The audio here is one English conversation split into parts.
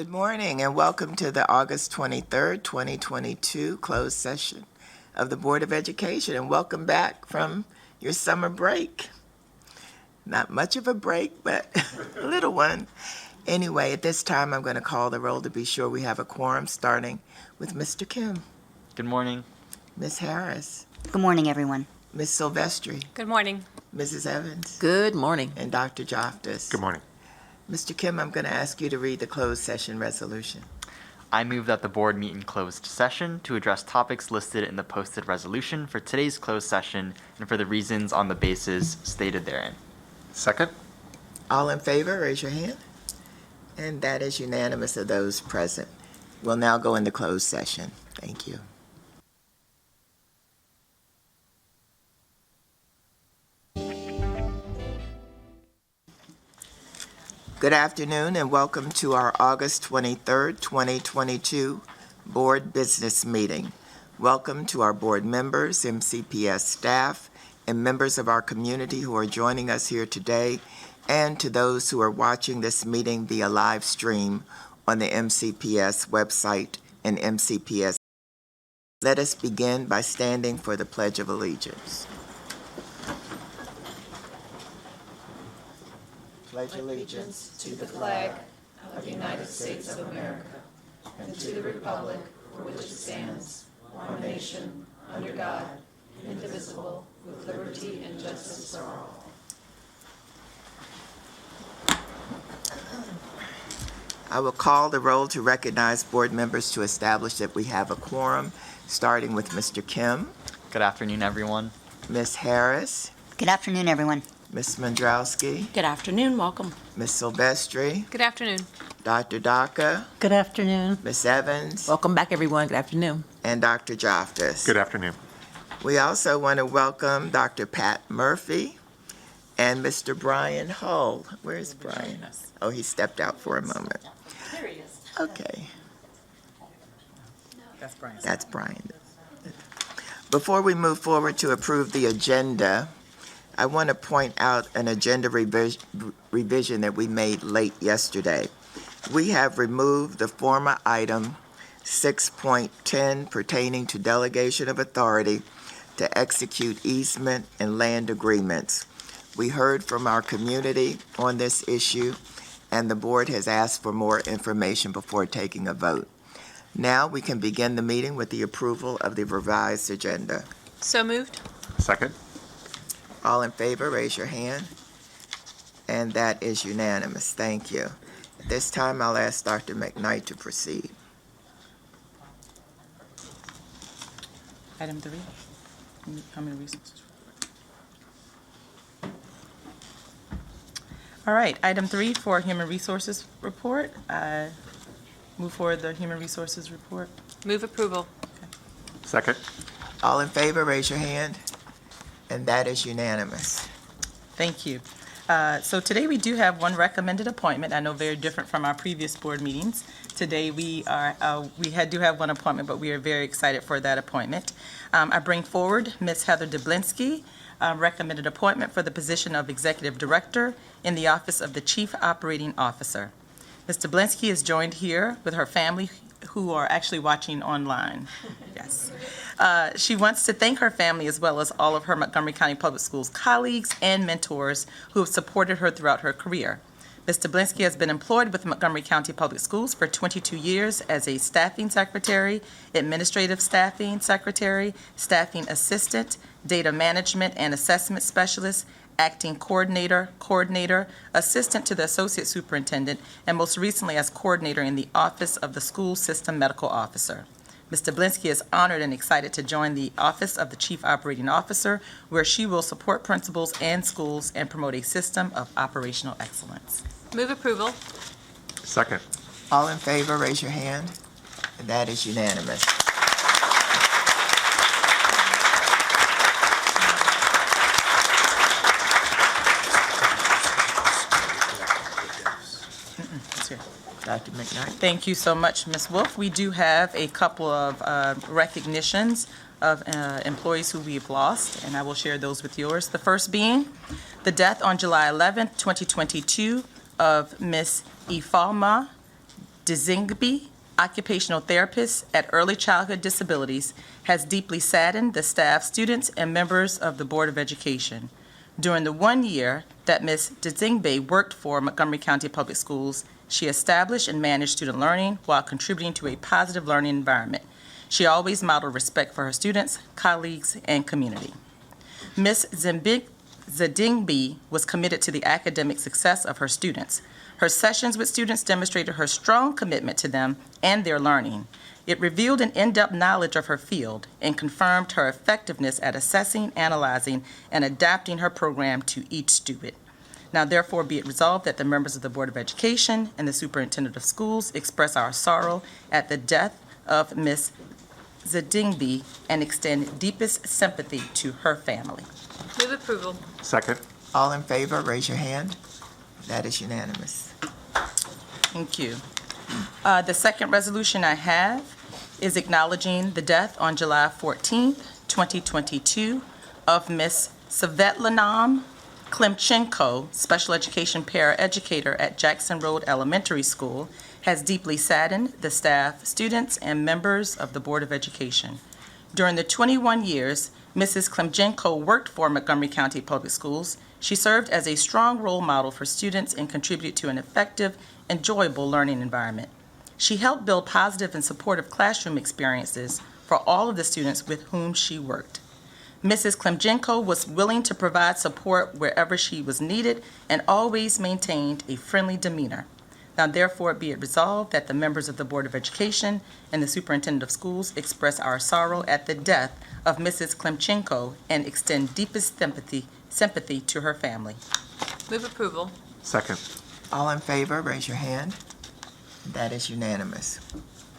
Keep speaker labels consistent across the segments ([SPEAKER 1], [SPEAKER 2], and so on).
[SPEAKER 1] Good morning and welcome to the August 23rd, 2022 closed session of the Board of Education, and welcome back from your summer break. Not much of a break, but a little one. Anyway, at this time, I'm going to call the roll to be sure we have a quorum, starting with Mr. Kim.
[SPEAKER 2] Good morning.
[SPEAKER 1] Ms. Harris.
[SPEAKER 3] Good morning, everyone.
[SPEAKER 1] Ms. Silvestri.
[SPEAKER 4] Good morning.
[SPEAKER 1] Mrs. Evans.
[SPEAKER 5] Good morning.
[SPEAKER 1] And Dr. Joftis.
[SPEAKER 6] Good morning.
[SPEAKER 1] Mr. Kim, I'm going to ask you to read the closed session resolution.
[SPEAKER 2] I move that the board meet in closed session to address topics listed in the posted resolution for today's closed session and for the reasons on the basis stated therein.
[SPEAKER 6] Second?
[SPEAKER 1] All in favor, raise your hand. And that is unanimous of those present. We'll now go into closed session. Thank you. Good afternoon and welcome to our August 23rd, 2022 Board Business Meeting. Welcome to our board members, MCPS staff, and members of our community who are joining us here today, and to those who are watching this meeting via live stream on the MCPS website and MCPS. Let us begin by standing for the Pledge of Allegiance. Pledge allegiance
[SPEAKER 4] To the flag of the United States of America and to the republic for which it stands, one nation, under God, indivisible, with liberty and justice for all.
[SPEAKER 1] I will call the roll to recognize board members to establish that we have a quorum, starting with Mr. Kim,
[SPEAKER 2] Good afternoon, everyone.
[SPEAKER 1] Ms. Harris,
[SPEAKER 3] Good afternoon, everyone.
[SPEAKER 1] Ms. Mandrowski,
[SPEAKER 5] Good afternoon. Welcome.
[SPEAKER 1] Ms. Silvestri,
[SPEAKER 4] Good afternoon.
[SPEAKER 1] Dr. Daka,
[SPEAKER 5] Good afternoon.
[SPEAKER 1] Ms. Evans,
[SPEAKER 5] Welcome back, everyone. Good afternoon.
[SPEAKER 1] and Dr. Joftis.
[SPEAKER 6] Good afternoon.
[SPEAKER 1] We also want to welcome Dr. Pat Murphy and Mr. Brian Hull. Where's Brian? Oh, he stepped out for a moment.
[SPEAKER 4] There he is.
[SPEAKER 1] Okay.
[SPEAKER 5] That's Brian.
[SPEAKER 1] That's Brian. Before we move forward to approve the agenda, I want to point out an agenda revision that we made late yesterday. We have removed the former item 6.10 pertaining to delegation of authority to execute easement and land agreements. We heard from our community on this issue, and the board has asked for more information before taking a vote. Now we can begin the meeting with the approval of the revised agenda.
[SPEAKER 4] So moved.
[SPEAKER 6] Second?
[SPEAKER 1] All in favor, raise your hand. And that is unanimous. Thank you. At this time, I'll ask Dr. McKnight to proceed.
[SPEAKER 7] Item 3, Human Resources. All right, item 3 for Human Resources report. Move forward the Human Resources report.
[SPEAKER 4] Move approval.
[SPEAKER 6] Second?
[SPEAKER 1] All in favor, raise your hand. And that is unanimous.
[SPEAKER 7] Thank you. So today we do have one recommended appointment. I know very different from our previous board meetings. Today we do have one appointment, but we are very excited for that appointment. I bring forward Ms. Heather Dublinsky, recommended appointment for the position of Executive Director in the Office of the Chief Operating Officer. Ms. Dublinsky is joined here with her family who are actually watching online. Yes. She wants to thank her family as well as all of her Montgomery County Public Schools colleagues and mentors who have supported her throughout her career. Ms. Dublinsky has been employed with Montgomery County Public Schools for 22 years as a staffing secretary, administrative staffing secretary, staffing assistant, data management and assessment specialist, acting coordinator, assistant to the associate superintendent, and most recently as coordinator in the Office of the School System Medical Officer. Ms. Dublinsky is honored and excited to join the Office of the Chief Operating Officer, where she will support principals and schools and promote a system of operational excellence.
[SPEAKER 4] Move approval.
[SPEAKER 6] Second?
[SPEAKER 1] All in favor, raise your hand. And that is unanimous.
[SPEAKER 7] It's here.
[SPEAKER 1] Dr. McKnight.
[SPEAKER 7] Thank you so much, Ms. Wolf. We do have a couple of recognitions of employees who we've lost, and I will share those with yours. The first being the death on July 11th, 2022 of Ms. Ifalma Dzingbe, occupational therapist at Early Childhood Disabilities, has deeply saddened the staff, students, and members of the Board of Education. During the 1 year that Ms. Dzingbe worked for Montgomery County Public Schools, she established and managed student learning while contributing to a positive learning environment. She always modeled respect for her students, colleagues, and community. Ms. Dzingbe was committed to the academic success of her students. Her sessions with students demonstrated her strong commitment to them and their learning. It revealed an in-depth knowledge of her field and confirmed her effectiveness at assessing, analyzing, and adapting her program to each student. Now therefore be it resolved that the members of the Board of Education and the Superintendent of Schools express our sorrow at the death of Ms. Dzingbe and extend deepest sympathy to her family.
[SPEAKER 4] Move approval.
[SPEAKER 6] Second.
[SPEAKER 1] All in favor, raise your hand. That is unanimous.
[SPEAKER 7] Thank you. The second resolution I have is acknowledging the death on July 14th, 2022 of Ms. Svetlanam Klimchenko, special education paraeducator at Jackson Road Elementary School, has deeply saddened the staff, students, and members of the Board of Education. During the 21 years Mrs. Klimchenko worked for Montgomery County Public Schools, she served as a strong role model for students and contributed to an effective, enjoyable learning environment. She helped build positive and supportive classroom experiences for all of the students with whom she worked. Mrs. Klimchenko was willing to provide support wherever she was needed and always maintained a friendly demeanor. Now therefore be it resolved that the members of the Board of Education and the Superintendent of Schools express our sorrow at the death of Mrs. Klimchenko and extend deepest sympathy to her family.
[SPEAKER 4] Move approval.
[SPEAKER 6] Second.
[SPEAKER 1] All in favor, raise your hand. That is unanimous.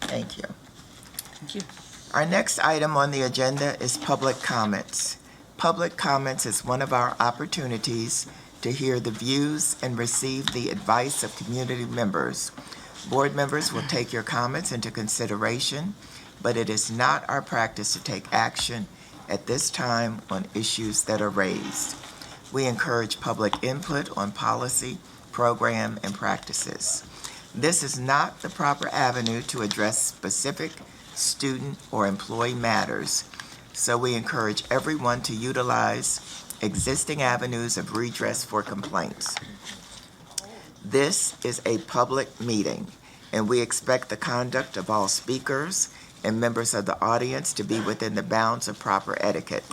[SPEAKER 1] Thank you.
[SPEAKER 7] Thank you.
[SPEAKER 1] Our next item on the agenda is public comments. Public comments is one of our opportunities to hear the views and receive the advice of community members. Board members will take your comments into consideration, but it is not our practice to take action at this time on issues that are raised. We encourage public input on policy, program, and practices. This is not the proper avenue to address specific student or employee matters, so we encourage everyone to utilize existing avenues of redress for complaints. This is a public meeting, and we expect the conduct of all speakers and members of the audience to be within the bounds of proper etiquette.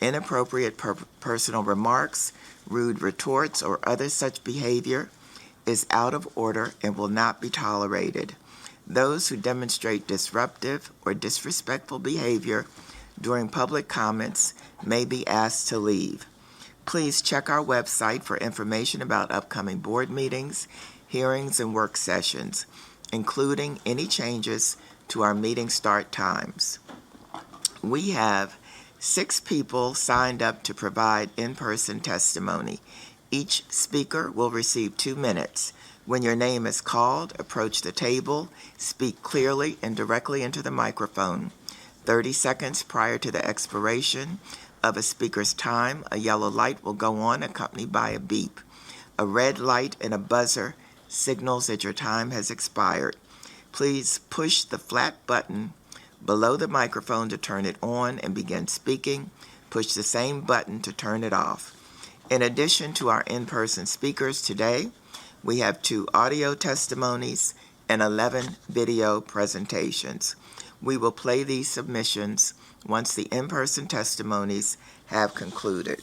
[SPEAKER 1] Inappropriate personal remarks, rude retorts, or other such behavior is out of order and will not be tolerated. Those who demonstrate disruptive or disrespectful behavior during public comments may be asked to leave. Please check our website for information about upcoming board meetings, hearings, and work sessions, including any changes to our meeting start times. We have 6 people signed up to provide in-person testimony. Each speaker will receive 2 minutes. When your name is called, approach the table, speak clearly and directly into the microphone. 30 seconds prior to the expiration of a speaker's time, a yellow light will go on accompanied by a beep. A red light and a buzzer signals that your time has expired. Please push the flat button below the microphone to turn it on and begin speaking. Push the same button to turn it off. In addition to our in-person speakers today, we have 2 audio testimonies and 11 video presentations. We will play these submissions once the in-person testimonies have concluded.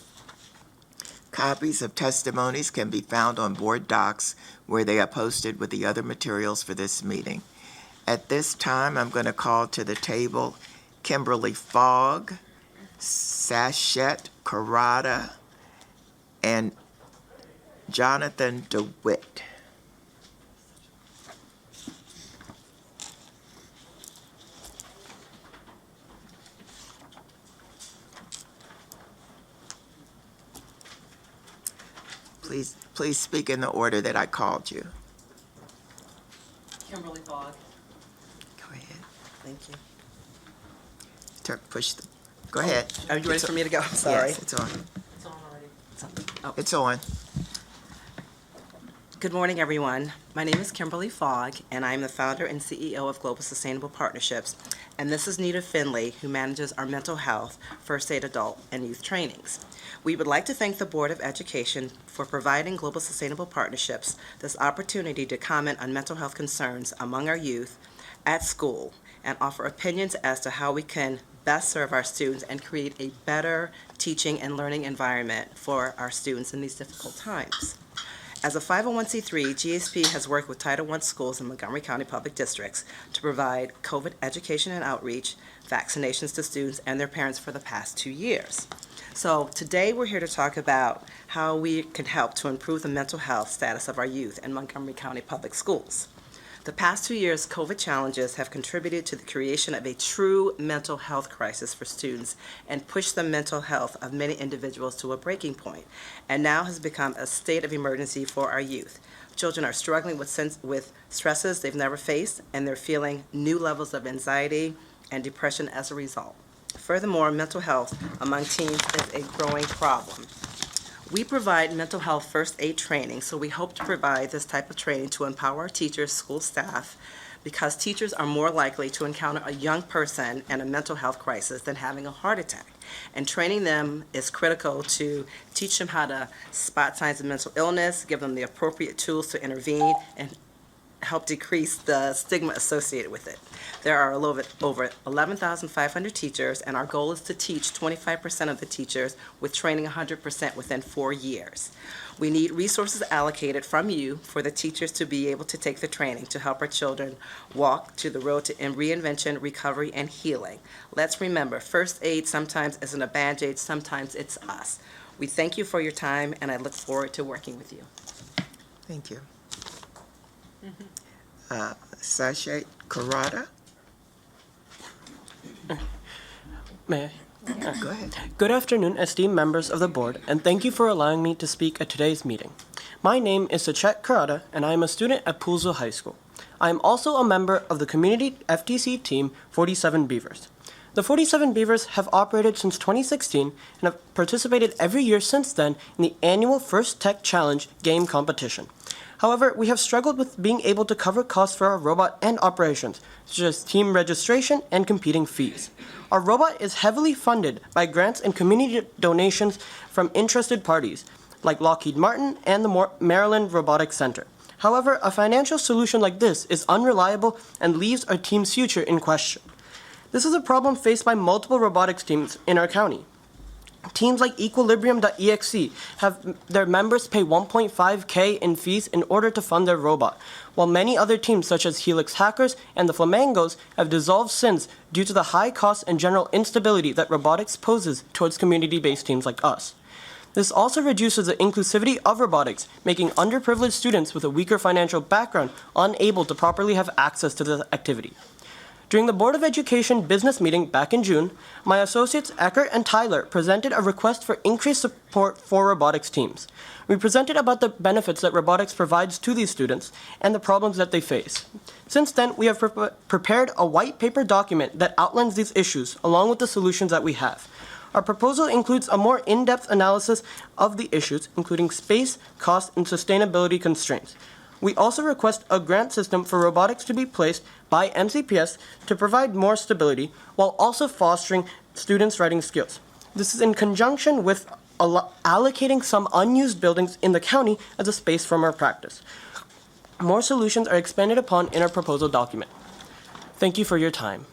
[SPEAKER 1] Copies of testimonies can be found on board docs where they are posted with the other materials for this meeting. At this time, I'm going to call to the table Kimberly Fogg, Sachet Carrata, and Jonathan DeWitt. Please speak in the order that I called you.
[SPEAKER 8] Kimberly Fogg.
[SPEAKER 1] Go ahead.
[SPEAKER 8] Thank you.
[SPEAKER 1] Push the. Go ahead.
[SPEAKER 8] Are you ready for me to go? I'm sorry.
[SPEAKER 1] Yes, it's on.
[SPEAKER 8] It's on already.
[SPEAKER 1] It's on.
[SPEAKER 8] Good morning, everyone. My name is Kimberly Fogg, and I am the founder and CEO of Global Sustainable Partnerships. And this is Nita Finley, who manages our mental health, first aid adult, and youth trainings. We would like to thank the Board of Education for providing Global Sustainable Partnerships this opportunity to comment on mental health concerns among our youth at school and offer opinions as to how we can best serve our students and create a better teaching and learning environment for our students in these difficult times. As a 501c3, GSP has worked with Title I schools in Montgomery County Public Districts to provide COVID education and outreach, vaccinations to students and their parents for the past 2 years. So today we're here to talk about how we can help to improve the mental health status of our youth in Montgomery County Public Schools. The past 2 years' COVID challenges have contributed to the creation of a true mental health crisis for students and pushed the mental health of many individuals to a breaking point, and now has become a state of emergency for our youth. Children are struggling with stresses they've never faced, and they're feeling new levels of anxiety and depression as a result. Furthermore, mental health among teens is a growing problem. We provide mental health first aid training, so we hope to provide this type of training to empower our teachers, school staff, because teachers are more likely to encounter a young person in a mental health crisis than having a heart attack. And training them is critical to teach them how to spot signs of mental illness, give them the appropriate tools to intervene, and help decrease the stigma associated with it. There are over 11,500 teachers, and our goal is to teach 25% of the teachers with training 100% within 4 years. We need resources allocated from you for the teachers to be able to take the training to help our children walk to the road to reinvention, recovery, and healing. Let's remember, first aid sometimes isn't a Band-Aid, sometimes it's us. We thank you for your time, and I look forward to working with you.
[SPEAKER 1] Thank you. Sachet Karada?
[SPEAKER 9] May
[SPEAKER 1] Go ahead.
[SPEAKER 9] Good afternoon, esteemed members of the board, and thank you for allowing me to speak at today's meeting. My name is Sachet Karada, and I am a student at Poolsville High School. I am also a member of the community FTC team 47 Beavers. The 47 Beavers have operated since 2016 and have participated every year since then in the annual First Tech Challenge game competition. However, we have struggled with being able to cover costs for our robot and operations, such as team registration and competing fees. Our robot is heavily funded by grants and community donations from interested parties, like Lockheed Martin and the Maryland Robotics Center. However, a financial solution like this is unreliable and leaves our team's future in question. This is a problem faced by multiple robotics teams in our county. Teams like Equilibrium.exe have their members pay $1.5K in fees in order to fund their robot, while many other teams such as Helix Hackers and the Flamingos have dissolved since due to the high costs and general instability that robotics poses towards community-based teams like us. This also reduces the inclusivity of robotics, making underprivileged students with a weaker financial background unable to properly have access to the activity. During the Board of Education business meeting back in June, my associates Eckert and Tyler presented a request for increased support for robotics teams. We presented about the benefits that robotics provides to these students and the problems that they face. Since then, we have prepared a white paper document that outlines these issues along with the solutions that we have. Our proposal includes a more in-depth analysis of the issues, including space, cost, and sustainability constraints. We also request a grant system for robotics to be placed by MCPS to provide more stability while also fostering students' writing skills. This is in conjunction with allocating some unused buildings in the county as a space from our practice. More solutions are expanded upon in our proposal document. Thank you for your time.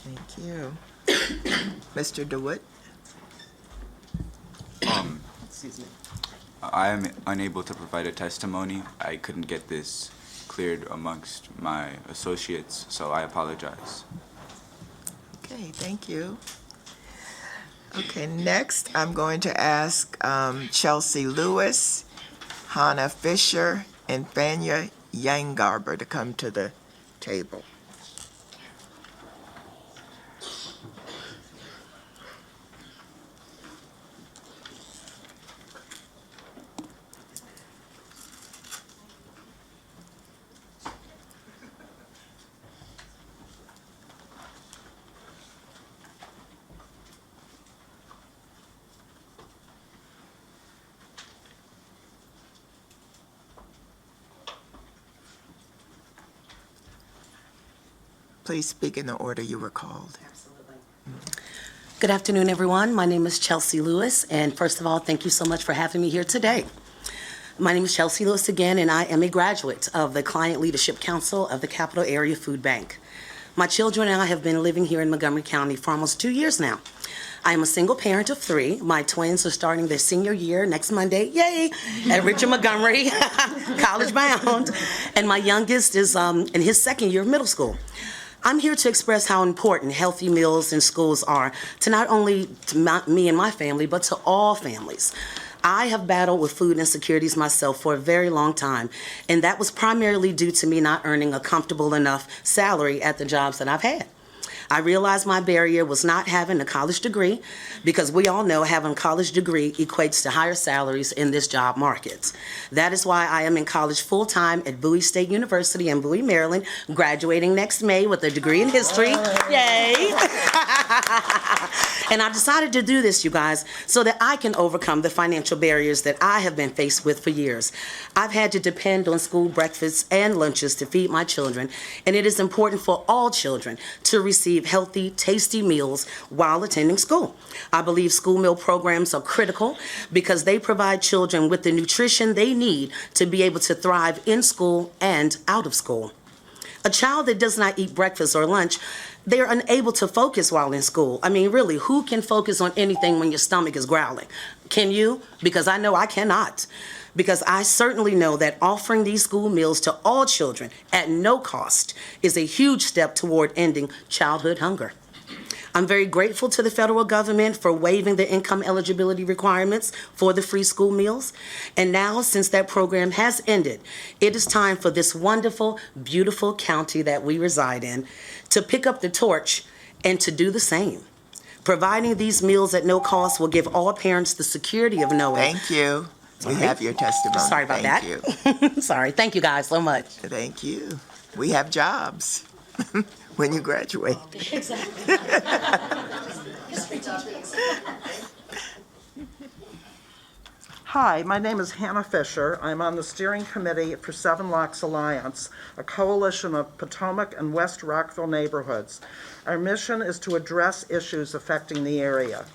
[SPEAKER 1] Thank you. Mr. DeWitt?
[SPEAKER 9] Excuse me.
[SPEAKER 10] I am unable to provide a testimony. I couldn't get this cleared amongst my associates, so I apologize.
[SPEAKER 1] Okay, thank you. Okay, next I'm going to ask Chelsea Lewis, Hannah Fisher, and Fania Yangarber to come to the table. please speak in the order you were called?
[SPEAKER 11] Good afternoon, everyone. My name is Chelsea Lewis, and first of all, thank you so much for having me here today. My name is Chelsea Lewis again, and I am a graduate of the Client Leadership Council of the Capital Area Food Bank. My children and I have been living here in Montgomery County for almost 2 years now. I am a single parent of 3. My twins are starting their senior year next Monday, yay, at Richard Montgomery, college bound, and my youngest is in his second year of middle school. I'm here to express how important healthy meals in schools are to not only me and my family, but to all families. I have battled with food insecurities myself for a very long time, and that was primarily due to me not earning a comfortable enough salary at the jobs that I've had. I realized my barrier was not having a college degree, because we all know having a college degree equates to higher salaries in this job market. That is why I am in college full-time at Bowie State University in Bowie, Maryland, graduating next May with a degree in history. Yay! And I decided to do this, you guys, so that I can overcome the financial barriers that I have been faced with for years. I've had to depend on school breakfasts and lunches to feed my children, and it is important for all children to receive healthy, tasty meals while attending school. I believe school meal programs are critical because they provide children with the nutrition they need to be able to thrive in school and out of school. A child that does not eat breakfast or lunch, they're unable to focus while in school. I mean, really, who can focus on anything when your stomach is growling? Can you? Because I know I cannot. Because I certainly know that offering these school meals to all children at no cost is a huge step toward ending childhood hunger. I'm very grateful to the federal government for waiving the income eligibility requirements for the free school meals. And now, since that program has ended, it is time for this wonderful, beautiful county that we reside in to pick up the torch and to do the same. Providing these meals at no cost will give all parents the security of knowing.
[SPEAKER 1] Thank you. We have your testimony.
[SPEAKER 11] Sorry about
[SPEAKER 1] Thank
[SPEAKER 11] that.
[SPEAKER 1] you.
[SPEAKER 11] Sorry. Thank you guys so much.
[SPEAKER 1] Thank you. We have jobs when you graduate.
[SPEAKER 11] Exactly.
[SPEAKER 12] Hi, my name is Hannah Fisher. I'm on the steering committee for Seven Locks Alliance, a coalition of Potomac and West Rockville neighborhoods. Our mission is to address issues affecting the area.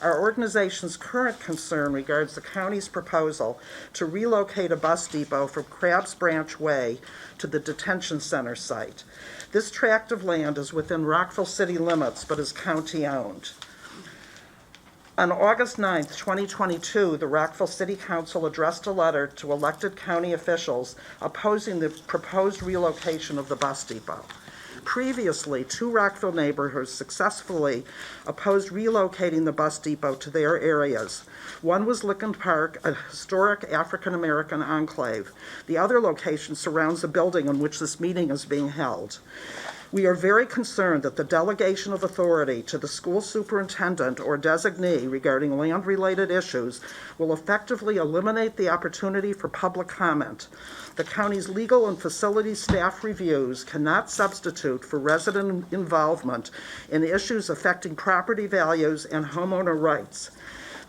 [SPEAKER 12] Our organization's current concern regards the county's proposal to relocate a bus depot from Crabs Branch Way to the detention center site. This tract of land is within Rockville city limits but is county-owned. On August 9th, 2022, the Rockville City Council addressed a letter to elected county officials opposing the proposed relocation of the bus depot. Previously, 2 Rockville neighborhoods successfully opposed relocating the bus depot to their areas. One was Licking Park, a historic African-American enclave. The other location surrounds the building in which this meeting is being held. We are very concerned that the delegation of authority to the school superintendent or designee regarding land-related issues will effectively eliminate the opportunity for public comment. The county's legal and facility staff reviews cannot substitute for resident involvement in issues affecting property values and homeowner rights.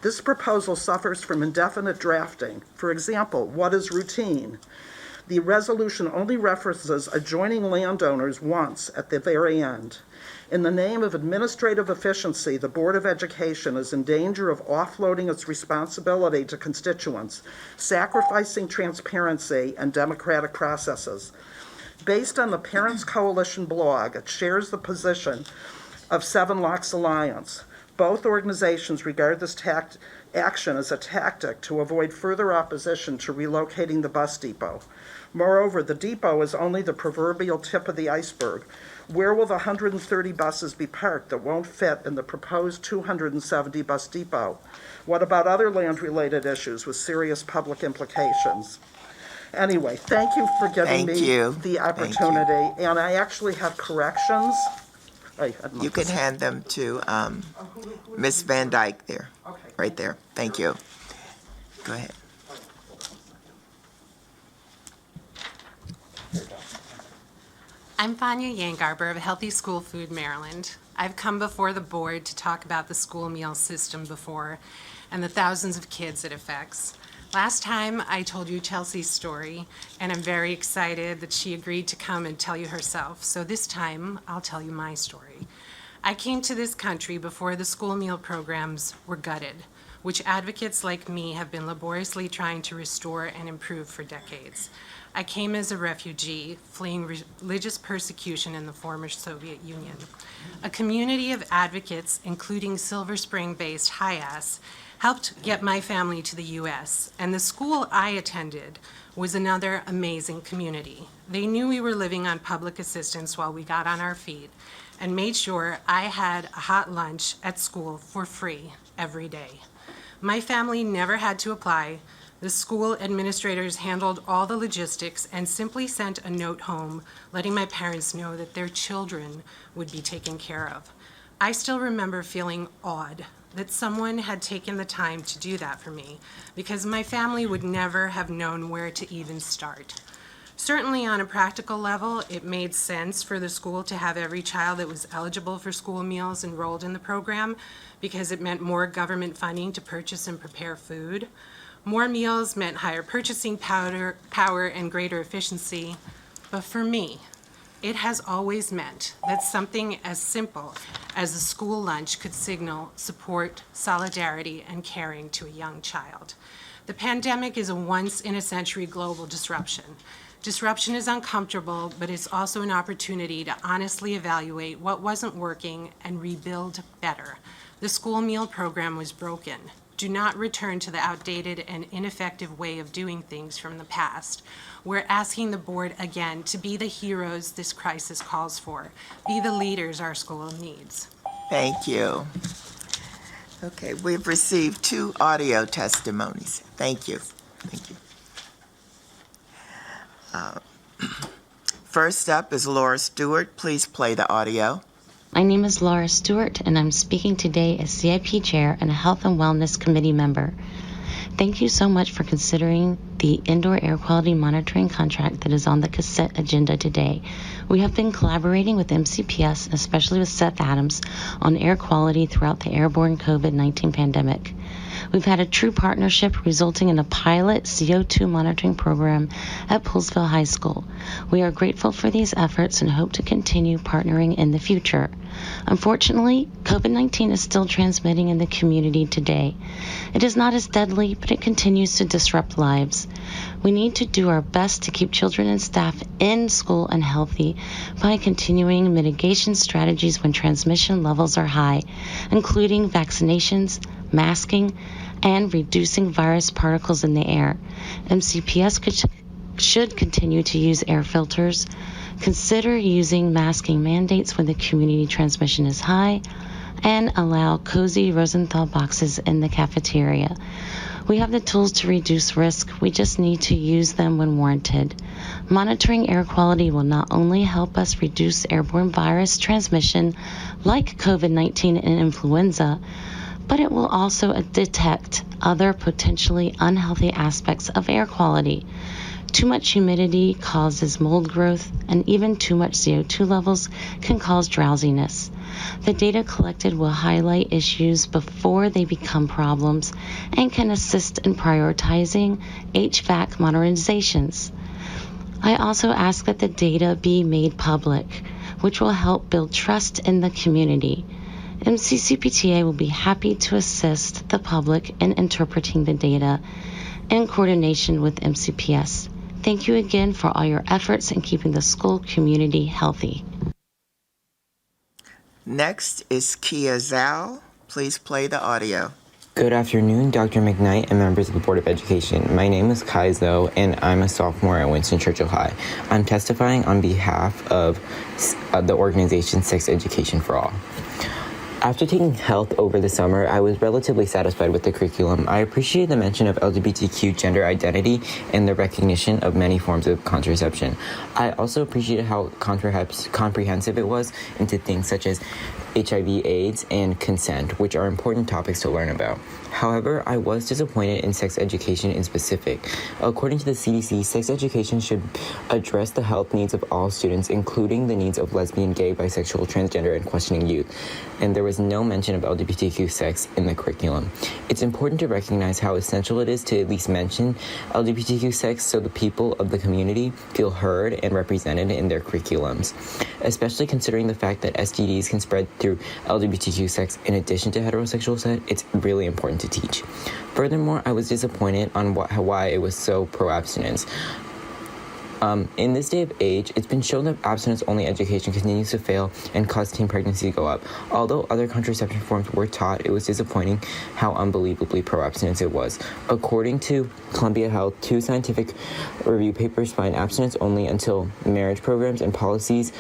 [SPEAKER 12] This proposal suffers from indefinite drafting. For example, what is routine? The resolution only references adjoining landowners once at the very end. In the name of administrative efficiency, the Board of Education is in danger of offloading its responsibility to constituents, sacrificing transparency and democratic processes. Based on the Parents Coalition blog, it shares the position of Seven Locks Alliance. Both organizations regard this action as a tactic to avoid further opposition to relocating the bus depot. Moreover, the depot is only the proverbial tip of the iceberg. Where will the 130 buses be parked that won't fit in the proposed 270 bus depot? What about other land-related issues with serious public implications? Anyway, thank you for giving me the opportunity. And I actually have corrections.
[SPEAKER 1] You can hand them to Ms. Van Dyke there, right there. Thank you. Go ahead.
[SPEAKER 13] I'm Vanya Yangarber of Healthy School Food Maryland. I've come before the board to talk about the school meal system before and the thousands of kids it affects. Last time I told you Chelsea's story, and I'm very excited that she agreed to come and tell you herself. So this time, I'll tell you my story. I came to this country before the school meal programs were gutted, which advocates like me have been laboriously trying to restore and improve for decades. I came as a refugee, fleeing religious persecution in the former Soviet Union. A community of advocates, including Silver Spring-based HIAS, helped get my family to the U.S., and the school I attended was another amazing community. They knew we were living on public assistance while we got on our feet, and made sure I had a hot lunch at school for free every day. My family never had to apply. The school administrators handled all the logistics and simply sent a note home letting my parents know that their children would be taken care of. I still remember feeling awed that someone had taken the time to do that for me, because my family would never have known where to even start. Certainly on a practical level, it made sense for the school to have every child that was eligible for school meals enrolled in the program, because it meant more government funding to purchase and prepare food. More meals meant higher purchasing power and greater efficiency. But for me, it has always meant that something as simple as a school lunch could signal support, solidarity, and caring to a young child. The pandemic is a once-in-a-century global disruption. Disruption is uncomfortable, but it's also an opportunity to honestly evaluate what wasn't working and rebuild better. The school meal program was broken. Do not return to the outdated and ineffective way of doing things from the past. We're asking the board again to be the heroes this crisis calls for. Be the leaders our school needs.
[SPEAKER 1] Thank you. Okay, we've received 2 audio testimonies. Thank you. Thank you. First up is Laura Stewart. Please play the audio.
[SPEAKER 14] My name is Laura Stewart, and I'm speaking today as CIP Chair and a Health and Wellness Committee member. Thank you so much for considering the indoor air quality monitoring contract that is on the consent agenda today. We have been collaborating with MCPS, especially with Seth Adams, on air quality throughout the airborne COVID-19 pandemic. We've had a true partnership resulting in a pilot CO2 monitoring program at Poolsville High School. We are grateful for these efforts and hope to continue partnering in the future. Unfortunately, COVID-19 is still transmitting in the community today. It is not as deadly, but it continues to disrupt lives. We need to do our best to keep children and staff in school and healthy by continuing mitigation strategies when transmission levels are high, including vaccinations, masking, and reducing virus particles in the air. MCPS should continue to use air filters, consider using masking mandates when the community transmission is high, and allow cozy Rosenthal boxes in the cafeteria. We have the tools to reduce risk, we just need to use them when warranted. Monitoring air quality will not only help us reduce airborne virus transmission like COVID-19 and influenza, but it will also detect other potentially unhealthy aspects of air quality. Too much humidity causes mold growth, and even too much CO2 levels can cause drowsiness. The data collected will highlight issues before they become problems and can assist in prioritizing HVAC modernizations. I also ask that the data be made public, which will help build trust in the community. MCCPTA will be happy to assist the public in interpreting the data in coordination with MCPS. Thank you again for all your efforts in keeping the school community healthy.
[SPEAKER 1] Next is Kia Zhao. Please play the audio.
[SPEAKER 15] Good afternoon, Dr. McKnight and members of the Board of Education. My name is Kai Zhou, and I'm a sophomore at Winston Churchill High. I'm testifying on behalf of the organization Sex Education for All. After taking health over the summer, I was relatively satisfied with the curriculum. I appreciate the mention of LGBTQ gender identity and the recognition of many forms of contraception. I also appreciated how comprehensive it was into things such as HIV/AIDS, and consent, which are important topics to learn about. However, I was disappointed in sex education in specific. According to the CDC, sex education should address the health needs of all students, including the needs of lesbian, gay, bisexual, transgender, and questioning youth. And there was no mention of LGBTQ sex in the curriculum. It's important to recognize how essential it is to at least mention LGBTQ sex so the people of the community feel heard and represented in their curriculums, especially considering the fact that STDs can spread through LGBTQ sex in addition to heterosexual sex. It's really important to teach. Furthermore, I was disappointed on why it was so pro-abstinence. In this day of age, it's been shown that abstinence-only education continues to fail and cause teen pregnancy to go up. Although other contraception forms were taught, it was disappointing how unbelievably pro-abstinence it was. According to Columbia Health, 2 scientific review papers find abstinence only until marriage programs and policies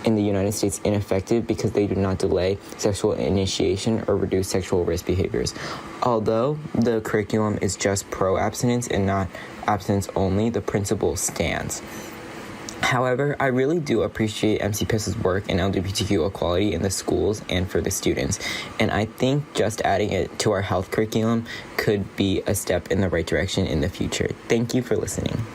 [SPEAKER 15] in the United States ineffective because they do not delay sexual initiation or reduce sexual risk behaviors. Although the curriculum is just pro-abstinence and not abstinence only, the principle stands. However, I really do appreciate MCPS's work in LGBTQ equality in the schools and for the students, and I think just adding it to our health curriculum could be a step in the right direction in the future. Thank you for listening.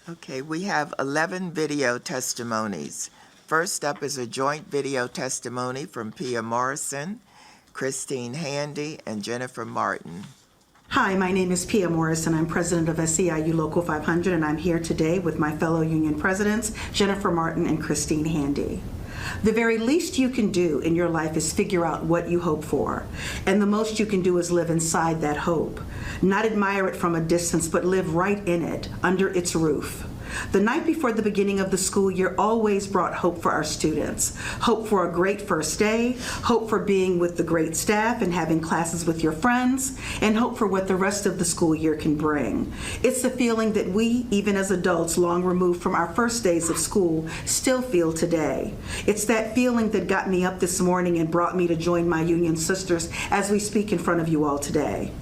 [SPEAKER 1] Okay, we have 11 video testimonies. First up is a joint video testimony from Pia Morrison, Christine Handy, and Jennifer Martin.
[SPEAKER 16] Hi, my name is Pia Morrison. I'm president of SEIU Local 500, and I'm here today with my fellow union presidents, Jennifer Martin and Christine Handy. The very least you can do in your life is figure out what you hope for, and the most you can do is live inside that hope. Not admire it from a distance, but live right in it, under its roof. The night before the beginning of the school year always brought hope for our students. Hope for a great first day, hope for being with the great staff and having classes with your friends, and hope for what the rest of the school year can bring. It's a feeling that we, even as adults long removed from our first days of school, still feel today. It's that feeling that got me up this morning and brought me to join my union sisters as we speak in front of you all today.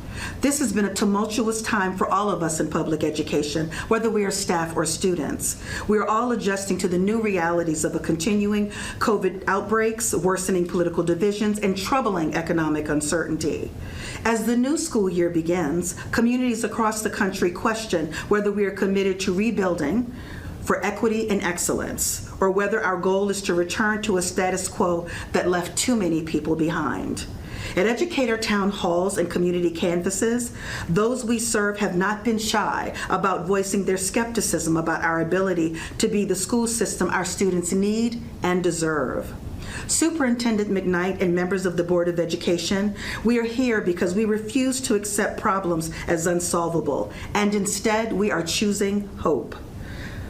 [SPEAKER 16] This has been a tumultuous time for all of us in public education, whether we are staff or students. We are all adjusting to the new realities of a continuing COVID outbreaks, worsening political divisions, and troubling economic uncertainty. As the new school year begins, communities across the country question whether we are committed to rebuilding for equity and excellence, or whether our goal is to return to a status quo that left too many people behind. At educator town halls and community canvases, those we serve have not been shy about voicing their skepticism about our ability to be the school system our students need and deserve. Superintendent McKnight and members of the Board of Education, we are here because we refuse to accept problems as unsolvable, and instead we are choosing hope.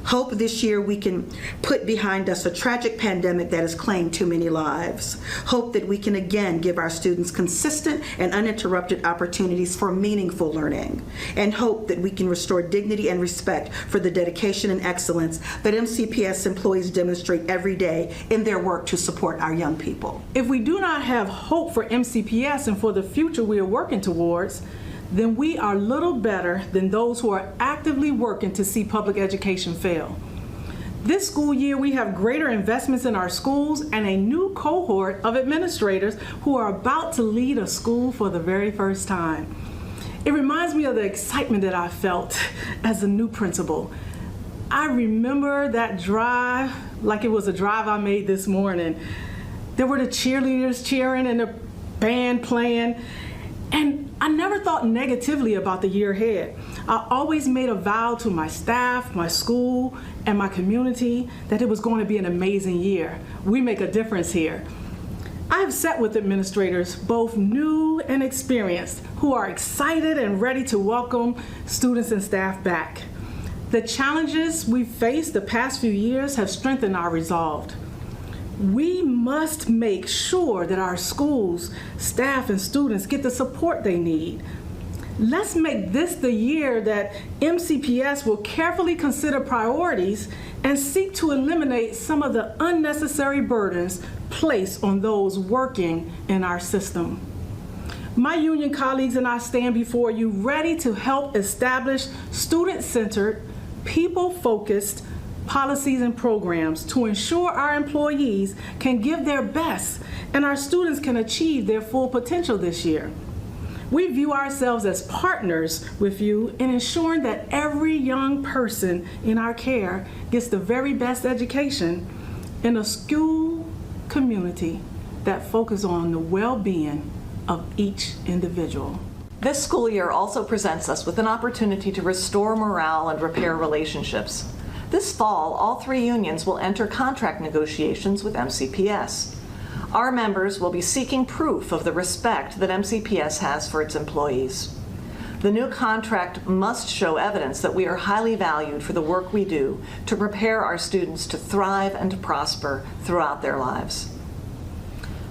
[SPEAKER 16] Hope this year we can put behind us a tragic pandemic that has claimed too many lives. Hope that we can again give our students consistent and uninterrupted opportunities for meaningful learning. And hope that we can restore dignity and respect for the dedication and excellence that MCPS employees demonstrate every day in their work to support our young people.
[SPEAKER 17] If we do not have hope for MCPS and for the future we are working towards, then we are little better than those who are actively working to see public education fail. This school year, we have greater investments in our schools and a new cohort of administrators who are about to lead a school for the very first time. It reminds me of the excitement that I felt as a new principal. I remember that drive like it was a drive I made this morning. There were the cheerleaders cheering and the band playing, and I never thought negatively about the year ahead. I always made a vow to my staff, my school, and my community that it was going to be an amazing year. We make a difference here. I have sat with administrators, both new and experienced, who are excited and ready to welcome students and staff back. The challenges we've faced the past few years have strengthened our resolve. We must make sure that our schools, staff, and students get the support they need. Let's make this the year that MCPS will carefully consider priorities and seek to eliminate some of the unnecessary burdens placed on those working in our system. My union colleagues and I stand before you ready to help establish student-centered, people-focused policies, and programs to ensure our employees can give their best and our students can achieve their full potential this year. We view ourselves as partners with you in ensuring that every young person in our care gets the very best education in a school community that focuses on the well-being of each individual.
[SPEAKER 18] This school year also presents us with an opportunity to restore morale and repair relationships. This fall, all three unions will enter contract negotiations with MCPS. Our members will be seeking proof of the respect that MCPS has for its employees. The new contract must show evidence that we are highly valued for the work we do to prepare our students to thrive and prosper throughout their lives.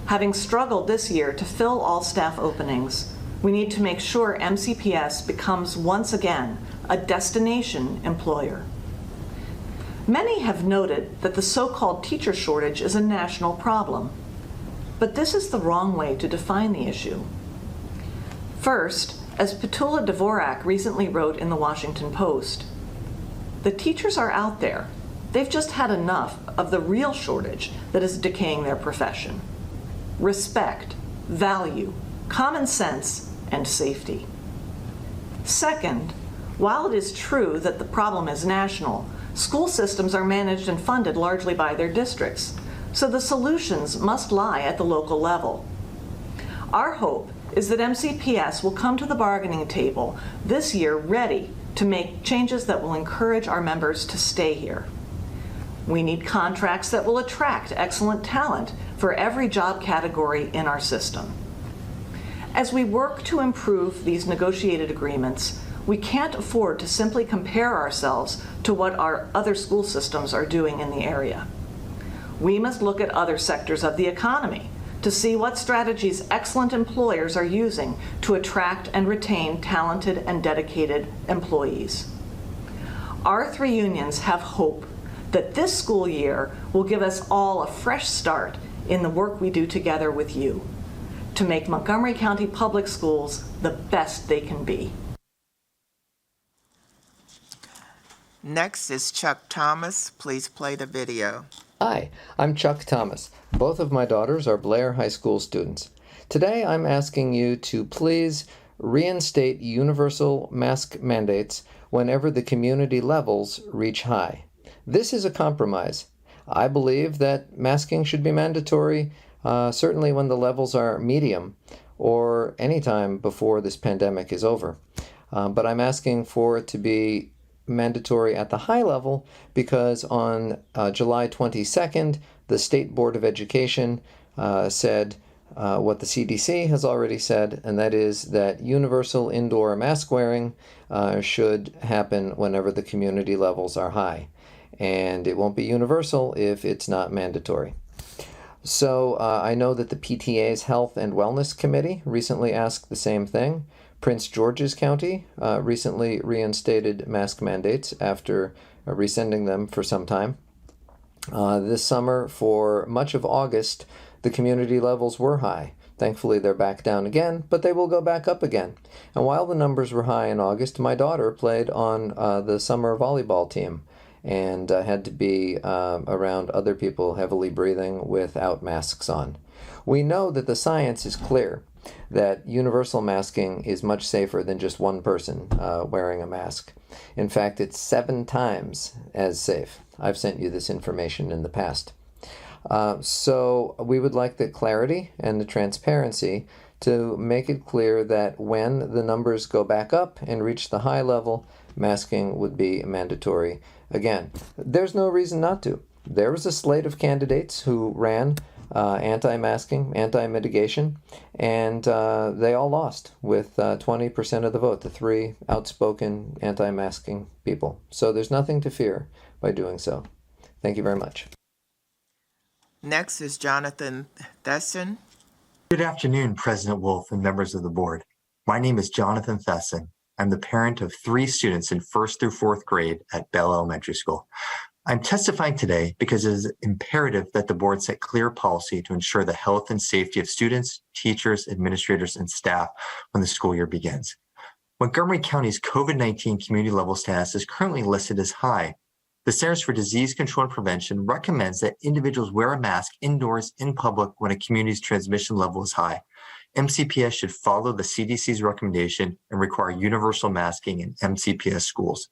[SPEAKER 18] Having struggled this year to fill all staff openings, we need to make sure MCPS becomes once again a destination employer. Many have noted that the so-called teacher shortage is a national problem, but this is the wrong way to define the issue. First, as Petula Dvorak recently wrote in the Washington Post, the teachers are out there. They've just had enough of the real shortage that is decaying their profession. Respect, value, common sense, and safety. Second, while it is true that the problem is national, school systems are managed and funded largely by their districts, so the solutions must lie at the local level. Our hope is that MCPS will come to the bargaining table this year ready to make changes that will encourage our members to stay here. We need contracts that will attract excellent talent for every job category in our system. As we work to improve these negotiated agreements, we can't afford to simply compare ourselves to what our other school systems are doing in the area. We must look at other sectors of the economy to see what strategies excellent employers are using to attract and retain talented and dedicated employees. Our three unions have hope that this school year will give us all a fresh start in the work we do together with you to make Montgomery County Public Schools the best they can be.
[SPEAKER 1] Next is Chuck Thomas. Please play the video.
[SPEAKER 19] Hi, I'm Chuck Thomas. Both of my daughters are Blair High School students. Today I'm asking you to please reinstate universal mask mandates whenever the community levels reach high. This is a compromise. I believe that masking should be mandatory, certainly when the levels are medium or anytime before this pandemic is over. But I'm asking for it to be mandatory at the high level because on July 22nd, the State Board of Education said what the CDC has already said, and that is that universal indoor mask wearing should happen whenever the community levels are high. And it won't be universal if it's not mandatory. So I know that the PTA's Health and Wellness Committee recently asked the same thing. Prince George's County recently reinstated mask mandates after rescinding them for some time. This summer, for much of August, the community levels were high. Thankfully, they're back down again, but they will go back up again. And while the numbers were high in August, my daughter played on the summer volleyball team and had to be around other people heavily breathing without masks on. We know that the science is clear, that universal masking is much safer than just one person wearing a mask. In fact, it's 7 times as safe. I've sent you this information in the past. So we would like the clarity and the transparency to make it clear that when the numbers go back up and reach the high level, masking would be mandatory again. There's no reason not to. There was a slate of candidates who ran anti-masking, anti-mitigation, and they all lost with 20% of the vote, the 3 outspoken anti-masking people. So there's nothing to fear by doing so. Thank you very much.
[SPEAKER 1] Next is Jonathan Thesson.
[SPEAKER 20] Good afternoon, President Wolf and members of the board. My name is Jonathan Thesson. I'm the parent of 3 students in 1st through 4th grade at Bell Elementary School. I'm testifying today because it is imperative that the board set clear policy to ensure the health and safety of students, teachers, administrators, and staff when the school year begins. Montgomery County's COVID-19 community level status is currently listed as high. The Centers for Disease Control and Prevention recommends that individuals wear a mask indoors in public when a community's transmission level is high. MCPS should follow the CDC's recommendation and require universal masking in MCPS schools.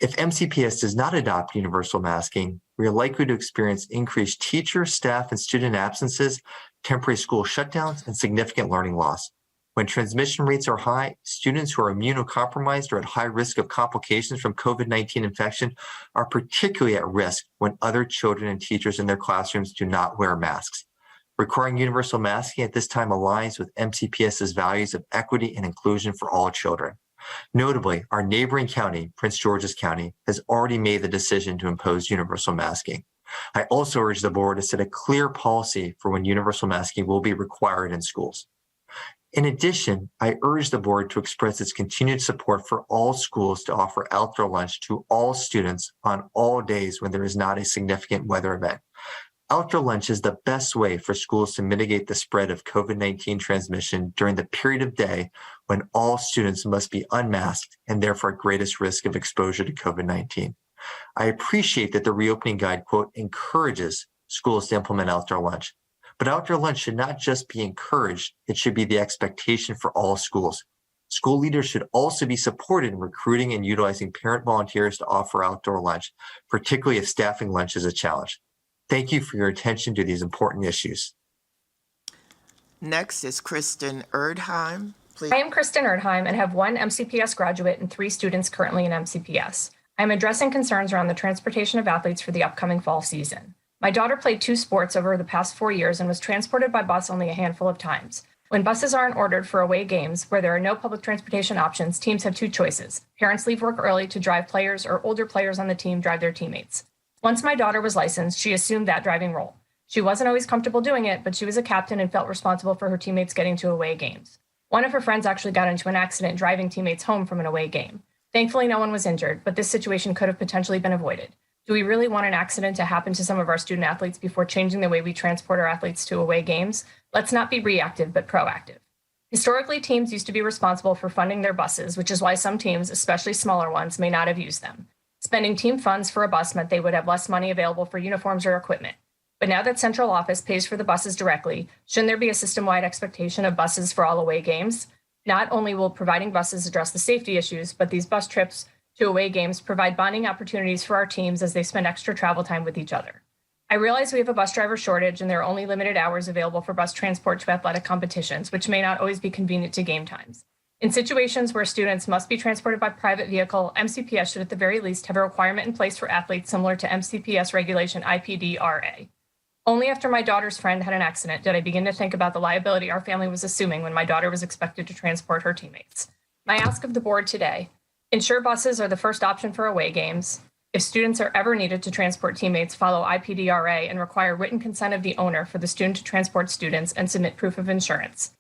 [SPEAKER 20] If MCPS does not adopt universal masking, we are likely to experience increased teacher, staff, and student absences, temporary school shutdowns, and significant learning loss. When transmission rates are high, students who are immunocompromised or at high risk of complications from COVID-19 infection are particularly at risk when other children and teachers in their classrooms do not wear masks. Requiring universal masking at this time aligns with MCPS's values of equity and inclusion for all children. Notably, our neighboring county, Prince George's County, has already made the decision to impose universal masking. I also urge the board to set a clear policy for when universal masking will be required in schools. In addition, I urge the board to express its continued support for all schools to offer outdoor lunch to all students on all days when there is not a significant weather event. Outdoor lunch is the best way for schools to mitigate the spread of COVID-19 transmission during the period of day when all students must be unmasked and therefore at greatest risk of exposure to COVID-19. I appreciate that the reopening guide, quote, encourages schools to implement outdoor lunch. But outdoor lunch should not just be encouraged, it should be the expectation for all schools. School leaders should also be supported in recruiting and utilizing parent volunteers to offer outdoor lunch, particularly if staffing lunch is a challenge. Thank you for your attention to these important issues.
[SPEAKER 1] Next is Kristen Erdheim. Please.
[SPEAKER 21] I am Kristen Erdheim and have one MCPS graduate and 3 students currently in MCPS. I am addressing concerns around the transportation of athletes for the upcoming fall season. My daughter played 2 sports over the past 4 years and was transported by bus only a handful of times. When buses aren't ordered for away games where there are no public transportation options, teams have 2 choices. Parents leave work early to drive players, or older players on the team drive their teammates. Once my daughter was licensed, she assumed that driving role. She wasn't always comfortable doing it, but she was a captain and felt responsible for her teammates getting to away games. One of her friends actually got into an accident driving teammates home from an away game. Thankfully, no one was injured, but this situation could have potentially been avoided. Do we really want an accident to happen to some of our student athletes before changing the way we transport our athletes to away games? Let's not be reactive, but proactive. Historically, teams used to be responsible for funding their buses, which is why some teams, especially smaller ones, may not have used them. Spending team funds for a bus meant they would have less money available for uniforms or equipment. But now that central office pays for the buses directly, shouldn't there be a system-wide expectation of buses for all away games? Not only will providing buses address the safety issues, but these bus trips to away games provide bonding opportunities for our teams as they spend extra travel time with each other. I realize we have a bus driver shortage and there are only limited hours available for bus transport to athletic competitions, which may not always be convenient to game times. In situations where students must be transported by private vehicle, MCPS should at the very least have a requirement in place for athletes similar to MCPS regulation IPD-RA. Only after my daughter's friend had an accident did I begin to think about the liability our family was assuming when my daughter was expected to transport her teammates. My ask of the board today: ensure buses are the first option for away games. If students are ever needed to transport teammates, follow IPD-RA and require written consent of the owner for the student to transport students and submit proof of insurance.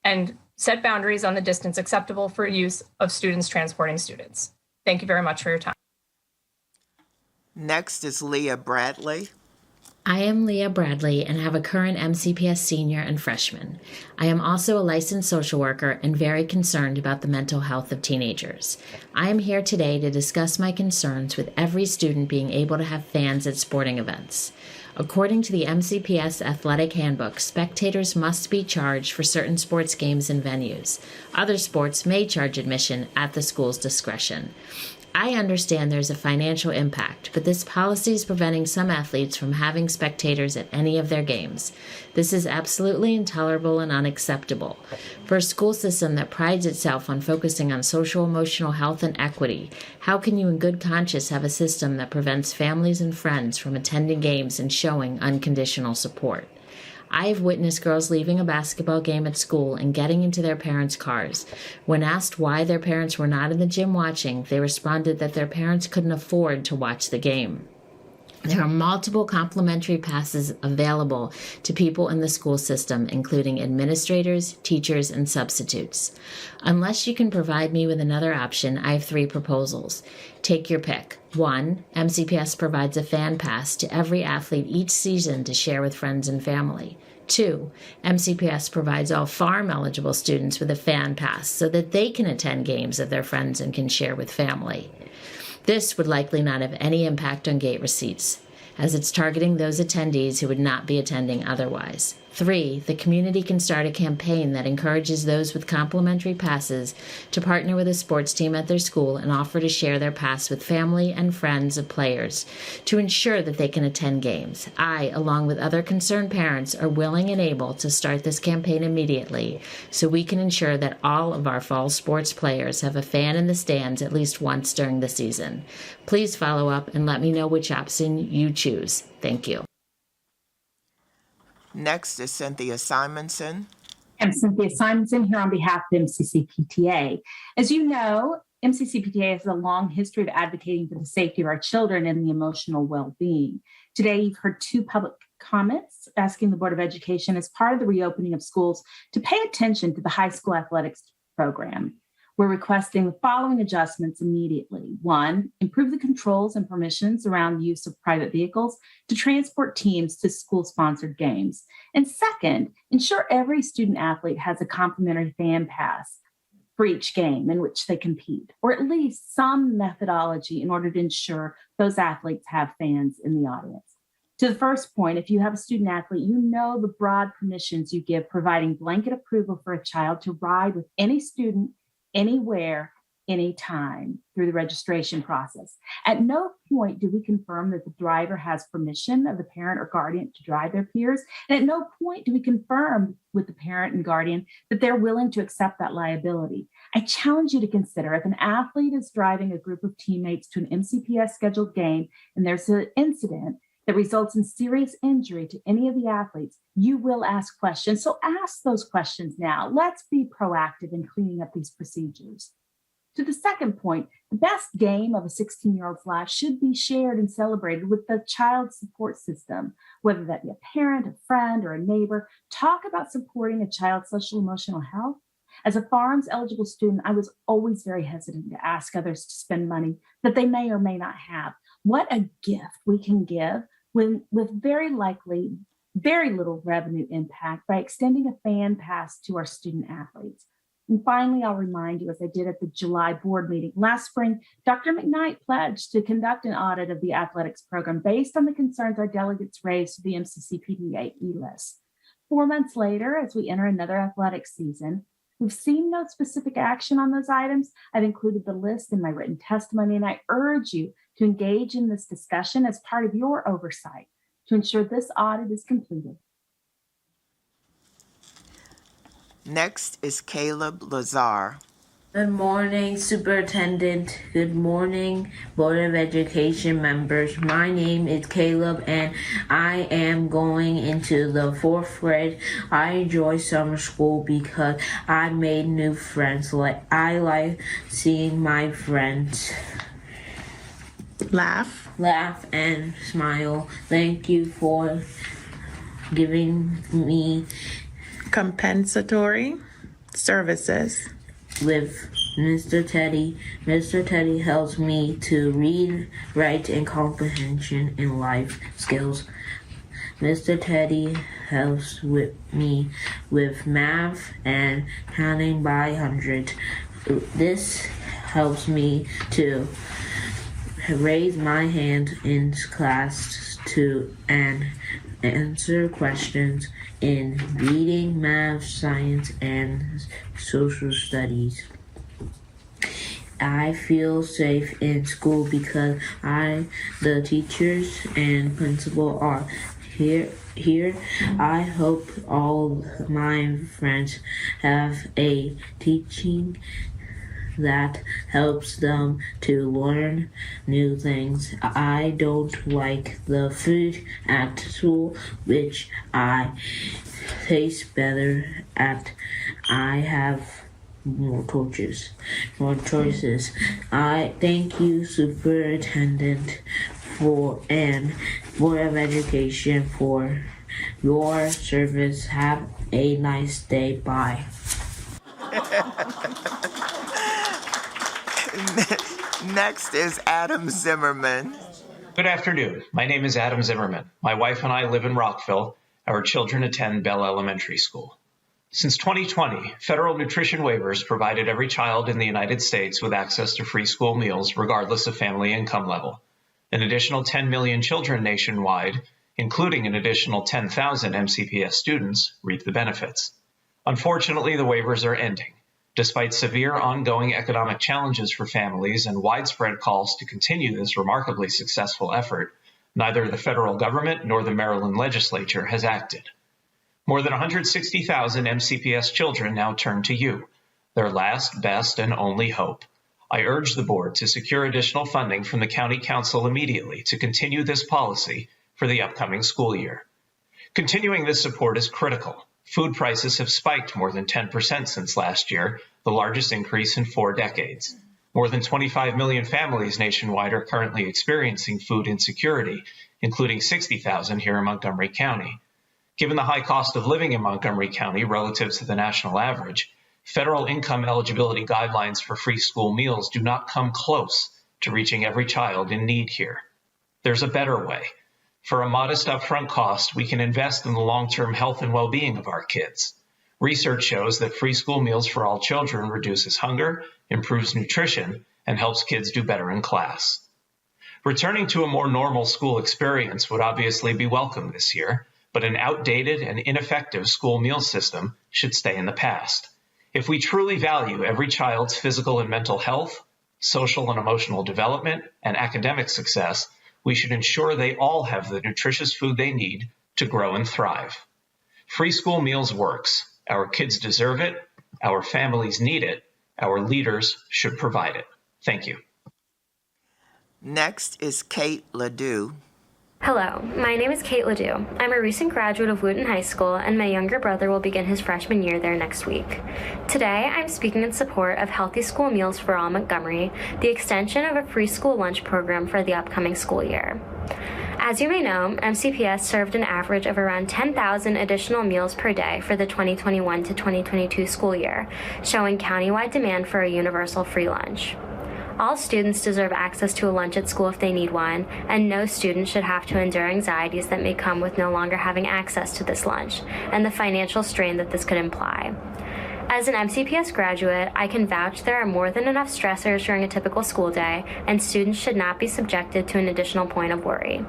[SPEAKER 21] And set boundaries on the distance acceptable for use of students transporting students. Thank you very much for your time.
[SPEAKER 1] Next is Leah Bradley.
[SPEAKER 14] I am Leah Bradley and have a current MCPS senior and freshman. I am also a licensed social worker and very concerned about the mental health of teenagers. I am here today to discuss my concerns with every student being able to have fans at sporting events. According to the MCPS Athletic Handbook, spectators must be charged for certain sports games and venues. Other sports may charge admission at the school's discretion. I understand there's a financial impact, but this policy is preventing some athletes from having spectators at any of their games. This is absolutely intolerable and unacceptable. For a school system that prides itself on focusing on social emotional health and equity, how can you in good conscience have a system that prevents families and friends from attending games and showing unconditional support? I have witnessed girls leaving a basketball game at school and getting into their parents' cars. When asked why their parents were not in the gym watching, they responded that their parents couldn't afford to watch the game. There are multiple complimentary passes available to people in the school system, including administrators, teachers, and substitutes. Unless you can provide me with another option, I have 3 proposals. Take your pick. 1, MCPS provides a fan pass to every athlete each season to share with friends and family. 2, MCPS provides all farm-eligible students with a fan pass so that they can attend games of their friends and can share with family. This would likely not have any impact on gate receipts, as it's targeting those attendees who would not be attending otherwise. 3, the community can start a campaign that encourages those with complimentary passes to partner with a sports team at their school and offer to share their pass with family and friends of players to ensure that they can attend games. I, along with other concerned parents, are willing and able to start this campaign immediately so we can ensure that all of our fall sports players have a fan in the stands at least once during the season. Please follow up and let me know which option you choose. Thank you.
[SPEAKER 1] Next is Cynthia Simonson.
[SPEAKER 2] I'm Cynthia Simonson here on behalf of MCCPTA. As you know, MCCPTA has a long history of advocating for the safety of our children and the emotional well-being. Today, you've heard 2 public comments asking the Board of Education as part of the reopening of schools to pay attention to the high school athletics program. We're requesting the following adjustments immediately. 1, improve the controls and permissions around the use of private vehicles to transport teams to school-sponsored games. And 2nd, ensure every student athlete has a complimentary fan pass for each game in which they compete, or at least some methodology in order to ensure those athletes have fans in the audience. To the first point, if you have a student athlete, you know the broad permissions you give, providing blanket approval for a child to ride with any student anywhere, anytime through the registration process. At no point do we confirm that the driver has permission of the parent or guardian to drive their peers. And at no point do we confirm with the parent and guardian that they're willing to accept that liability. I challenge you to consider if an athlete is driving a group of teammates to an MCPS scheduled game and there's an incident that results in serious injury to any of the athletes, you will ask questions. So ask those questions now. Let's be proactive in cleaning up these procedures. To the second point, the best game of a 16-year-old's life should be shared and celebrated with the child's support system, whether that be a parent, a friend, or a neighbor. Talk about supporting a child's social emotional health. As a farms eligible student, I was always very hesitant to ask others to spend money that they may or may not have. What a gift we can give with very likely very little revenue impact by extending a fan pass to our student athletes. And finally, I'll remind you, as I did at the July board meeting last spring, Dr. McKnight pledged to conduct an audit of the athletics program based on the concerns our delegates raised to the MCCPTA e-list. 4 months later, as we enter another athletics season, we've seen no specific action on those items. I've included the list in my written testimony, and I urge you to engage in this discussion as part of your oversight to ensure this audit is completed.
[SPEAKER 1] Next is Caleb Lazar.
[SPEAKER 22] Good morning, Superintendent. Good morning, Board of Education members. My name is Caleb, and I am going into the 4th grade. I enjoy summer school because I made new friends. I like seeing my friends laugh and smile. Thank you for giving me compensatory services with Mr. Teddy. Mr. Teddy helps me to read, write, and comprehension in life skills. Mr. Teddy helps with me with math and counting by hundreds. This helps me to raise my hand in class to answer questions in reading, math, science, and social studies. I feel safe in school because the teachers and principal are here. I hope all my friends have a teaching that helps them to learn new things. I don't like the food at school, which I taste better at. I have more choices. I thank you, Superintendent, and Board of Education for your service. Have a nice day. Bye.
[SPEAKER 1] Next is Adam Zimmerman.
[SPEAKER 23] Good afternoon. My name is Adam Zimmerman. My wife and I live in Rockville. Our children attend Bell Elementary School.
[SPEAKER 3] Since 2020, federal nutrition waivers provided every child in the United States with access to free school meals regardless of family income level. An additional 10 million children nationwide, including an additional 10,000 MCPS students, reap the benefits. Unfortunately, the waivers are ending. Despite severe ongoing economic challenges for families and widespread calls to continue this remarkably successful effort, neither the federal government nor the Maryland legislature has acted. More than 160,000 MCPS children now turn to you, their last, best, and only hope. I urge the board to secure additional funding from the County Council immediately to continue this policy for the upcoming school year. Continuing this support is critical. Food prices have spiked more than 10% since last year, the largest increase in 4 decades. More than 25 million families nationwide are currently experiencing food insecurity, including 60,000 here in Montgomery County. Given the high cost of living in Montgomery County relative to the national average, federal income eligibility guidelines for free school meals do not come close to reaching every child in need here. There's a better way. For a modest upfront cost, we can invest in the long-term health and well-being of our kids. Research shows that free school meals for all children reduces hunger, improves nutrition, and helps kids do better in class. Returning to a more normal school experience would obviously be welcome this year, but an outdated and ineffective school meal system should stay in the past. If we truly value every child's physical and mental health, social and emotional development, and academic success, we should ensure they all have the nutritious food they need to grow and thrive. Free school meals works. Our kids deserve it. Our families need it. Our leaders should provide it. Thank you.
[SPEAKER 1] Next is Kate Ledoux.
[SPEAKER 4] Hello, my name is Kate Ledoux. I'm a recent graduate of Wooten High School, and my younger brother will begin his freshman year there next week. Today, I'm speaking in support of Healthy School Meals for All Montgomery, the extension of a free school lunch program for the upcoming school year. As you may know, MCPS served an average of around 10,000 additional meals per day for the 2021 to 2022 school year, showing countywide demand for a universal free lunch. All students deserve access to a lunch at school if they need one, and no student should have to endure anxieties that may come with no longer having access to this lunch, and the financial strain that this could imply. As an MCPS graduate, I can vouch there are more than enough stressors during a typical school day, and students should not be subjected to an additional point of worry.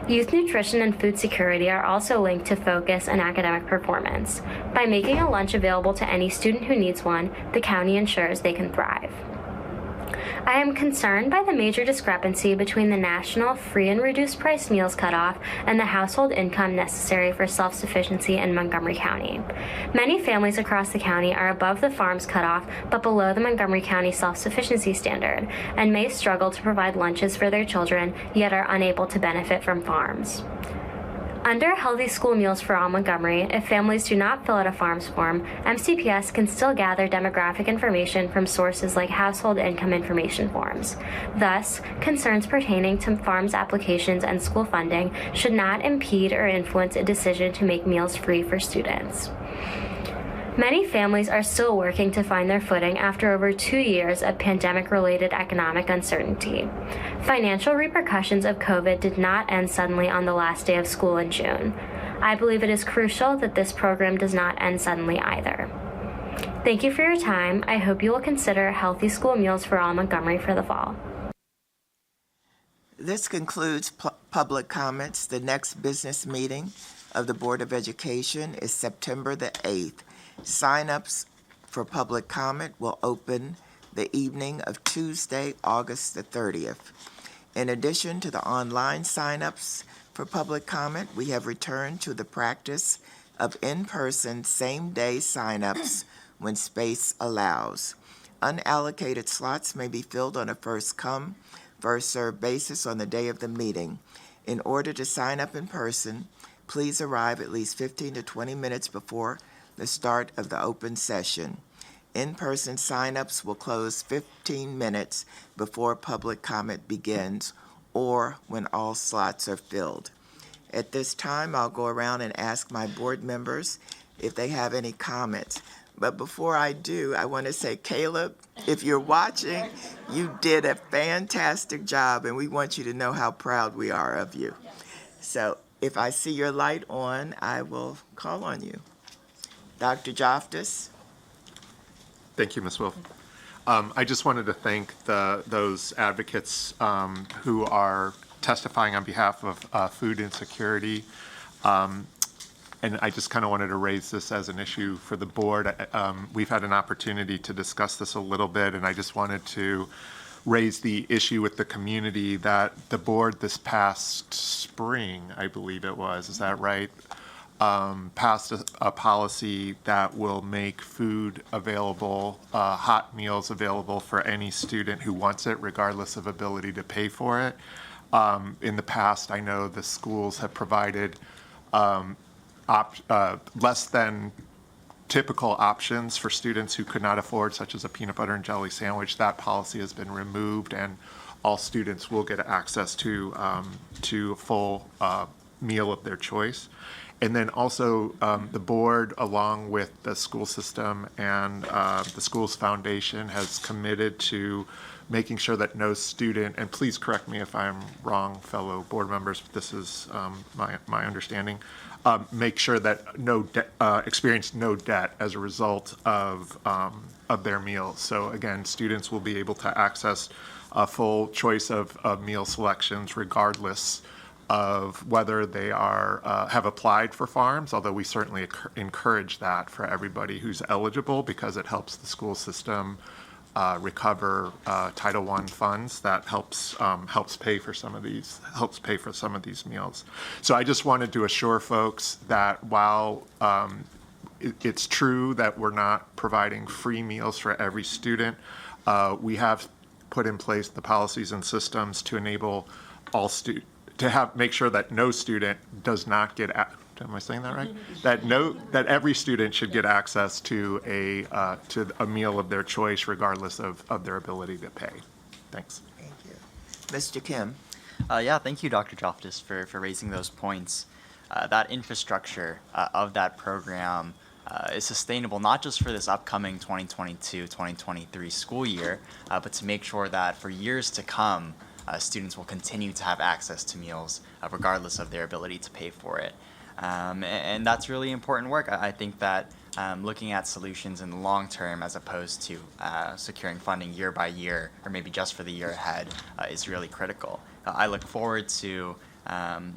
[SPEAKER 4] Youth nutrition and food security are also linked to focus and academic performance. By making a lunch available to any student who needs one, the county ensures they can thrive. I am concerned by the major discrepancy between the national free and reduced price meals cutoff and the household income necessary for self-sufficiency in Montgomery County. Many families across the county are above the farms cutoff but below the Montgomery County self-sufficiency standard and may struggle to provide lunches for their children, yet are unable to benefit from farms. Under Healthy School Meals for All Montgomery, if families do not fill out a farms form, MCPS can still gather demographic information from sources like household income information forms. Thus, concerns pertaining to farms applications and school funding should not impede or influence a decision to make meals free for students. Many families are still working to find their footing after over 2 years of pandemic-related economic uncertainty. Financial repercussions of COVID did not end suddenly on the last day of school in June. I believe it is crucial that this program does not end suddenly either. Thank you for your time. I hope you will consider Healthy School Meals for All Montgomery for the fall.
[SPEAKER 1] This concludes public comments. The next business meeting of the Board of Education is September the 8th. Sign-ups for public comment will open the evening of Tuesday, August the 30th. In addition to the online sign-ups for public comment, we have returned to the practice of in-person same-day sign-ups when space allows. Unallocated slots may be filled on a first-come, first-served basis on the day of the meeting. In order to sign up in person, please arrive at least 15 to 20 minutes before the start of the open session. In-person sign-ups will close 15 minutes before public comment begins or when all slots are filled. At this time, I'll go around and ask my board members if they have any comments. But before I do, I want to say, Caleb, if you're watching, you did a fantastic job, and we want you to know how proud we are of you. So if I see your light on, I will call on you. Dr. Joftis?
[SPEAKER 5] Thank you, Ms. Wolf. I just wanted to thank those advocates who are testifying on behalf of food insecurity. And I just kind of wanted to raise this as an issue for the board. We've had an opportunity to discuss this a little bit, and I just wanted to raise the issue with the community that the board this past spring, I believe it was, is that right? Passed a policy that will make food available, hot meals available for any student who wants it, regardless of ability to pay for it. In the past, I know the schools have provided less than typical options for students who could not afford, such as a peanut butter and jelly sandwich. That policy has been removed, and all students will get access to a full meal of their choice. And then also the board, along with the school system and the school's foundation, has committed to making sure that no student, and please correct me if I'm wrong, fellow board members, but this is my understanding, make sure that experience no debt as a result of their meals. So again, students will be able to access a full choice of meal selections regardless of whether they have applied for farms, although we certainly encourage that for everybody who's eligible, because it helps the school system recover Title I funds that helps pay for some of these meals. So I just wanted to assure folks that while it's true that we're not providing free meals for every student, we have put in place the policies and systems to enable all students make sure that no student does not get. Am I saying that right? That every student should get access to a meal of their choice, regardless of their ability to pay. Thanks.
[SPEAKER 1] Thank you, Mr. Kim.
[SPEAKER 6] Yeah, thank you, Dr. Joftis, for raising those points. That infrastructure of that program is sustainable not just for this upcoming 2022-2023 school year, but to make sure that for years to come, students will continue to have access to meals regardless of their ability to pay for it. And that's really important work. I think that looking at solutions in the long term as opposed to securing funding year by year or maybe just for the year ahead is really critical. I look forward to,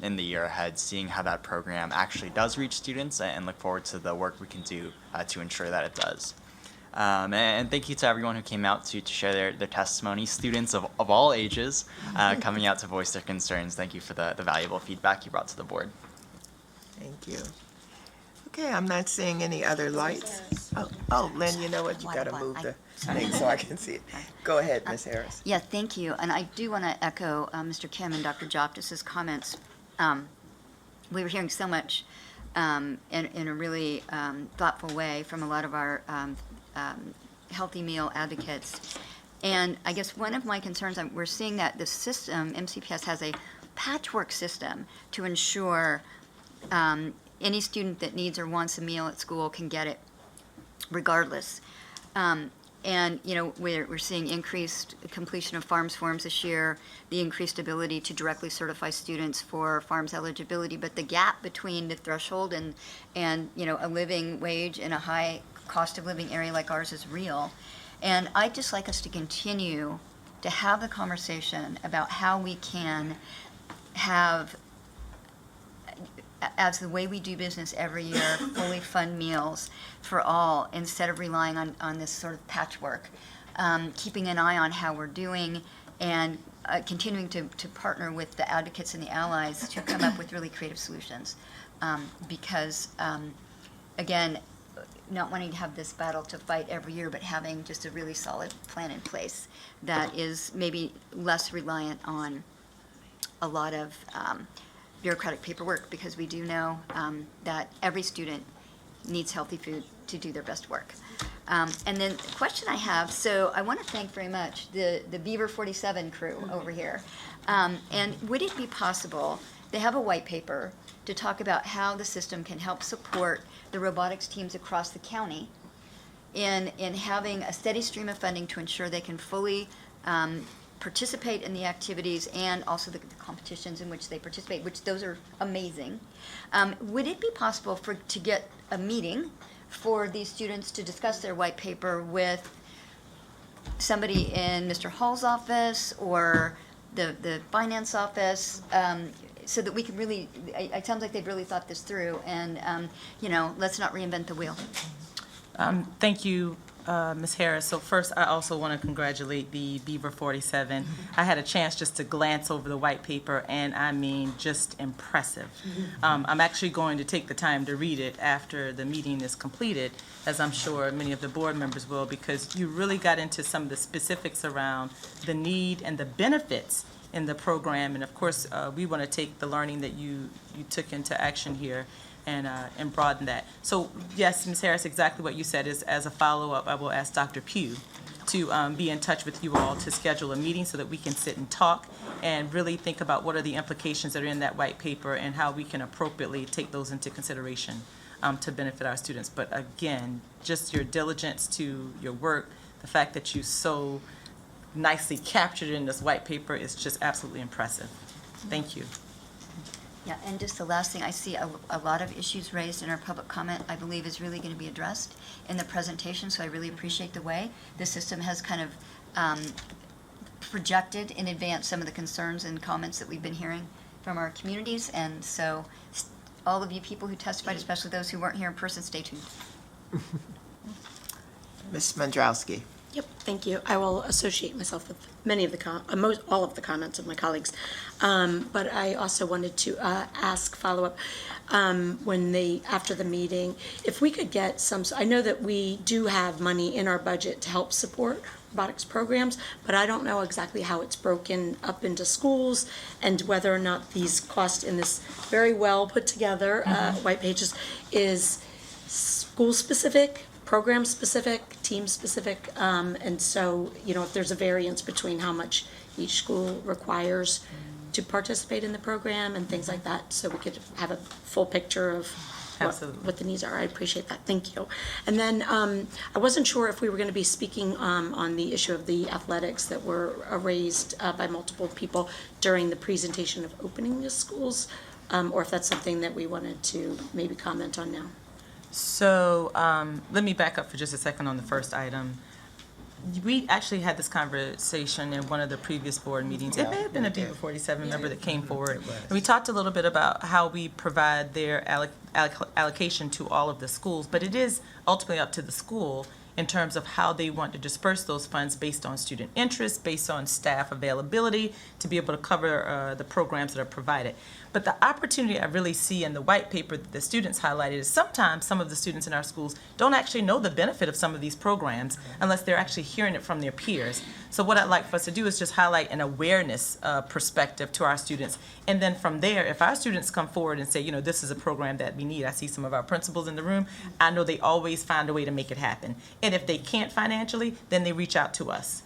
[SPEAKER 6] in the year ahead, seeing how that program actually does reach students, and look forward to the work we can do to ensure that it does. And thank you to everyone who came out to share their testimony, students of all ages coming out to voice their concerns. Thank you for the valuable feedback you brought to the board.
[SPEAKER 1] Thank you. Okay, I'm not seeing any other lights. Oh, Lynn, you know what? You got to move the thing so I can see it. Go ahead, Ms. Harris.
[SPEAKER 7] Yeah, thank you. And I do want to echo Mr. Kim and Dr. Joftis' comments. We were hearing so much in a really thoughtful way from a lot of our healthy meal advocates. And I guess one of my concerns, we're seeing that the system, MCPS, has a patchwork system to ensure any student that needs or wants a meal at school can get it regardless. And, you know, we're seeing increased completion of farms forms this year, the increased ability to directly certify students for farms eligibility, but the gap between the threshold and you know, a living wage in a high cost of living area like ours is real. And I'd just like us to continue to have the conversation about how we can have, as the way we do business every year, fully fund meals for all instead of relying on this sort of patchwork. Keeping an eye on how we're doing and continuing to partner with the advocates and the allies to come up with really creative solutions. Because, again, not wanting to have this battle to fight every year, but having just a really solid plan in place that is maybe less reliant on a lot of bureaucratic paperwork, because we do know that every student needs healthy food to do their best work. And then the question I have, so I want to thank very much the Beaver 47 crew over here. And would it be possible, they have a white paper to talk about how the system can help support the robotics teams across the county in having a steady stream of funding to ensure they can fully participate in the activities and also the competitions in which they participate, which those are amazing. Would it be possible to get a meeting for these students to discuss their white paper with somebody in Mr. Hall's office or the finance office, so that we can really, it sounds like they've really thought this through, and, let's not reinvent the wheel.
[SPEAKER 8] Thank you, Ms. Harris. So first, I also want to congratulate the Beaver 47. I had a chance just to glance over the white paper, and I mean, just impressive. I'm actually going to take the time to read it after the meeting is completed, as I'm sure many of the board members will, because you really got into some of the specifics around the need and the benefits in the program. And of course, we want to take the learning that you took into action here and broaden that. So yes, Ms. Harris, exactly what you said is, as a follow-up, I will ask Dr. Pugh to be in touch with you all to schedule a meeting so that we can sit and talk and really think about what are the implications that are in that white paper and how we can appropriately take those into consideration to benefit our students. But again, just your diligence to your work, the fact that you so nicely captured it in this white paper is just absolutely impressive. Thank you.
[SPEAKER 7] Yeah, and just the last thing, I see a lot of issues raised in our public comment, I believe is really going to be addressed in the presentation, so I really appreciate the way the system has kind of projected in advance some of the concerns and comments that we've been hearing from our communities, and so all of you people who testified, especially those who weren't here in person, stay tuned.
[SPEAKER 1] Ms. Mandrowski.
[SPEAKER 9] Yep, thank you. I will associate myself with many of the all of the comments of my colleagues, but I also wanted to ask follow-up after the meeting, if we could get some. I know that we do have money in our budget to help support robotics programs, but I don't know exactly how it's broken up into schools and whether or not these costs in this very well put together white pages is school specific, program specific, team specific, and so, if there's a variance between how much each school requires to participate in the program and things like that, so we could have a full picture of what the needs are. I appreciate that. Thank you. And then I wasn't sure if we were going to be speaking on the issue of the athletics that were raised by multiple people during the presentation of opening the schools, or if that's something that we wanted to maybe comment on now.
[SPEAKER 8] So let me back up for just a second on the first item. We actually had this conversation in one of the previous board meetings. It may have been a Beaver 47 member that came forward. And we talked a little bit about how we provide their allocation to all of the schools, but it is ultimately up to the school in terms of how they want to disperse those funds based on student interest, based on staff availability, to be able to cover the programs that are provided. But the opportunity I really see in the white paper that the students highlighted is sometimes some of the students in our schools don't actually know the benefit of some of these programs unless they're actually hearing it from their peers. So what I'd like for us to do is just highlight an awareness perspective to our students. And then from there, if our students come forward and say, this is a program that we need, I see some of our principals in the room, I know they always find a way to make it happen. And if they can't financially, then they reach out to us.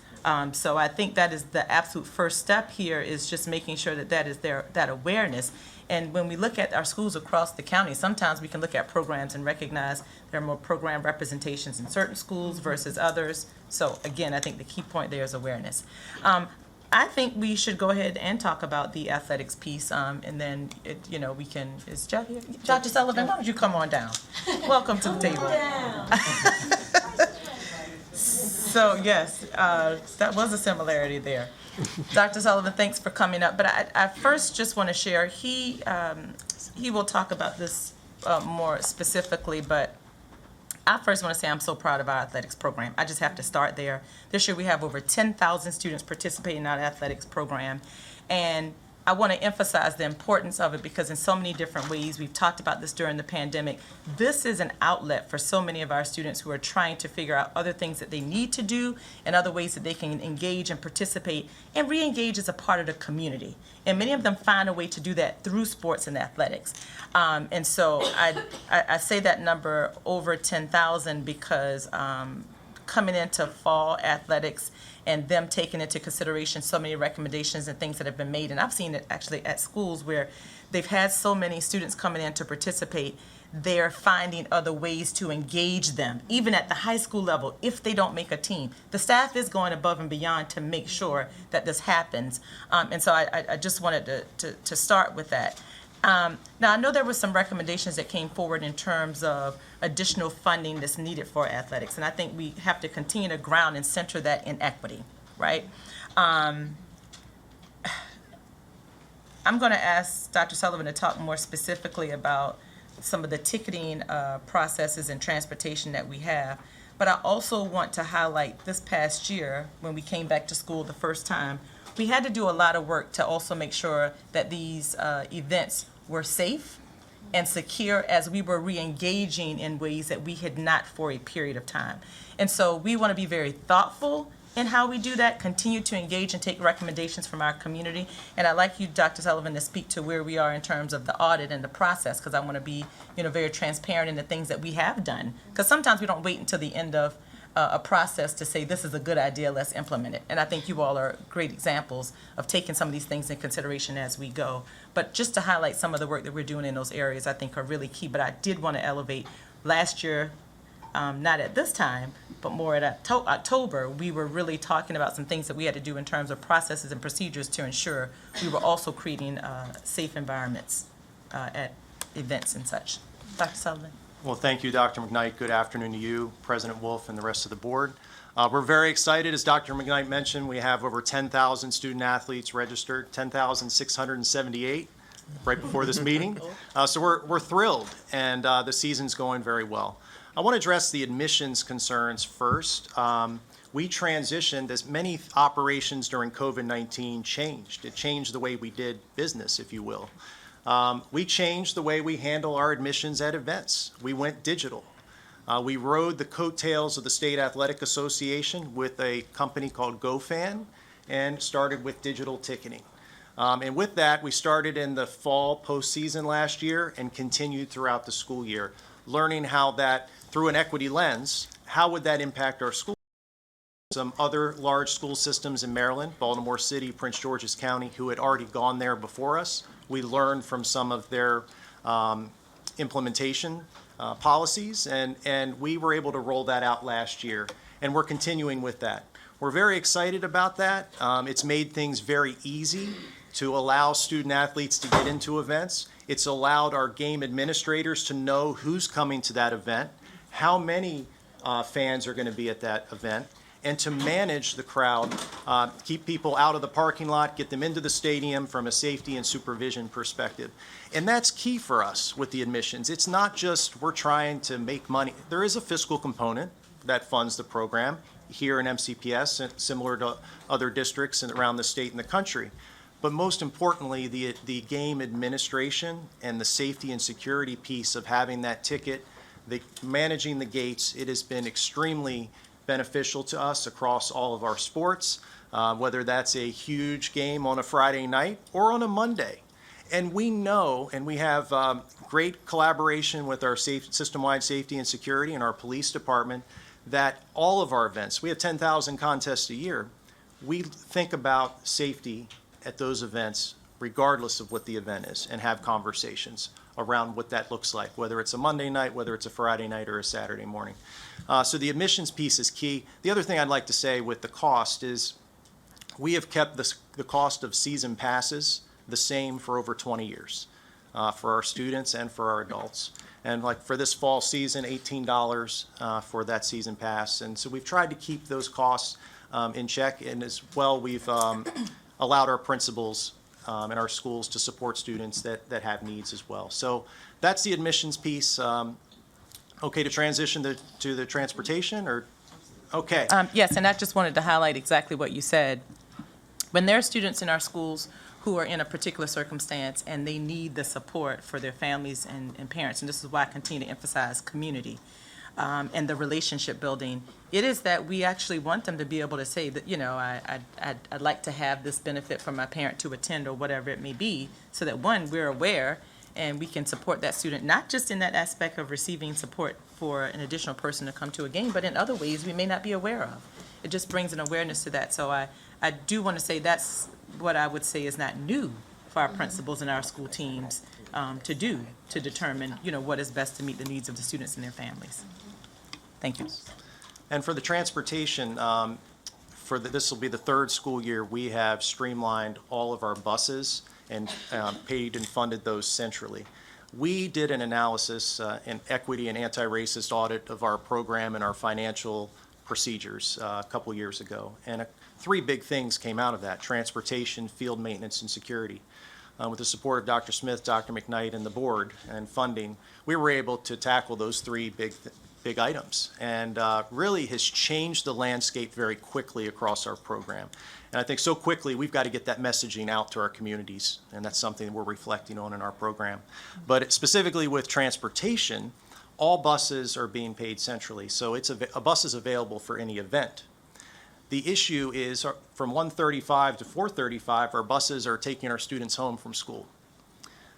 [SPEAKER 8] So I think that is the absolute first step here, is just making sure that is that awareness. And when we look at our schools across the county, sometimes we can look at programs and recognize there are more program representations in certain schools versus others. So again, I think the key point there is awareness. I think we should go ahead and talk about the athletics piece, and then we can. Is Jeff here? Dr. Sullivan, why don't you come on down? Welcome to the table. So yes, that was a similarity there. Dr. Sullivan, thanks for coming up. But I first just want to share, he will talk about this more specifically, but I first want to say I'm so proud of our athletics program. I just have to start there. This year we have over 10,000 students participating in our athletics program, and I want to emphasize the importance of it because in so many different ways, we've talked about this during the pandemic, this is an outlet for so many of our students who are trying to figure out other things that they need to do and other ways that they can engage and participate and re-engage as a part of the community. And many of them find a way to do that through sports and athletics. And so I say that number over 10,000 because coming into fall athletics and them taking into consideration so many recommendations and things that have been made. And I've seen it actually at schools where they've had so many students coming in to participate, they're finding other ways to engage them, even at the high school level, if they don't make a team. The staff is going above and beyond to make sure that this happens. And so I just wanted to start with that. Now, I know there were some recommendations that came forward in terms of additional funding that's needed for athletics, and I think we have to continue to ground and center that in equity, right? I'm going to ask Dr. Sullivan to talk more specifically about some of the ticketing processes and transportation that we have. But I also want to highlight this past year, when we came back to school the first time, we had to do a lot of work to also make sure that these events were safe and secure as we were re-engaging in ways that we had not for a period of time. And so we want to be very thoughtful in how we do that, continue to engage and take recommendations from our community. And I'd like you, Dr. Sullivan, to speak to where we are in terms of the audit and the process, because I want to be, very transparent in the things that we have done. Because sometimes we don't wait until the end of a process to say, this is a good idea, let's implement it. And I think you all are great examples of taking some of these things in consideration as we go. But just to highlight some of the work that we're doing in those areas, I think are really key. But I did want to elevate last year, not at this time, but more at October, we were really talking about some things that we had to do in terms of processes and procedures to ensure we were also creating safe environments at events and such. Dr. Sullivan.
[SPEAKER 10] Well, thank you, Dr. McKnight. Good afternoon to you, President Wolf, and the rest of the board. We're very excited. As Dr. McKnight mentioned, we have over 10,000 student athletes registered, 10,678 right before this meeting. So we're thrilled, and the season's going very well. I want to address the admissions concerns first. We transitioned, as many operations during COVID-19 changed. It changed the way we did business, if you will. We changed the way we handle our admissions at events. We went digital. We rode the coattails of the State Athletic Association with a company called GoFan and started with digital ticketing. And with that, we started in the fall postseason last year and continued throughout the school year, learning how that, through an equity lens, how would that impact our school? Some other large school systems in Maryland, Baltimore City, Prince George's County, who had already gone there before us. We learned from some of their implementation policies, and we were able to roll that out last year, and we're continuing with that. We're very excited about that. It's made things very easy to allow student athletes to get into events. It's allowed our game administrators to know who's coming to that event, how many fans are going to be at that event, and to manage the crowd, keep people out of the parking lot, get them into the stadium from a safety and supervision perspective. And that's key for us with the admissions. It's not just we're trying to make money. There is a fiscal component that funds the program here in MCPS, similar to other districts around the state and the country. But most importantly, the game administration and the safety and security piece of having that ticket, managing the gates, it has been extremely beneficial to us across all of our sports, whether that's a huge game on a Friday night or on a Monday. And we know, and we have great collaboration with our system-wide safety and security and our police department, that all of our events, we have 10,000 contests a year, we think about safety at those events regardless of what the event is, and have conversations around what that looks like, whether it's a Monday night, whether it's a Friday night or a Saturday morning. So the admissions piece is key. The other thing I'd like to say with the cost is we have kept the cost of season passes the same for over 20 years for our students and for our adults. And like for this fall season, $18 for that season pass. And so we've tried to keep those costs in check, and as well we've allowed our principals in our schools to support students that have needs as well. So that's the admissions piece. Okay to transition to the transportation, or okay?
[SPEAKER 8] Yes, and I just wanted to highlight exactly what you said. When there are students in our schools who are in a particular circumstance and they need the support for their families and parents, and this is why I continue to emphasize community and the relationship building, it is that we actually want them to be able to say that, I'd like to have this benefit for my parent to attend or whatever it may be, so that one, we're aware and we can support that student, not just in that aspect of receiving support for an additional person to come to a game, but in other ways we may not be aware of. It just brings an awareness to that. So I do want to say that's what I would say is not new for our principals and our school teams to do, to determine, what is best to meet the needs of the students and their families. Thank you.
[SPEAKER 10] And for the transportation, this will be the third school year, we have streamlined all of our buses and paid and funded those centrally. We did an analysis, an equity and anti-racist audit of our program and our financial procedures a couple years ago. And three big things came out of that: transportation, field maintenance, and security. With the support of Dr. Smith, Dr. McKnight, and the board and funding, we were able to tackle those three big items, and really has changed the landscape very quickly across our program. And I think so quickly, we've got to get that messaging out to our communities, and that's something we're reflecting on in our program. But specifically with transportation, all buses are being paid centrally, so a bus is available for any event. The issue is from 1:35 to 4:35, our buses are taking our students home from school.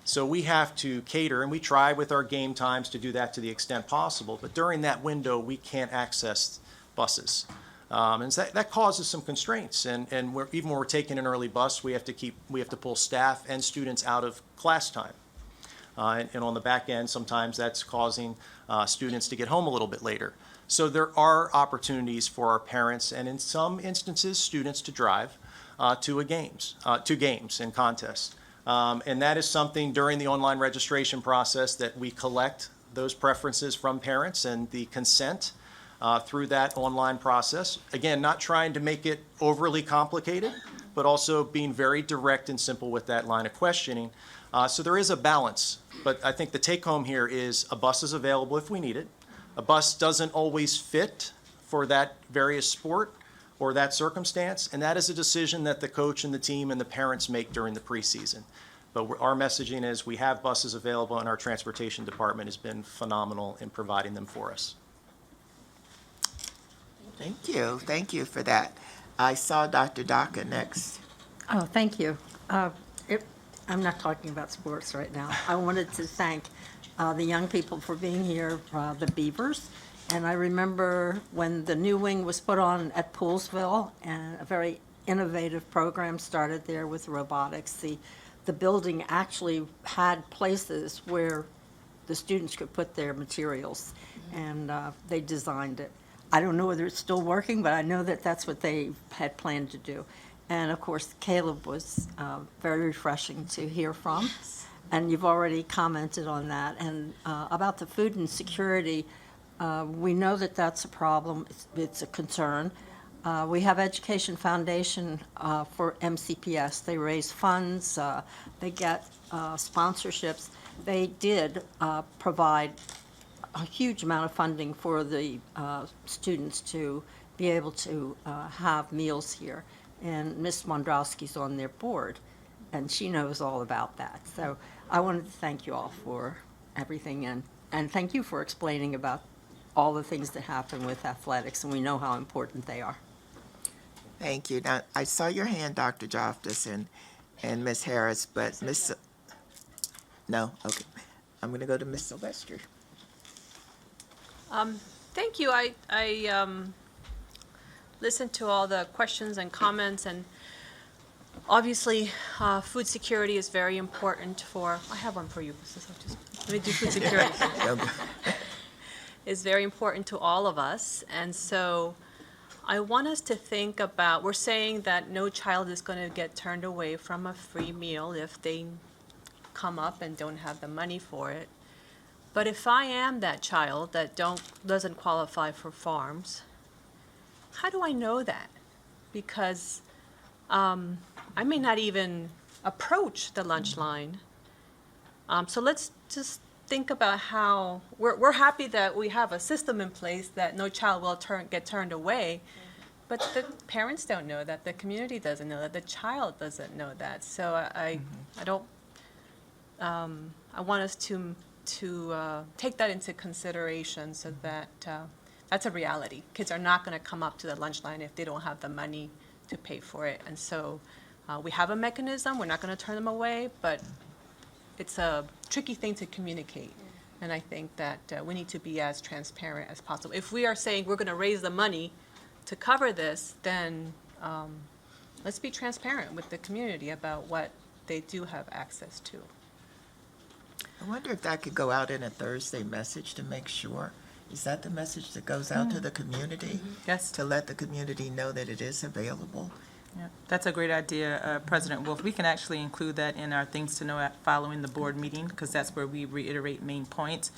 [SPEAKER 10] So we have to cater, and we try with our game times to do that to the extent possible, but during that window, we can't access buses. And so that causes some constraints, and even when we're taking an early bus, we have to pull staff and students out of class time. And on the back end, sometimes that's causing students to get home a little bit later. So there are opportunities for our parents, and in some instances, students to drive to games and contests. And that is something during the online registration process that we collect those preferences from parents and the consent through that online process. Again, not trying to make it overly complicated, but also being very direct and simple with that line of questioning. So there is a balance, but I think the take home here is a bus is available if we need it. A bus doesn't always fit for that various sport or that circumstance, and that is a decision that the coach and the team and the parents make during the preseason. But our messaging is we have buses available, and our transportation department has been phenomenal in providing them for us.
[SPEAKER 1] Thank you for that. I saw Dr. Daka next.
[SPEAKER 11] Oh, thank you. I'm not talking about sports right now. I wanted to thank the young people for being here, the Beavers. And I remember when the new wing was put on at Poolsville, and a very innovative program started there with robotics. The building actually had places where the students could put their materials, and they designed it. I don't know whether it's still working, but I know that that's what they had planned to do. And of course, Caleb was very refreshing to hear from. And you've already commented on that. And about the food insecurity, we know that that's a problem. It's a concern. We have Education Foundation for MCPS. They raise funds. They get sponsorships. They did provide a huge amount of funding for the students to be able to have meals here. And Ms. Mondrowski's on their board, and she knows all about that. So I wanted to thank you all for everything, and thank you for explaining about all the things that happen with athletics, and we know how important they are.
[SPEAKER 1] Thank you. Now, I saw your hand, Dr. Joftis and Ms. Harris, but no, okay. I'm going to go to Ms. Sylvester.
[SPEAKER 12] Thank you. I listened to all the questions and comments, and obviously food security is very important for, I have one for you. Let me do food security. Is very important to all of us, and so I want us to think about, we're saying that no child is going to get turned away from a free meal if they come up and don't have the money for it. But if I am that child that doesn't qualify for farms, how do I know that? Because I may not even approach the lunch line. So let's just think about how we're happy that we have a system in place that no child will get turned away, but the parents don't know that, the community doesn't know that, the child doesn't know that. So I want us to take that into consideration, so that that's a reality. Kids are not going to come up to the lunch line if they don't have the money to pay for it. And so we have a mechanism. We're not going to turn them away, but it's a tricky thing to communicate. And I think that we need to be as transparent as possible. If we are saying we're going to raise the money to cover this, then let's be transparent with the community about what they do have access to.
[SPEAKER 1] I wonder if that could go out in a Thursday message to make sure Is that the message that goes out to the community?
[SPEAKER 8] Yes.
[SPEAKER 1] To let the community know that it is available?
[SPEAKER 8] Yeah, that's a great idea, President Wolf. We can actually include that in our things to know following the board meeting, because that's where we reiterate main points.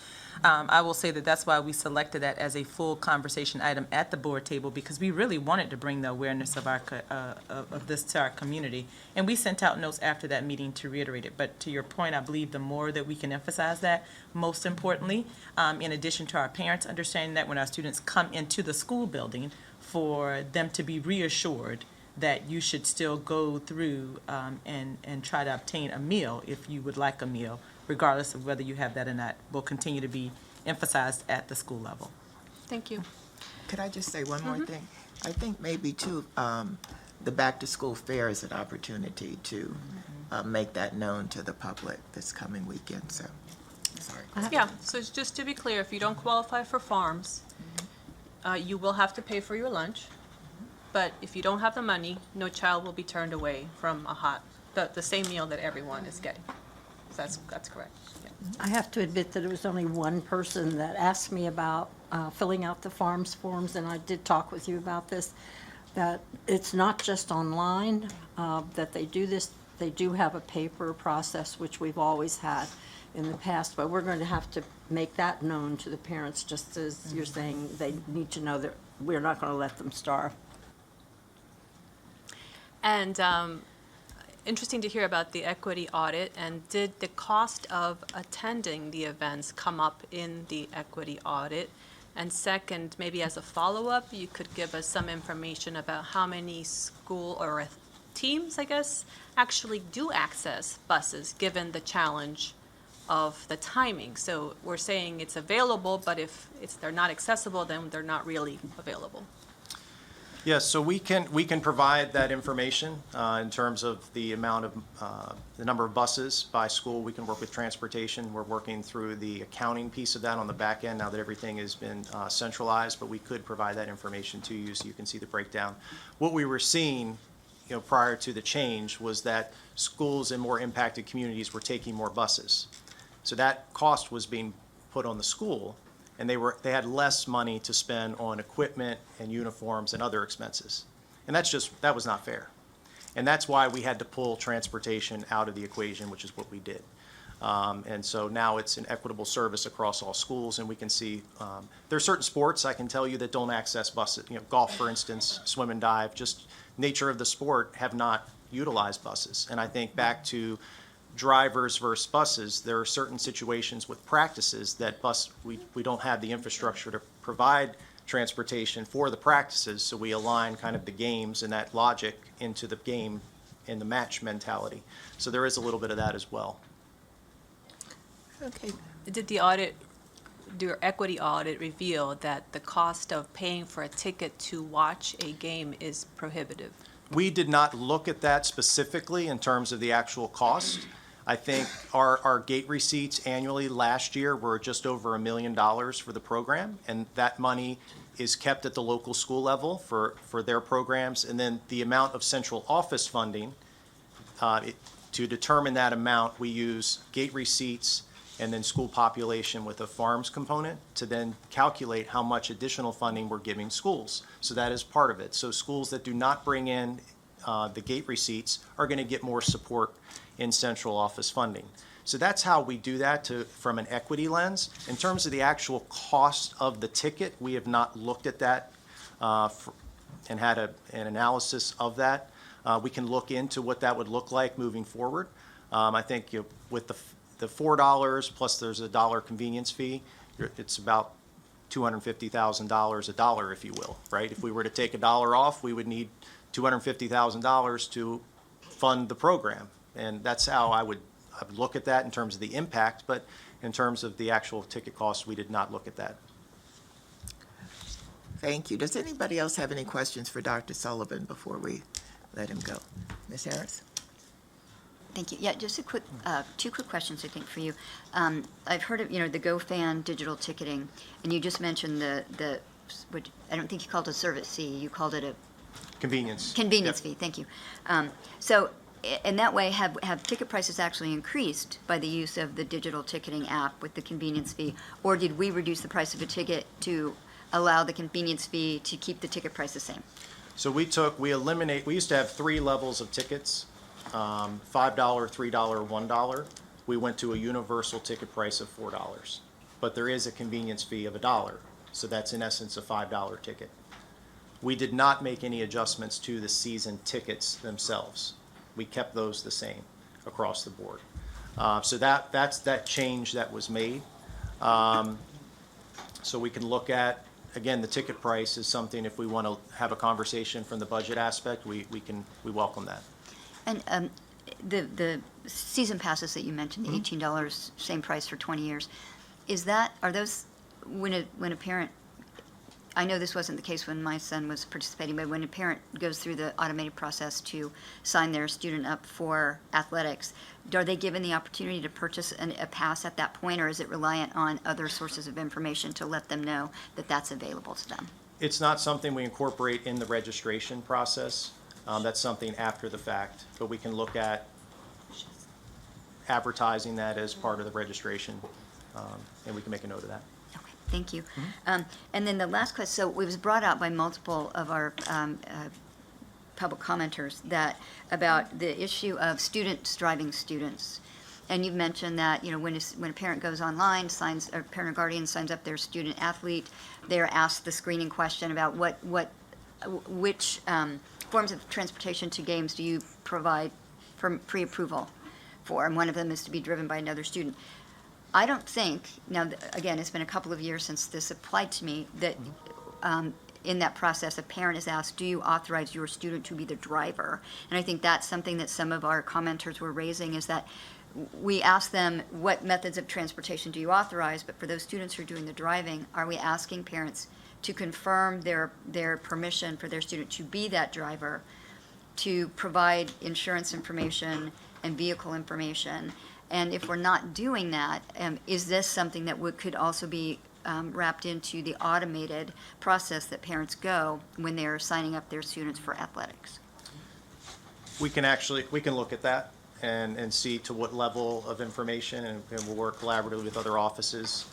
[SPEAKER 8] I will say that that's why we selected that as a full conversation item at the board table, because we really wanted to bring the awareness of our of this to our community. And we sent out notes after that meeting to reiterate it. But to your point, I believe the more that we can emphasize that, most importantly, in addition to our parents understanding that when our students come into the school building, for them to be reassured that you should still go through and try to obtain a meal if you would like a meal, regardless of whether you have that or not, will continue to be emphasized at the school level.
[SPEAKER 12] Thank you.
[SPEAKER 1] Could I just say one more thing? I think maybe too, the back-to-school fair is an opportunity to make that known to the public this coming weekend, so, sorry.
[SPEAKER 12] Yeah, so just to be clear, if you don't qualify for farms, you will have to pay for your lunch. But if you don't have the money, no child will be turned away from the same meal that everyone is getting. So that's correct. Yeah.
[SPEAKER 11] I have to admit that it was only one person that asked me about filling out the farms forms, and I did talk with you about this, that it's not just online that they do this. They do have a paper process, which we've always had in the past, but we're going to have to make that known to the parents, just as you're saying they need to know that we're not going to let them starve.
[SPEAKER 12] And interesting to hear about the equity audit. And did the cost of attending the events come up in the equity audit? And second, maybe as a follow-up, you could give us some information about how many school or teams, I guess, actually do access buses, given the challenge of the timing. So we're saying it's available, but if they're not accessible, then they're not really available.
[SPEAKER 10] Yes, so we can provide that information in terms of the amount of, the number of buses by school. We can work with transportation. We're working through the accounting piece of that on the back end now that everything has been centralized, but we could provide that information to you so you can see the breakdown. What we were seeing, prior to the change was that schools in more impacted communities were taking more buses. So that cost was being put on the school, and they had less money to spend on equipment and uniforms and other expenses. And that was not fair. And that's why we had to pull transportation out of the equation, which is what we did. And so now it's an equitable service across all schools, and we can see there are certain sports I can tell you that don't access buses. Golf, for instance, swim and dive, just nature of the sport have not utilized buses. And I think back to drivers versus buses, there are certain situations with practices that we don't have the infrastructure to provide transportation for the practices, so we align kind of the games and that logic into the game and the match mentality. So there is a little bit of that as well.
[SPEAKER 12] Okay. Did your equity audit reveal that the cost of paying for a ticket to watch a game is prohibitive?
[SPEAKER 10] We did not look at that specifically in terms of the actual cost. I think our gate receipts annually last year were just over $1 million for the program, and that money is kept at the local school level for their programs. And then the amount of central office funding, to determine that amount, we use gate receipts and then school population with a farms component to then calculate how much additional funding we're giving schools. So that is part of it. So schools that do not bring in the gate receipts are going to get more support in central office funding. So that's how we do that from an equity lens. In terms of the actual cost of the ticket, we have not looked at that and had an analysis of that. We can look into what that would look like moving forward. I think with the $4 plus there's a $1 convenience fee, it's about $250,000 a dollar, if you will, right? If we were to take $1 off, we would need $250,000 to fund the program. And that's how I would look at that in terms of the impact, but in terms of the actual ticket cost, we did not look at that.
[SPEAKER 1] Thank you. Does anybody else have any questions for Dr. Sullivan before we let him go? Ms. Harris?
[SPEAKER 7] Thank you. Yeah, just two quick questions, I think, for you. I've heard of, the GoFan digital ticketing, and you just mentioned which I don't think you called it a service fee, you called it a
[SPEAKER 10] Convenience
[SPEAKER 7] fee. Thank you. So and that way, have ticket prices actually increased by the use of the digital ticketing app with the convenience fee? Or did we reduce the price of a ticket to allow the convenience fee to keep the ticket price the same?
[SPEAKER 10] So we used to have 3 levels of tickets, $5, $3, $1. We went to a universal ticket price of $4. But there is a convenience fee of $1. So that's in essence a $5 ticket. We did not make any adjustments to the season tickets themselves. We kept those the same across the board. So that's that change that was made. So we can look at, again, the ticket price is something, if we want to have a conversation from the budget aspect, we welcome that.
[SPEAKER 7] And the season passes that you mentioned, the $18, same price for 20 years, are those, when a parent, I know this wasn't the case when my son was participating, but when a parent goes through the automated process to sign their student up for athletics, are they given the opportunity to purchase a pass at that point, or is it reliant on other sources of information to let them know that that's available to them?
[SPEAKER 10] It's not something we incorporate in the registration process. That's something after the fact, but we can look at advertising that as part of the registration, and we can make a note of that.
[SPEAKER 7] Thank you. And then the last question, so it was brought out by multiple of our public commenters about the issue of students driving students. And you've mentioned that, when a parent goes online, or parent or guardian signs up their student athlete, they're asked the screening question about which forms of transportation to games do you provide for pre-approval for, and one of them is to be driven by another student. I don't think, now, again, it's been a couple of years since this applied to me, that in that process, a parent is asked, do you authorize your student to be the driver? And I think that's something that some of our commenters were raising, is that we ask them, what methods of transportation do you authorize? But for those students who are doing the driving, are we asking parents to confirm their permission for their student to be that driver, to provide insurance information and vehicle information? And if we're not doing that, is this something that could also be wrapped into the automated process that parents go when they're signing up their students for athletics?
[SPEAKER 10] We can look at that and see to what level of information, and we'll work collaboratively with other offices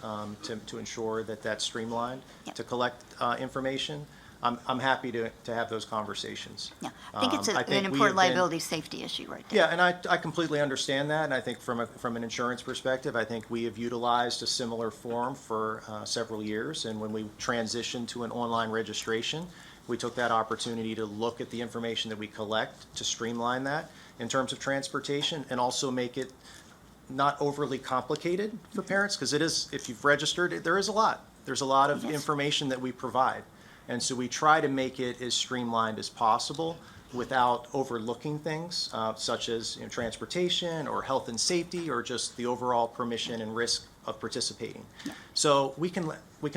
[SPEAKER 10] to ensure that that's streamlined to collect information. I'm happy to have those conversations.
[SPEAKER 7] Yeah, I think it's an important liability safety issue right there.
[SPEAKER 10] Yeah, and I completely understand that, and I think from an insurance perspective, I think we have utilized a similar form for several years, and when we transitioned to an online registration, we took that opportunity to look at the information that we collect to streamline that in terms of transportation, and also make it not overly complicated for parents, because it is, if you've registered, there's a lot of information that we provide. And so we try to make it as streamlined as possible without overlooking things such as transportation or health and safety, or just the overall permission and risk of participating. Yeah. So we can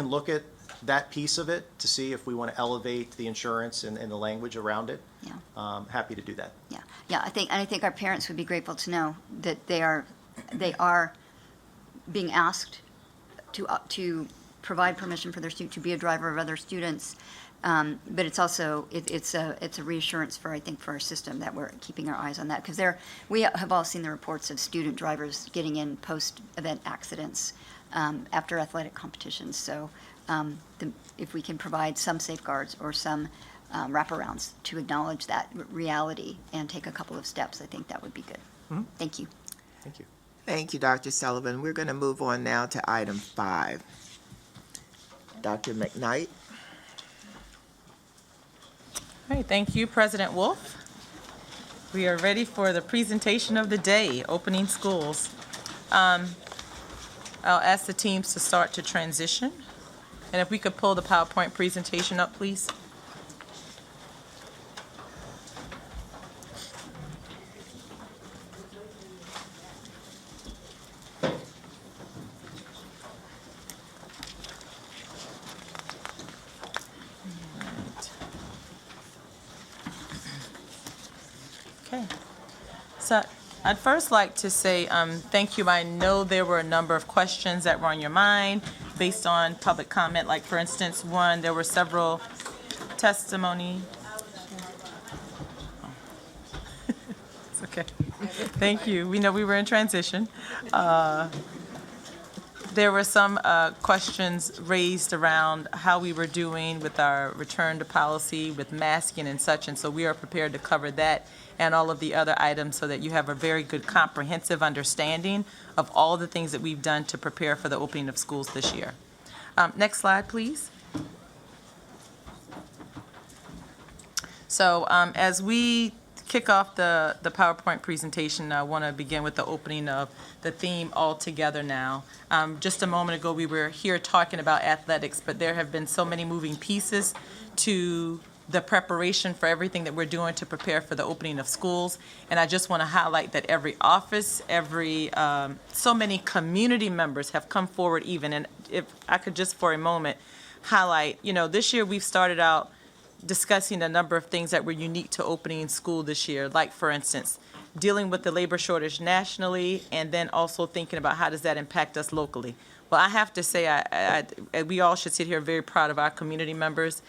[SPEAKER 10] look at that piece of it to see if we want to elevate the insurance and the language around it. Yeah. Happy to do that.
[SPEAKER 7] Yeah, yeah. I think our parents would be grateful to know that they are being asked to provide permission for their student to be a driver of other students, but it's also it's a reassurance for our system that we're keeping our eyes on that, because we have all seen the reports of student drivers getting in post-event accidents after athletic competitions. So if we can provide some safeguards or some wraparounds to acknowledge that reality and take a couple of steps, I think that would be good. Mm-hmm. Thank you.
[SPEAKER 10] Thank you.
[SPEAKER 1] Thank you, Dr. Sullivan. We're going to move on now to item 5. Dr. McKnight.
[SPEAKER 8] All right, thank you, President Wolf. We are ready for the presentation of the day, opening schools. I'll ask the teams to start to transition. And if we could pull the PowerPoint presentation up, please. Okay, so I'd first like to say thank you. I know there were a number of questions that were on your mind based on public comment. Like, for instance, there were several testimony. Okay, thank you. We know we were in transition. There were some questions raised around how we were doing with our return to policy with masking and such, and so we are prepared to cover that and all of the other items so that you have a very good comprehensive understanding of all the things that we've done to prepare for the opening of schools this year. Next slide, please. So as we kick off the PowerPoint presentation, I want to begin with the opening of the theme All Together Now. Just a moment ago, we were here talking about athletics, but there have been so many moving pieces to the preparation for everything that we're doing to prepare for the opening of schools. And I just want to highlight that every office, so many community members have come forward even. And if I could just for a moment highlight, this year we've started out discussing a number of things that were unique to opening school this year, like, for instance, dealing with the labor shortage nationally, and then also thinking about how does that impact us locally. Well, I have to say, we all should sit here very proud of our community members.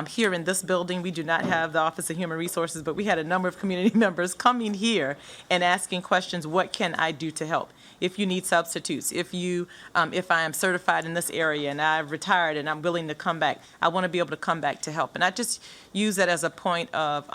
[SPEAKER 8] Here in this building, we do not have the Office of Human Resources, but we had a number of community members coming here and asking questions, what can I do to help? If you need substitutes, if I am certified in this area and I've retired and I'm willing to come back, I want to be able to come back to help. And I just use that as a point of,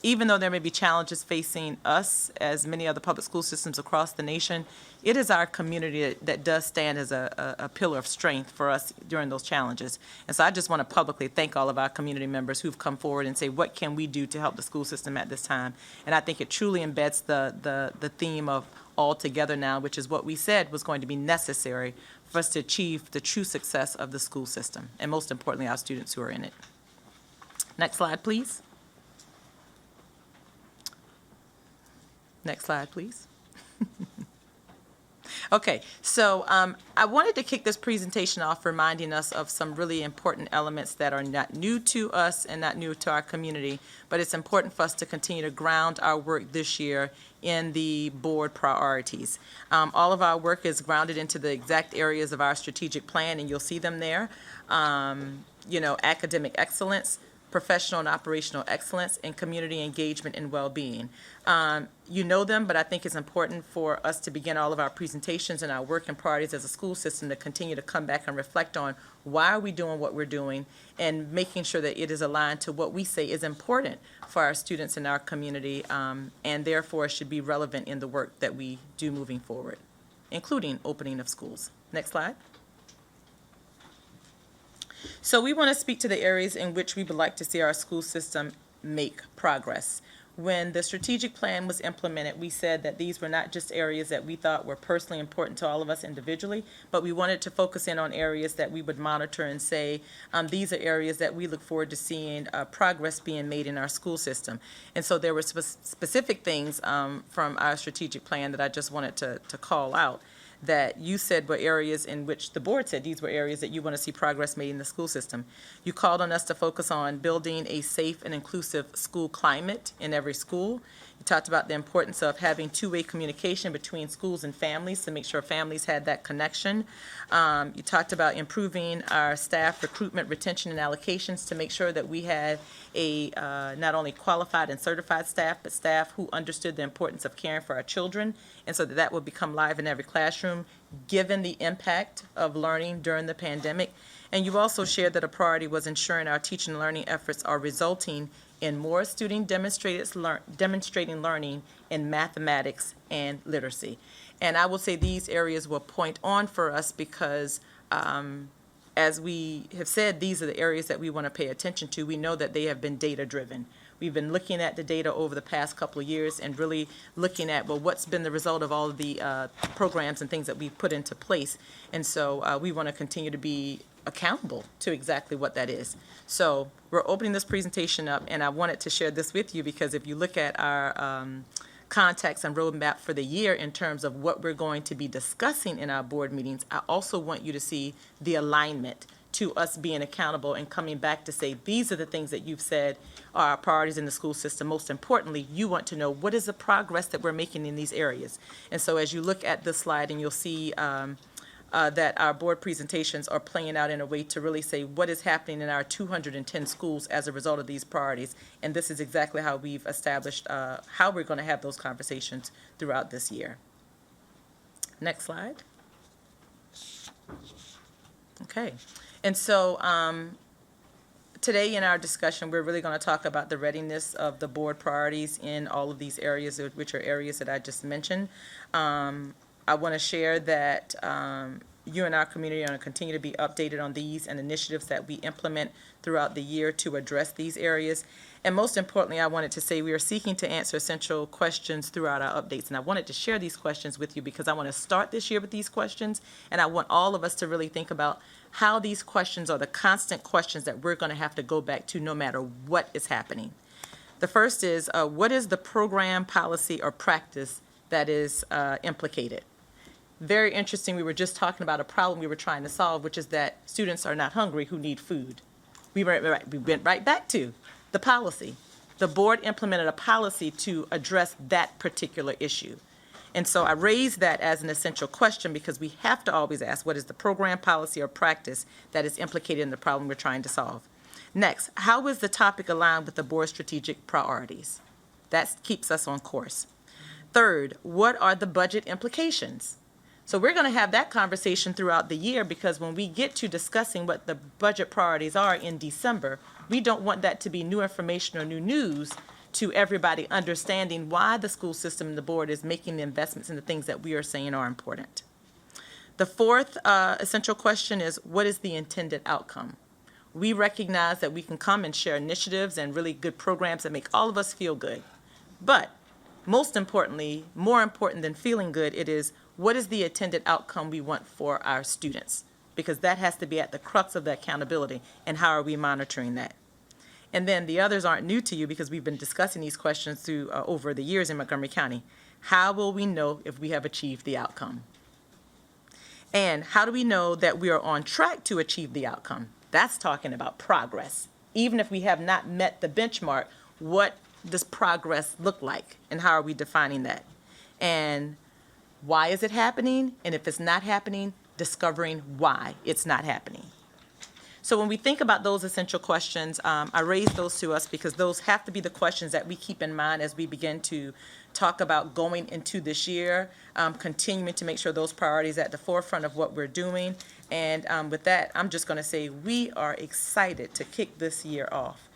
[SPEAKER 8] even though there may be challenges facing us, as many other public school systems across the nation, it is our community that does stand as a pillar of strength for us during those challenges. And so I just want to publicly thank all of our community members who've come forward and say, what can we do to help the school system at this time? And I think it truly embeds the theme of All Together Now, which is what we said was going to be necessary for us to achieve the true success of the school system, and most importantly, our students who are in it. Next slide, please. Next slide, please. Okay, so I wanted to kick this presentation off reminding us of some really important elements that are not new to us and not new to our community, but it's important for us to continue to ground our work this year in the board priorities. All of our work is grounded into the exact areas of our strategic plan, and you'll see them there. Academic excellence, professional and operational excellence, and community engagement and well-being. You know them, but I think it's important for us to begin all of our presentations and our work and priorities as a school system to continue to come back and reflect on why are we doing what we're doing, and making sure that it is aligned to what we say is important for our students in our community, and therefore should be relevant in the work that we do moving forward, including opening of schools. Next slide. So we want to speak to the areas in which we would like to see our school system make progress. When the strategic plan was implemented, we said that these were not just areas that we thought were personally important to all of us individually, but we wanted to focus in on areas that we would monitor and say, these are areas that we look forward to seeing progress being made in our school system. And so there were specific things from our strategic plan that I just wanted to call out, that you said were areas in which the board said these were areas that you want to see progress made in the school system. You called on us to focus on building a safe and inclusive school climate in every school. You talked about the importance of having two-way communication between schools and families to make sure families had that connection. You talked about improving our staff recruitment, retention, and allocations to make sure that we had a not only qualified and certified staff, but staff who understood the importance of caring for our children, and so that would become live in every classroom, given the impact of learning during the pandemic. And you also shared that a priority was ensuring our teaching and learning efforts are resulting in more students demonstrating learning in mathematics and literacy. And I will say these areas will point on for us because, as we have said, these are the areas that we want to pay attention to. We know that they have been data-driven. We've been looking at the data over the past couple of years and really looking at, well, what's been the result of all of the programs and things that we've put into place. And so we want to continue to be accountable to exactly what that is. So we're opening this presentation up, and I wanted to share this with you because if you look at our context and roadmap for the year in terms of what we're going to be discussing in our board meetings, I also want you to see the alignment to us being accountable and coming back to say, these are the things that you've said are our priorities in the school system. Most importantly, you want to know what is the progress that we're making in these areas. And so as you look at this slide, and you'll see that our board presentations are playing out in a way to really say what is happening in our 210 schools as a result of these priorities. And this is exactly how we've established how we're going to have those conversations throughout this year. Next slide. Okay. And so today in our discussion, we're really going to talk about the readiness of the board priorities in all of these areas, which are areas that I just mentioned. I want to share that you and our community are going to continue to be updated on these and initiatives that we implement throughout the year to address these areas. And most importantly, I wanted to say we are seeking to answer essential questions throughout our updates. And I wanted to share these questions with you because I want to start this year with these questions. And I want all of us to really think about how these questions are the constant questions that we're going to have to go back to no matter what is happening. The first is, what is the program, policy, or practice that is implicated? Very interesting, we were just talking about a problem we were trying to solve, which is that students are not hungry who need food. We went right back to the policy. The board implemented a policy to address that particular issue. And so I raised that as an essential question because we have to always ask what is the program, policy, or practice that is implicated in the problem we're trying to solve. Next, how is the topic aligned with the board's strategic priorities? That keeps us on course. Third, what are the budget implications? So we're going to have that conversation throughout the year because when we get to discussing what the budget priorities are in December, we don't want that to be new information or new news to everybody understanding why the school system and the board is making the investments in the things that we are saying are important. The fourth essential question is, what is the intended outcome? We recognize that we can come and share initiatives and really good programs that make all of us feel good. But most importantly, more important than feeling good, it is what is the intended outcome we want for our students? Because that has to be at the crux of the accountability, and how are we monitoring that? And then the others aren't new to you because we've been discussing these questions through over the years in Montgomery County. How will we know if we have achieved the outcome? And how do we know that we are on track to achieve the outcome? That's talking about progress. Even if we have not met the benchmark, what does progress look like, and how are we defining that? And why is it happening? And if it's not happening, discovering why it's not happening. So when we think about those essential questions, I raise those to us because those have to be the questions that we keep in mind as we begin to talk about going into this year, continuing to make sure those priorities are at the forefront of what we're doing. And with that, I'm just going to say we are excited to kick this year off.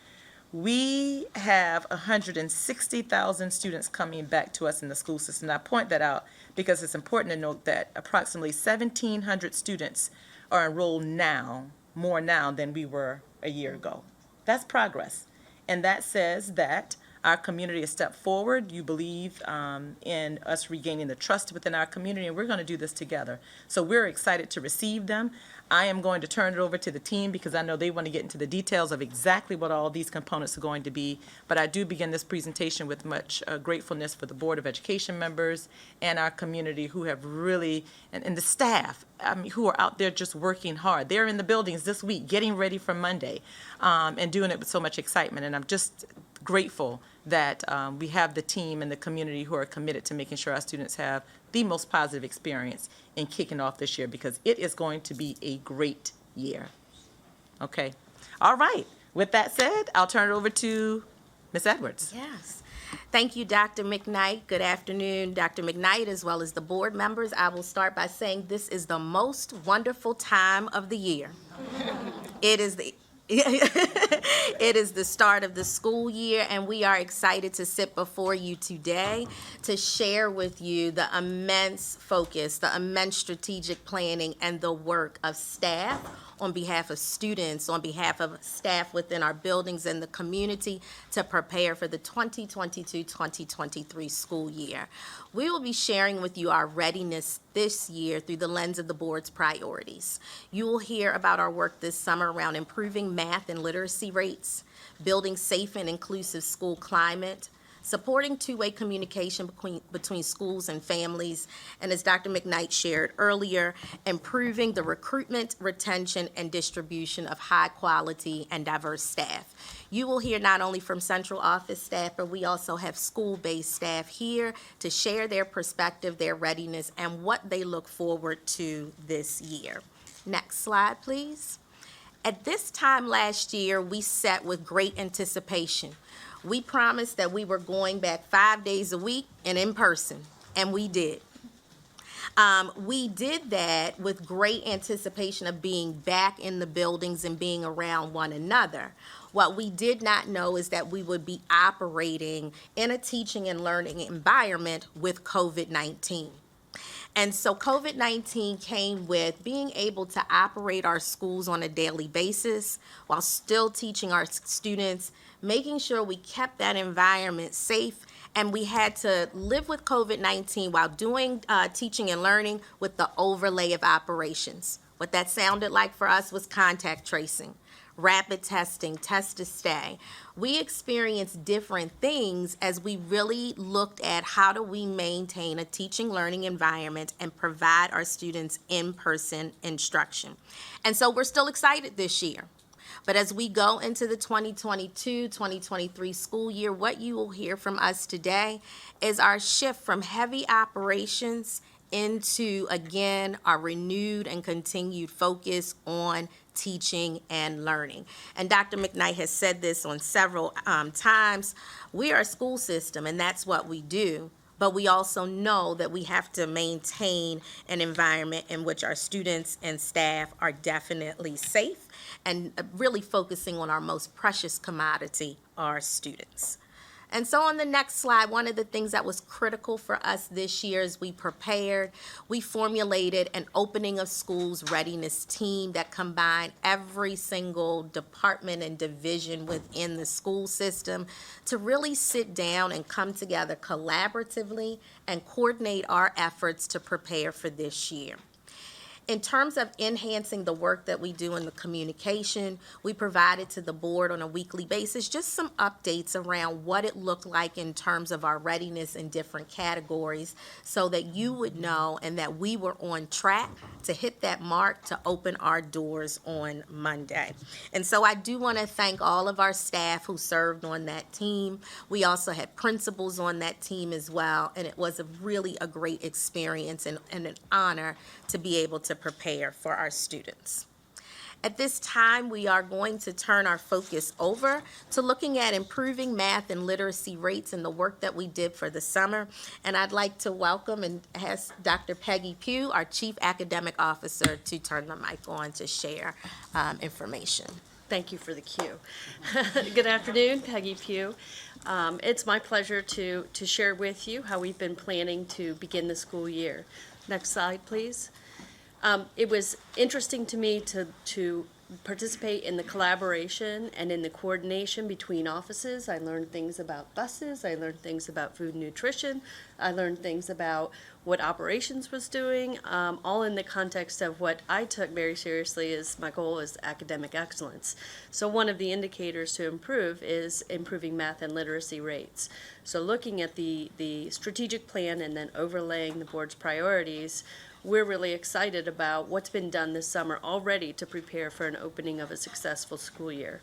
[SPEAKER 8] We have 160,000 students coming back to us in the school system. And I point that out because it's important to note that approximately 1,700 students are enrolled now, more now than we were a year ago. That's progress. And that says that our community has stepped forward. You believe in us regaining the trust within our community, and we're going to do this together. So we're excited to receive them. I am going to turn it over to the team because I know they want to get into the details of exactly what all these components are going to be. But I do begin this presentation with much gratefulness for the Board of Education members and our community who have really, and the staff, who are out there just working hard. They're in the buildings this week getting ready for Monday and doing it with so much excitement. And I'm just grateful that we have the team and the community who are committed to making sure our students have the most positive experience in kicking off this year because it is going to be a great year. Okay. All right. With that said, I'll turn it over to Ms. Edwards.
[SPEAKER 13] Yes. Thank you, Dr. McKnight. Good afternoon, Dr. McKnight, as well as the board members. I will start by saying this is the most wonderful time of the year. It is the start of the school year, and we are excited to sit before you today to share with you the immense focus, the immense strategic planning, and the work of staff on behalf of students, on behalf of staff within our buildings and the community to prepare for the 2022-2023 school year. We will be sharing with you our readiness this year through the lens of the board's priorities. You will hear about our work this summer around improving math and literacy rates, building safe and inclusive school climate, supporting two-way communication between schools and families, and as Dr. McKnight shared earlier, improving the recruitment, retention, and distribution of high-quality and diverse staff. You will hear not only from central office staff, but we also have school-based staff here to share their perspective, their readiness, and what they look forward to this year. Next slide, please. At this time last year, we set with great anticipation. We promised that we were going back 5 days a week and in person, and we did. We did that with great anticipation of being back in the buildings and being around one another. What we did not know is that we would be operating in a teaching and learning environment with COVID-19. And so COVID-19 came with being able to operate our schools on a daily basis while still teaching our students, making sure we kept that environment safe, and we had to live with COVID-19 while doing teaching and learning with the overlay of operations. What that sounded like for us was contact tracing, rapid testing, test to stay. We experienced different things as we really looked at how do we maintain a teaching learning environment and provide our students in-person instruction. And so we're still excited this year. But as we go into the 2022-2023 school year, what you will hear from us today is our shift from heavy operations into, again, our renewed and continued focus on teaching and learning. And Dr. McKnight has said this on several times. We are a school system, and that's what we do. But we also know that we have to maintain an environment in which our students and staff are definitely safe and really focusing on our most precious commodity, our students. And so on the next slide, one of the things that was critical for us this year as we prepared, we formulated an opening of schools readiness team that combined every single department and division within the school system to really sit down and come together collaboratively and coordinate our efforts to prepare for this year. In terms of enhancing the work that we do in the communication, we provided to the board on a weekly basis just some updates around what it looked like in terms of our readiness in different categories so that you would know and that we were on track to hit that mark to open our doors on Monday. And so I do want to thank all of our staff who served on that team. We also had principals on that team as well, and it was really a great experience and an honor to be able to prepare for our students. At this time, we are going to turn our focus over to looking at improving math and literacy rates and the work that we did for the summer. And I'd like to welcome and ask Dr. Peggy Pugh, our Chief Academic Officer, to turn the mic on to share information.
[SPEAKER 15] Thank you for the cue. Good afternoon, Peggy Pugh. It's my pleasure to share with you how we've been planning to begin the school year. Next slide, please. It was interesting to me to participate in the collaboration and in the coordination between offices. I learned things about buses, I learned things about food and nutrition, I learned things about what operations was doing, all in the context of what I took very seriously as my goal is academic excellence. So one of the indicators to improve is improving math and literacy rates. So looking at the strategic plan and then overlaying the board's priorities, we're really excited about what's been done this summer already to prepare for an opening of a successful school year.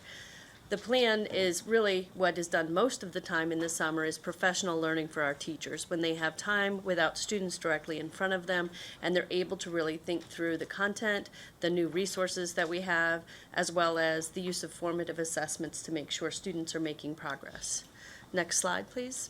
[SPEAKER 15] The plan is really what is done most of the time in the summer is professional learning for our teachers when they have time without students directly in front of them and they're able to really think through the content, the new resources that we have, as well as the use of formative assessments to make sure students are making progress. Next slide, please.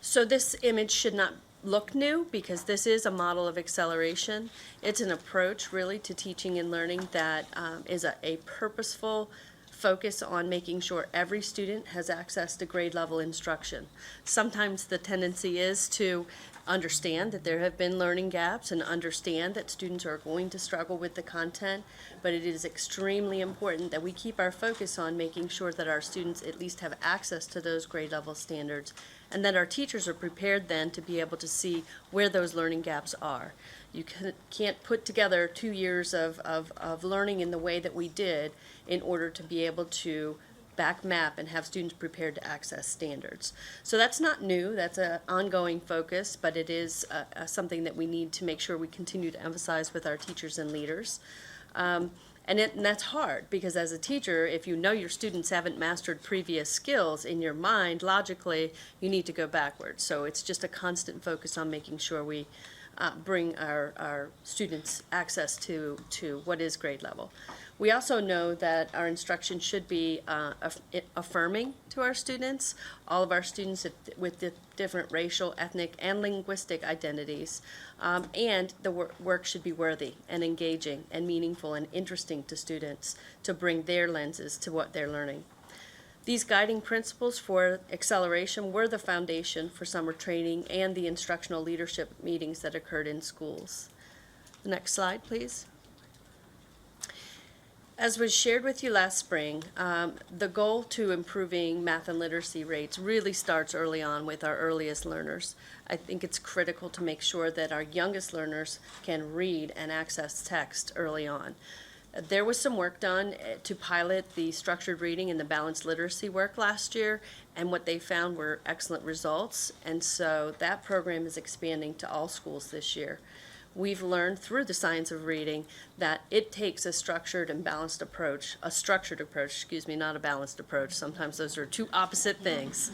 [SPEAKER 15] So this image should not look new because this is a model of acceleration. It's an approach really to teaching and learning that is a purposeful focus on making sure every student has access to grade level instruction. Sometimes the tendency is to understand that there have been learning gaps and understand that students are going to struggle with the content, but it is extremely important that we keep our focus on making sure that our students at least have access to those grade level standards and that our teachers are prepared then to be able to see where those learning gaps are. You can't put together 2 years of learning in the way that we did in order to be able to back map and have students prepared to access standards. So that's not new, that's an ongoing focus, but it is something that we need to make sure we continue to emphasize with our teachers and leaders. And that's hard, because as a teacher, if you know your students haven't mastered previous skills in your mind, logically, you need to go backwards. So it's just a constant focus on making sure we bring our students access to what is grade level. We also know that our instruction should be affirming to our students. All of our students with different racial, ethnic, and linguistic identities. And the work should be worthy and engaging and meaningful and interesting to students to bring their lenses to what they're learning. These guiding principles for acceleration were the foundation for summer training and the instructional leadership meetings that occurred in schools. The next slide, please. As was shared with you last spring, the goal to improving math and literacy rates really starts early on with our earliest learners. I think it's critical to make sure that our youngest learners can read and access text early on. There was some work done to pilot the structured reading and the balanced literacy work last year, and what they found were excellent results, and so that program is expanding to all schools this year. We've learned through the science of reading that it takes a structured and balanced approach, a structured approach, not a balanced approach. Sometimes those are two opposite things.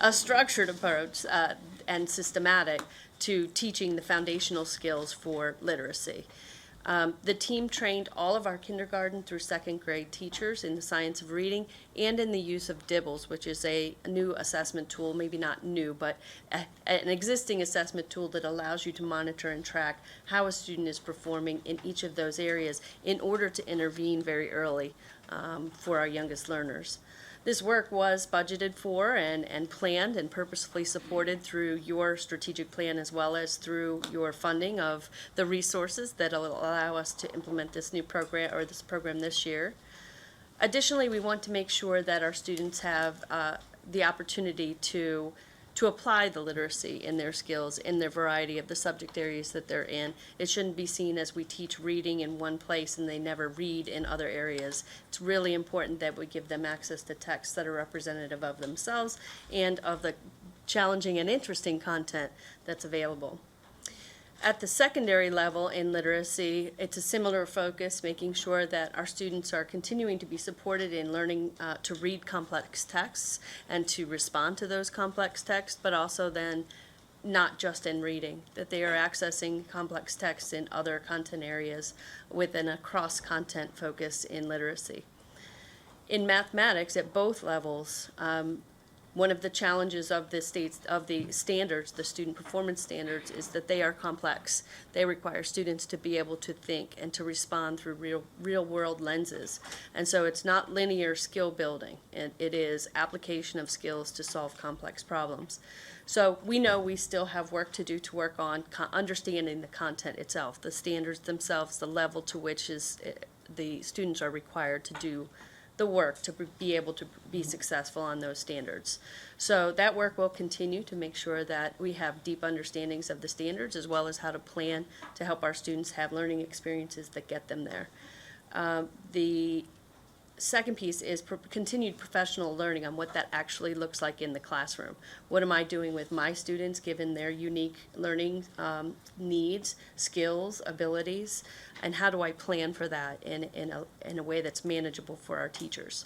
[SPEAKER 15] A structured approach and systematic to teaching the foundational skills for literacy. The team trained all of our kindergarten through second grade teachers in the science of reading and in the use of DIBBLES, which is a new assessment tool, maybe not new, but an existing assessment tool that allows you to monitor and track how a student is performing in each of those areas in order to intervene very early for our youngest learners. This work was budgeted for and planned and purposefully supported through your strategic plan, as well as through your funding of the resources that will allow us to implement this new program, or this program this year. Additionally, we want to make sure that our students have the opportunity to apply the literacy in their skills in their variety of the subject areas that they're in. It shouldn't be seen as we teach reading in one place and they never read in other areas. It's really important that we give them access to texts that are representative of themselves and of the challenging and interesting content that's available. At the secondary level in literacy, it's a similar focus, making sure that our students are continuing to be supported in learning to read complex texts and to respond to those complex texts, but also then not just in reading, that they are accessing complex texts in other content areas within a cross-content focus in literacy. In mathematics, at both levels, one of the challenges of the standards, the student performance standards, is that they are complex. They require students to be able to think and to respond through real world lenses. And so it's not linear skill building, and it is application of skills to solve complex problems. So we know we still have work to do to work on understanding the content itself, the standards themselves, the level to which the students are required to do the work to be able to be successful on those standards. So that work will continue to make sure that we have deep understandings of the standards, as well as how to plan to help our students have learning experiences that get them there. The second piece is continued professional learning on what that actually looks like in the classroom. What am I doing with my students given their unique learning needs, skills, abilities, and how do I plan for that in a way that's manageable for our teachers?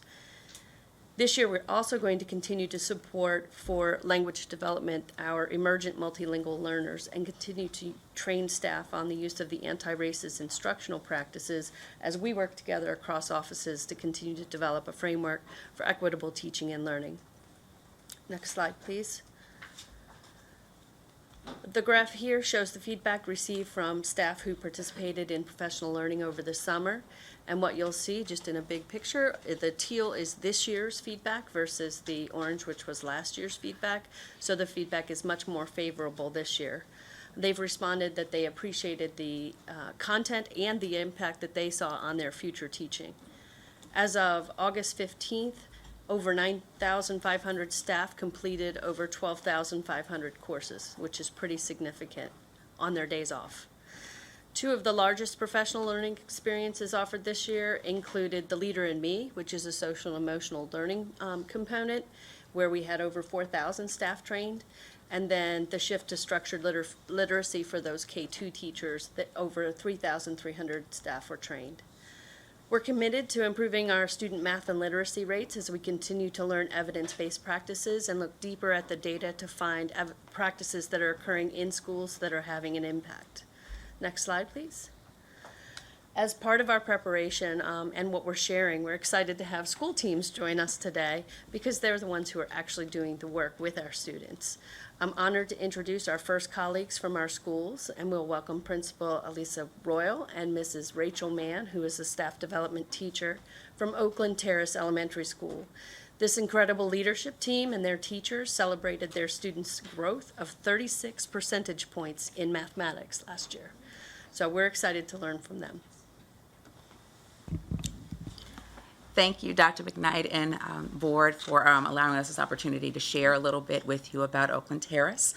[SPEAKER 15] This year, we're also going to continue to support for language development our emergent multilingual learners and continue to train staff on the use of the anti-racist instructional practices as we work together across offices to continue to develop a framework for equitable teaching and learning. Next slide, please. The graph here shows the feedback received from staff who participated in professional learning over the summer. And what you'll see, just in a big picture, the teal is this year's feedback versus the orange, which was last year's feedback. So the feedback is much more favorable this year. They've responded that they appreciated the content and the impact that they saw on their future teaching. As of August 15th, over 9,500 staff completed over 12,500 courses, which is pretty significant on their days off. Two of the largest professional learning experiences offered this year included The Leader in Me, which is a social and emotional learning component, where we had over 4,000 staff trained, and then the shift to structured literacy for those K-2 teachers, that over 3,300 staff were trained. We're committed to improving our student math and literacy rates as we continue to learn evidence-based practices and look deeper at the data to find practices that are occurring in schools that are having an impact. Next slide, please. As part of our preparation and what we're sharing, we're excited to have school teams join us today because they're the ones who are actually doing the work with our students. I'm honored to introduce our first colleagues from our schools, and we'll welcome Principal Elisa Royal and Mrs. Rachel Mann, who is a staff development teacher from Oakland Terrace Elementary School. This incredible leadership team and their teachers celebrated their students' growth of 36 percentage points in mathematics last year. So we're excited to learn from them.
[SPEAKER 16] Thank you, Dr. McKnight and board for allowing us this opportunity to share a little bit with you about Oakland Terrace.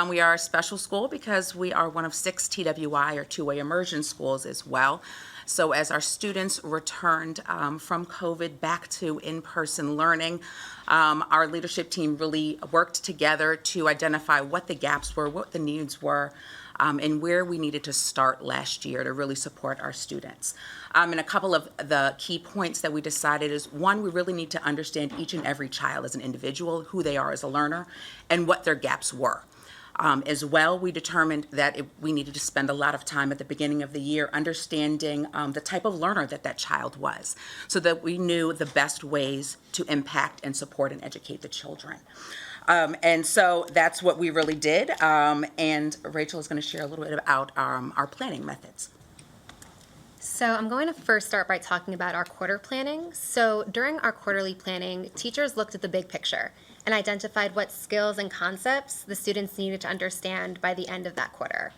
[SPEAKER 16] We are a special school because we are one of 6 TWI or two-way immersion schools as well. So as our students returned from COVID back to in-person learning, our leadership team really worked together to identify what the gaps were, what the needs were, and where we needed to start last year to really support our students. And a couple of the key points that we decided is, one, we really need to understand each and every child as an individual, who they are as a learner, and what their gaps were. As well, we determined that we needed to spend a lot of time at the beginning of the year understanding the type of learner that child was, so that we knew the best ways to impact and support and educate the children. And so that's what we really did. And Rachel is going to share a little bit about our planning methods.
[SPEAKER 4] So I'm going to first start by talking about our quarter planning. So during our quarterly planning, teachers looked at the big picture and identified what skills and concepts the students needed to understand by the end of that quarter.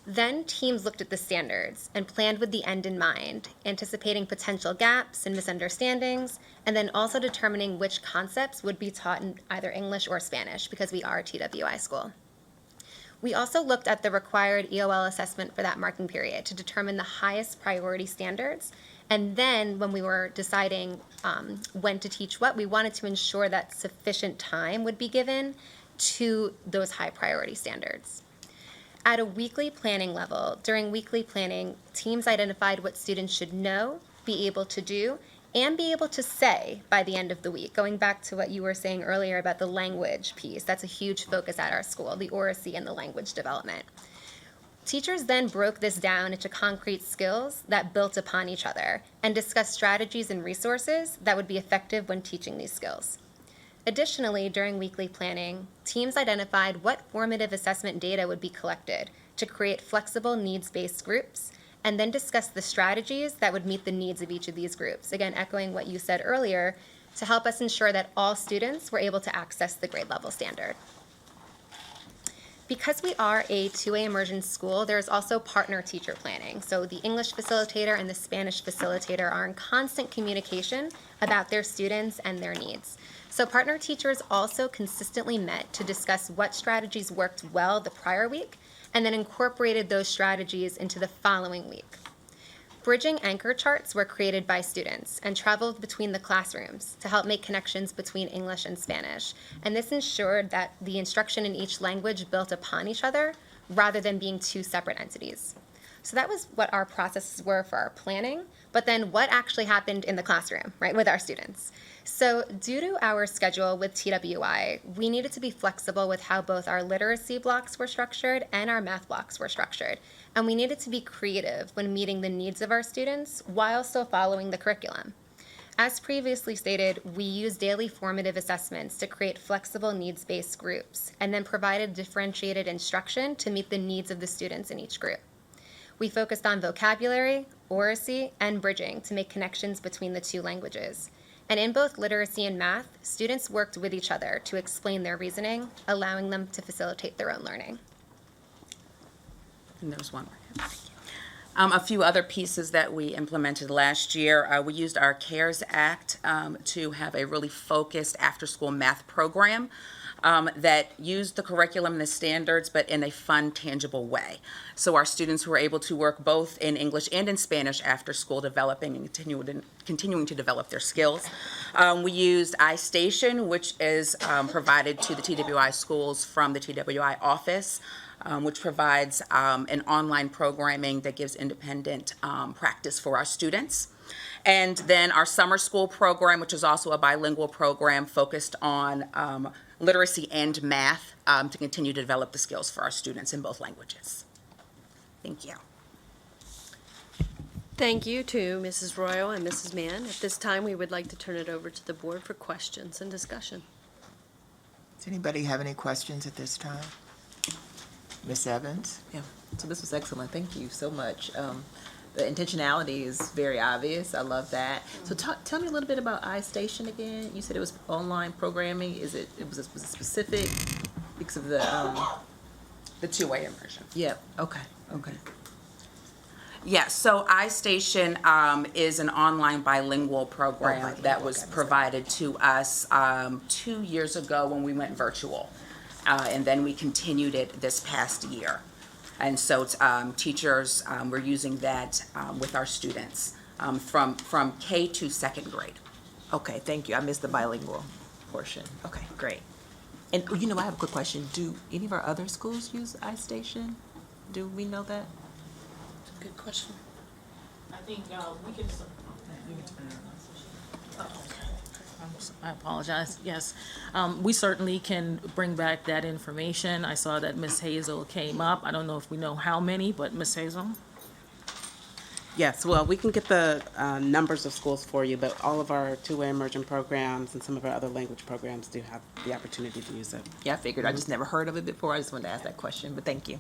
[SPEAKER 4] Then teams looked at the standards and planned with the end in mind, anticipating potential gaps and misunderstandings, and then also determining which concepts would be taught in either English or Spanish, because we are a TWI school. We also looked at the required EOL assessment for that marking period to determine the highest priority standards. And then when we were deciding when to teach what, we wanted to ensure that sufficient time would be given to those high priority standards. At a weekly planning level, during weekly planning, teams identified what students should know, be able to do, and be able to say by the end of the week. Going back to what you were saying earlier about the language piece, that's a huge focus at our school, the oracy and the language development. Teachers then broke this down into concrete skills that built upon each other and discussed strategies and resources that would be effective when teaching these skills. Additionally, during weekly planning, teams identified what formative assessment data would be collected to create flexible needs-based groups, and then discuss the strategies that would meet the needs of each of these groups. Again, echoing what you said earlier, to help us ensure that all students were able to access the grade level standard. Because we are a two-way immersion school, there's also partner teacher planning. So the English facilitator and the Spanish facilitator are in constant communication about their students and their needs. So partner teachers also consistently met to discuss what strategies worked well the prior week and then incorporated those strategies into the following week. Bridging anchor charts were created by students and traveled between the classrooms to help make connections between English and Spanish. And this ensured that the instruction in each language built upon each other rather than being two separate entities. So that was what our processes were for our planning, but then what actually happened in the classroom, right, with our students. So due to our schedule with TWI, we needed to be flexible with how both our literacy blocks were structured and our math blocks were structured. And we needed to be creative when meeting the needs of our students while still following the curriculum. As previously stated, we used daily formative assessments to create flexible needs-based groups and then provided differentiated instruction to meet the needs of the students in each group. We focused on vocabulary, oracy, and bridging to make connections between the two languages. And in both literacy and math, students worked with each other to explain their reasoning, allowing them to facilitate their own learning.
[SPEAKER 16] And there's one more. A few other pieces that we implemented last year, we used our CARES Act to have a really focused after-school math program. that use the curriculum and the standards, but in a fun, tangible way. So our students were able to work both in English and in Spanish after school, developing and continuing to develop their skills. We used iStation, which is provided to the TWI schools from the TWI office, which provides an online programming that gives independent practice for our students. And then our summer school program, which is also a bilingual program focused on literacy and math to continue to develop the skills for our students in both languages. Thank you.
[SPEAKER 15] Thank you to Mrs. Royal and Mrs. Mann. At this time, we would like to turn it over to the board for questions and discussion.
[SPEAKER 1] Does anybody have any questions at this time? Ms. Evans?
[SPEAKER 17] Yeah, so this was excellent. Thank you so much. The intentionality is very obvious. I love that. So tell me a little bit about iStation again. You said it was online programming. Was it specific because of
[SPEAKER 16] The two-way immersion.
[SPEAKER 17] Yeah. Okay.
[SPEAKER 16] Yes, so iStation is an online bilingual program that was provided to us 2 years ago when we went virtual. And then we continued it this past year. And so teachers were using that with our students from K to second grade.
[SPEAKER 17] Okay, thank you. I missed the bilingual portion. Okay, great. And I have a quick question. Do any of our other schools use iStation? Do we know that?
[SPEAKER 9] Good question.
[SPEAKER 18] I think we can. I apologize. Yes, we certainly can bring back that information. I saw that Ms. Hazel came up. I don't know if we know how many, but Ms. Hazel?
[SPEAKER 19] Yes, well, we can get the numbers of schools for you, but all of our two-way immersion programs and some of our other language programs do have the opportunity to use it.
[SPEAKER 17] Yeah, I figured. I just never heard of it before. I just wanted to ask that question, but thank you.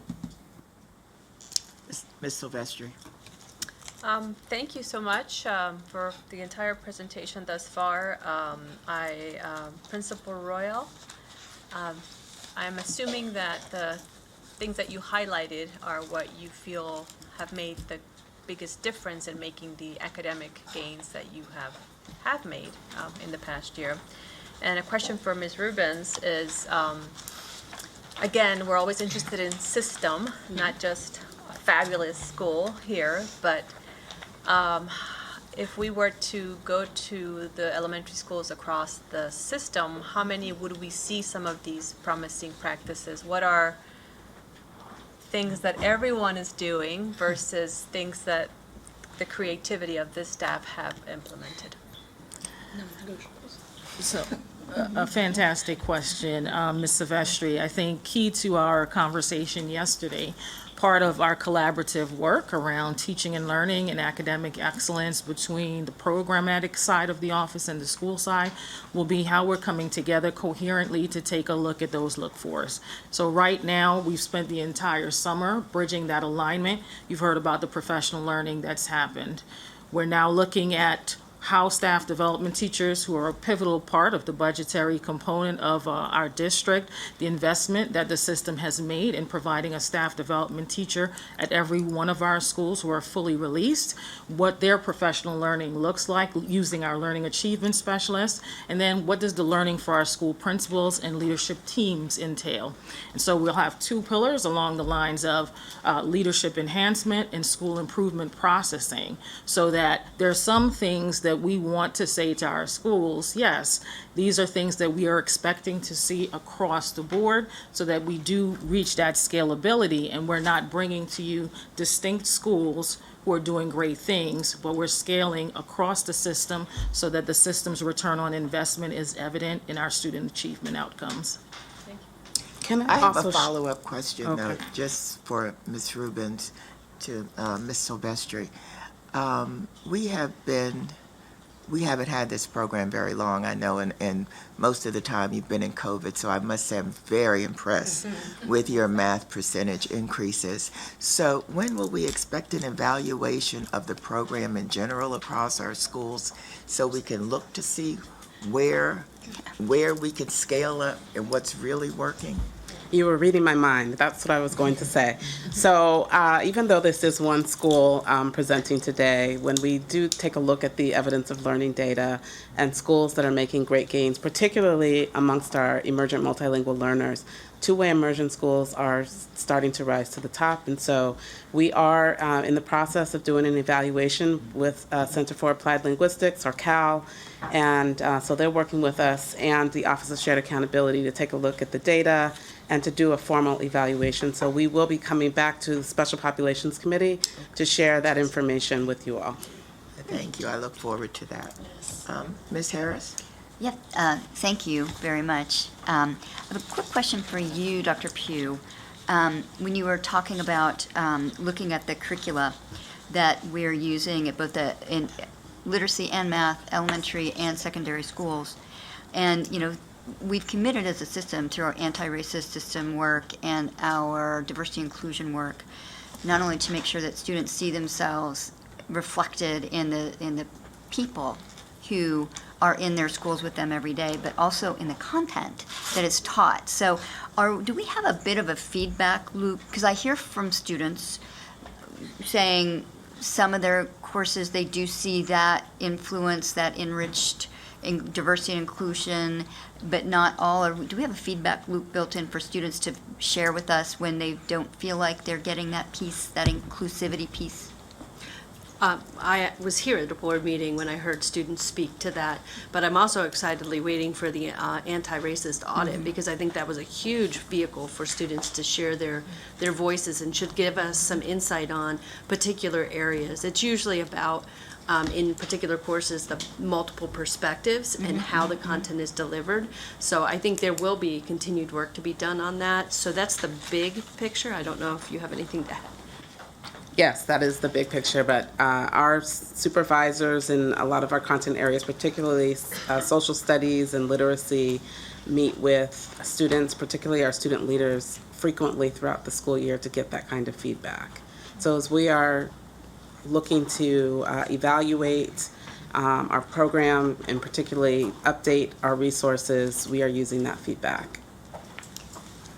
[SPEAKER 1] Ms. Silvestri?
[SPEAKER 12] Thank you so much for the entire presentation thus far. Principal Royal, I'm assuming that the things that you highlighted are what you feel have made the biggest difference in making the academic gains that you have made in the past year. And a question for Ms. Rubens is, again, we're always interested in system, not just a fabulous school here, but if we were to go to the elementary schools across the system, how many would we see some of these promising practices? What are things that everyone is doing versus things that the creativity of this staff have implemented?
[SPEAKER 18] So, a fantastic question, Ms. Silvestri. I think key to our conversation yesterday, part of our collaborative work around teaching and learning and academic excellence between the programmatic side of the office and the school side will be how we're coming together coherently to take a look at those look-fors. So right now, we've spent the entire summer bridging that alignment. You've heard about the professional learning that's happened. We're now looking at how staff development teachers, who are a pivotal part of the budgetary component of our district, the investment that the system has made in providing a staff development teacher at every one of our schools who are fully released, what their professional learning looks like using our learning achievement specialists, and then what does the learning for our school principals and leadership teams entail. And so we'll have two pillars along the lines of leadership enhancement and school improvement processing, so that there are some things that we want to say to our schools, yes, these are things that we are expecting to see across the board so that we do reach that scalability, and we're not bringing to you distinct schools who are doing great things, but we're scaling across the system so that the system's return on investment is evident in our student achievement outcomes.
[SPEAKER 1] Can I have a follow-up question, though, just for Ms. Rubens to Ms. Silvestri. We haven't had this program very long, I know, and most of the time you've been in COVID, so I must say I'm very impressed with your math percentage increases. So when will we expect an evaluation of the program in general across our schools so we can look to see where we can scale up and what's really working?
[SPEAKER 19] You were reading my mind. That's what I was going to say. So even though this is one school presenting today, when we do take a look at the evidence of learning data and schools that are making great gains, particularly amongst our emergent multilingual learners, two-way immersion schools are starting to rise to the top. And so we are in the process of doing an evaluation with Center for Applied Linguistics, or CAL, and so they're working with us and the Office of Shared Accountability to take a look at the data and to do a formal evaluation. So we will be coming back to the Special Populations Committee to share that information with you all.
[SPEAKER 1] Thank you. I look forward to that. Ms. Harris?
[SPEAKER 7] Yep, thank you very much. I have a quick question for you, Dr. Pugh. When you were talking about looking at the curricula that we're using at both in literacy and math, elementary and secondary schools, and we've committed as a system through our anti-racist system work and our diversity inclusion work, not only to make sure that students see themselves reflected in the people who are in their schools with them every day, but also in the content that is taught. So do we have a bit of a feedback loop? Because I hear from students saying some of their courses, they do see that influence, that enriched in diversity and inclusion, but not all. Do we have a feedback loop built in for students to share with us when they don't feel like they're getting that piece, that inclusivity piece?
[SPEAKER 15] I was here at a board meeting when I heard students speak to that, but I'm also excitedly waiting for the anti-racist audit, because I think that was a huge vehicle for students to share their voices and should give us some insight on particular areas. It's usually about, in particular courses, the multiple perspectives and how the content is delivered. So I think there will be continued work to be done on that. So that's the big picture. I don't know if you have anything to add.
[SPEAKER 19] Yes, that is the big picture, but our supervisors in a lot of our content areas, particularly social studies and literacy, meet with students, particularly our student leaders, frequently throughout the school year to get that kind of feedback. So as we are looking to evaluate our program and particularly update our resources, we are using that feedback.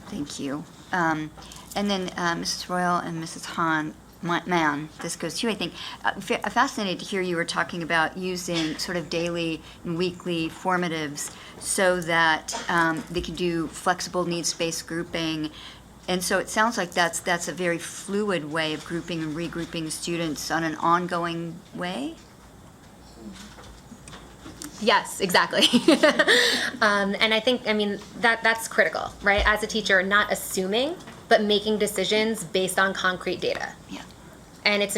[SPEAKER 7] Thank you. And then Mrs. Royal and Mrs. Hahn, Mann, this goes to you, I think. Fascinated to hear you were talking about using sort of daily and weekly formatives so that they can do flexible needs-based grouping. And so it sounds like that's a very fluid way of grouping and regrouping students on an ongoing way?
[SPEAKER 4] Yes, exactly. And I think, that's critical, right? As a teacher, not assuming, but making decisions based on concrete data.
[SPEAKER 7] Yeah.
[SPEAKER 4] And it's,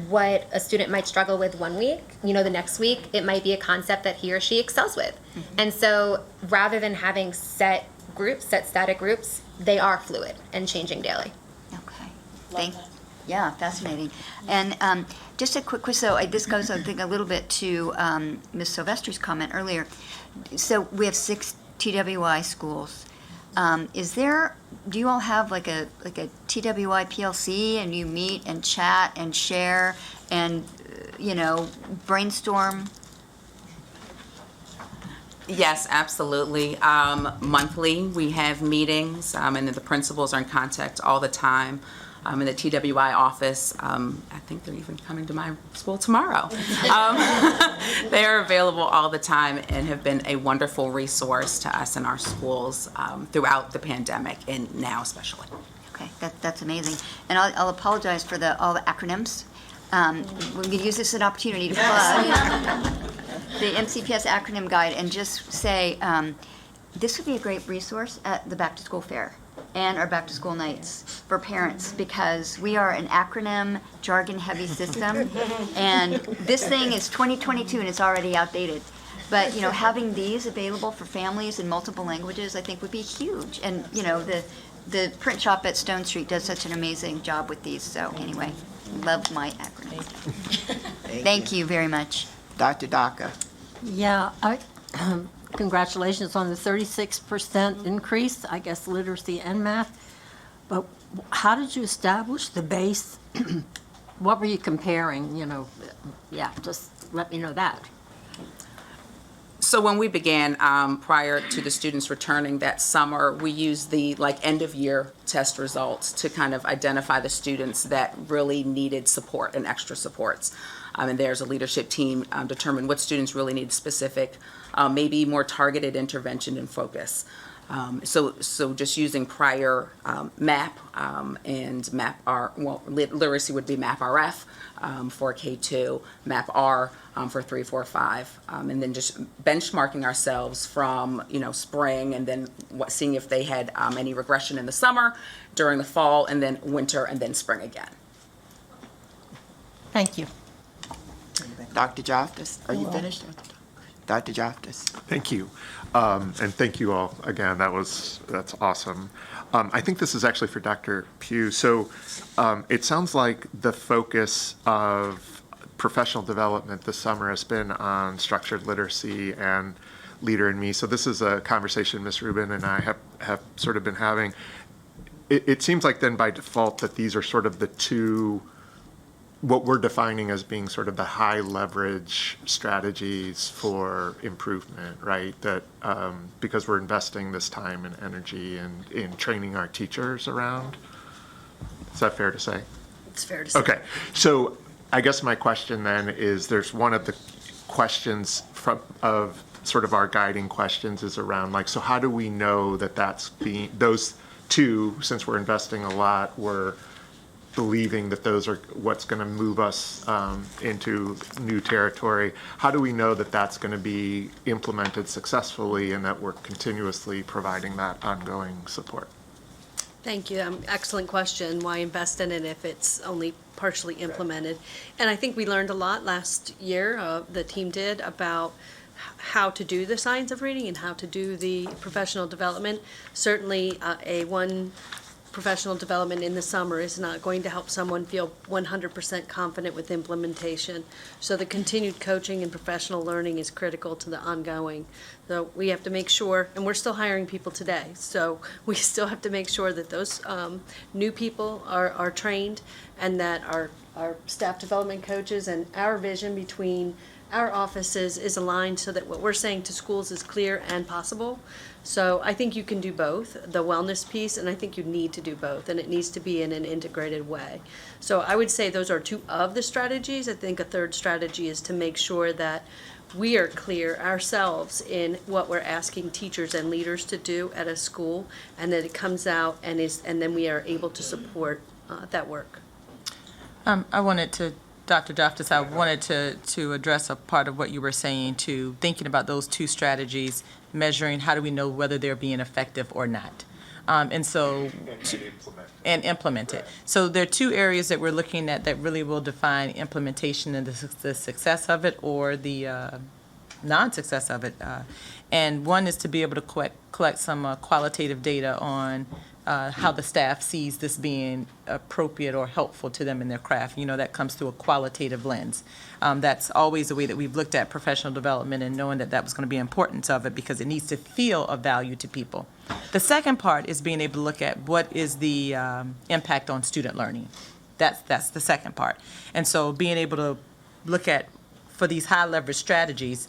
[SPEAKER 4] what a student might struggle with one week, the next week, it might be a concept that he or she excels with. Mm-hmm. And so rather than having set static groups, they are fluid and changing daily.
[SPEAKER 7] Okay. Yeah, fascinating. And just a quick so this goes, I think, a little bit to Ms. Silvestri's comment earlier. So we have 6 TWI schools. Do you all have like a TWI PLC, and you meet and chat and share and brainstorm?
[SPEAKER 16] Yes, absolutely. Monthly, we have meetings, and then the principals are in contact all the time. In the TWI office, I think they're even coming to my school tomorrow. They are available all the time and have been a wonderful resource to us in our schools throughout the pandemic, and now especially.
[SPEAKER 7] Okay, that's amazing. And I'll apologize for all the acronyms. We're going to use this as an opportunity to plug the MCPS acronym guide and just say this would be a great resource at the back to school fair and our back to school nights for parents, because we are an acronym jargon heavy system, and this thing is 2022 and it's already outdated. But having these available for families in multiple languages, I think would be huge. And the print shop at Stone Street does such an amazing job with these. So anyway, love my acronyms. Thank you very much.
[SPEAKER 1] Dr. Daka.
[SPEAKER 11] Yeah, congratulations on the 36% increase, I guess, literacy and math. But how did you establish the base? What were you comparing? Just let me know that.
[SPEAKER 16] So when we began, prior to the students returning that summer, we used the end of year test results to kind of identify the students that really needed support and extra supports. And there's a leadership team determined what students really need specific, maybe more targeted intervention and focus. So just using prior MAP and MAP-R, well, literacy would be MAP-RF for K2, MAP-R for 3, 4, 5, and then just benchmarking ourselves from, spring, and then seeing if they had any regression in the summer, during the fall, and then winter, and then spring again.
[SPEAKER 17] Thank you.
[SPEAKER 1] Dr. Joftis, are you finished? Dr. Joftis.
[SPEAKER 5] Thank you. And thank you all again. That's awesome. I think this is actually for Dr. Pugh. So it sounds like the focus of professional development this summer has been on structured literacy and Leader in Me. So this is a conversation Ms. Rubin and I have sort of been having. It seems like then by default that these are sort of the two, what we're defining as being sort of the high leverage strategies for improvement, right? That because we're investing this time and energy in training our teachers around. Is that fair to say?
[SPEAKER 15] It's fair to say.
[SPEAKER 5] Okay, so I guess my question then is, there's one of the questions of sort of our guiding questions is around so how do we know that those two, since we're investing a lot, we're believing that those are what's going to move us into new territory. How do we know that that's going to be implemented successfully and that we're continuously providing that ongoing support?
[SPEAKER 15] Thank you. Excellent question. Why invest in it if it's only partially implemented? And I think we learned a lot last year, the team did, about how to do the science of reading and how to do the professional development. Certainly one professional development in the summer is not going to help someone feel 100% confident with implementation. So the continued coaching and professional learning is critical to the ongoing. So we have to make sure, and we're still hiring people today, so we still have to make sure that those new people are trained, and that our staff development coaches and our vision between our offices is aligned so that what we're saying to schools is clear and possible. So I think you can do both, the wellness piece, and I think you need to do both, and it needs to be in an integrated way. So I would say those are two of the strategies. I think a third strategy is to make sure that we are clear ourselves in what we're asking teachers and leaders to do at a school, and that it comes out and then we are able to support that work.
[SPEAKER 8] Dr. Joftis, I wanted to address a part of what you were saying, to thinking about those two strategies, measuring how do we know whether they're being effective or not. And implement it. So there are two areas that we're looking at that really will define implementation and the success of it or the non-success of it. And one is to be able to collect some qualitative data on how the staff sees this being appropriate or helpful to them in their craft. That comes through a qualitative lens. That's always the way that we've looked at professional development, and knowing that was going to be importance of it because it needs to feel of value to people. The second part is being able to look at what is the impact on student learning. That's the second part. And so being able to look at, for these high leverage strategies,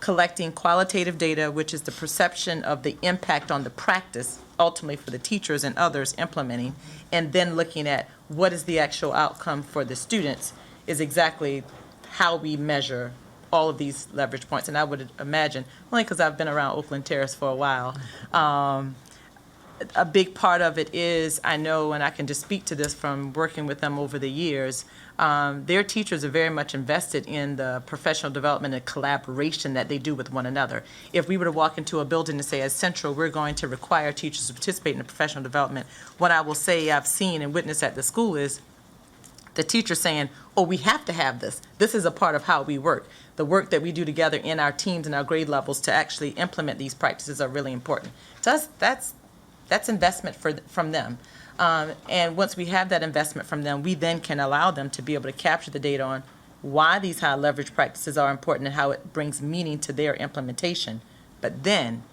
[SPEAKER 8] collecting qualitative data, which is the perception of the impact on the practice, ultimately for the teachers and others implementing, and then looking at what is the actual outcome for the students, is exactly how we measure all of these leverage points. And I would imagine, only because I've been around Oakland Terrace for a while, a big part of it is, I know, and I can just speak to this from working with them over the years, their teachers are very much invested in the professional development and collaboration that they do with one another. If we were to walk into a building and say, as Central, we're going to require teachers to participate in the professional development, what I will say I've seen and witnessed at the school is the teacher saying, oh, we have to have this. This is a part of how we work. The work that we do together in our teams and our grade levels to actually implement these practices are really important. To us, that's investment from them. And once we have that investment from them, we then can allow them to be able to capture the data on why these high leverage practices are important and how it brings meaning to their implementation. But then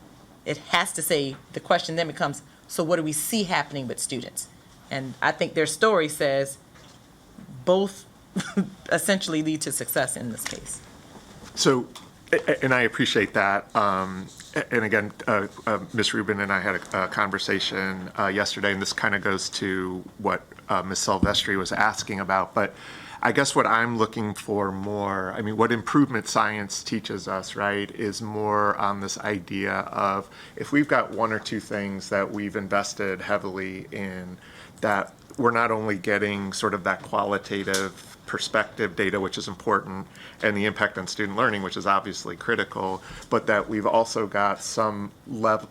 [SPEAKER 8] it has to say, the question then becomes, so what do we see happening with students? And I think their story says both essentially lead to success in this case.
[SPEAKER 5] So And I appreciate that. And again, Ms. Rubin and I had a conversation yesterday, and this kind of goes to what Ms. Silvestri was asking about. But I guess what I'm looking for more, I mean, what improvement science teaches us, right, is more on this idea of if we've got one or two things that we've invested heavily in, that we're not only getting sort of that qualitative perspective data, which is important, and the impact on student learning, which is obviously critical, but that we've also got some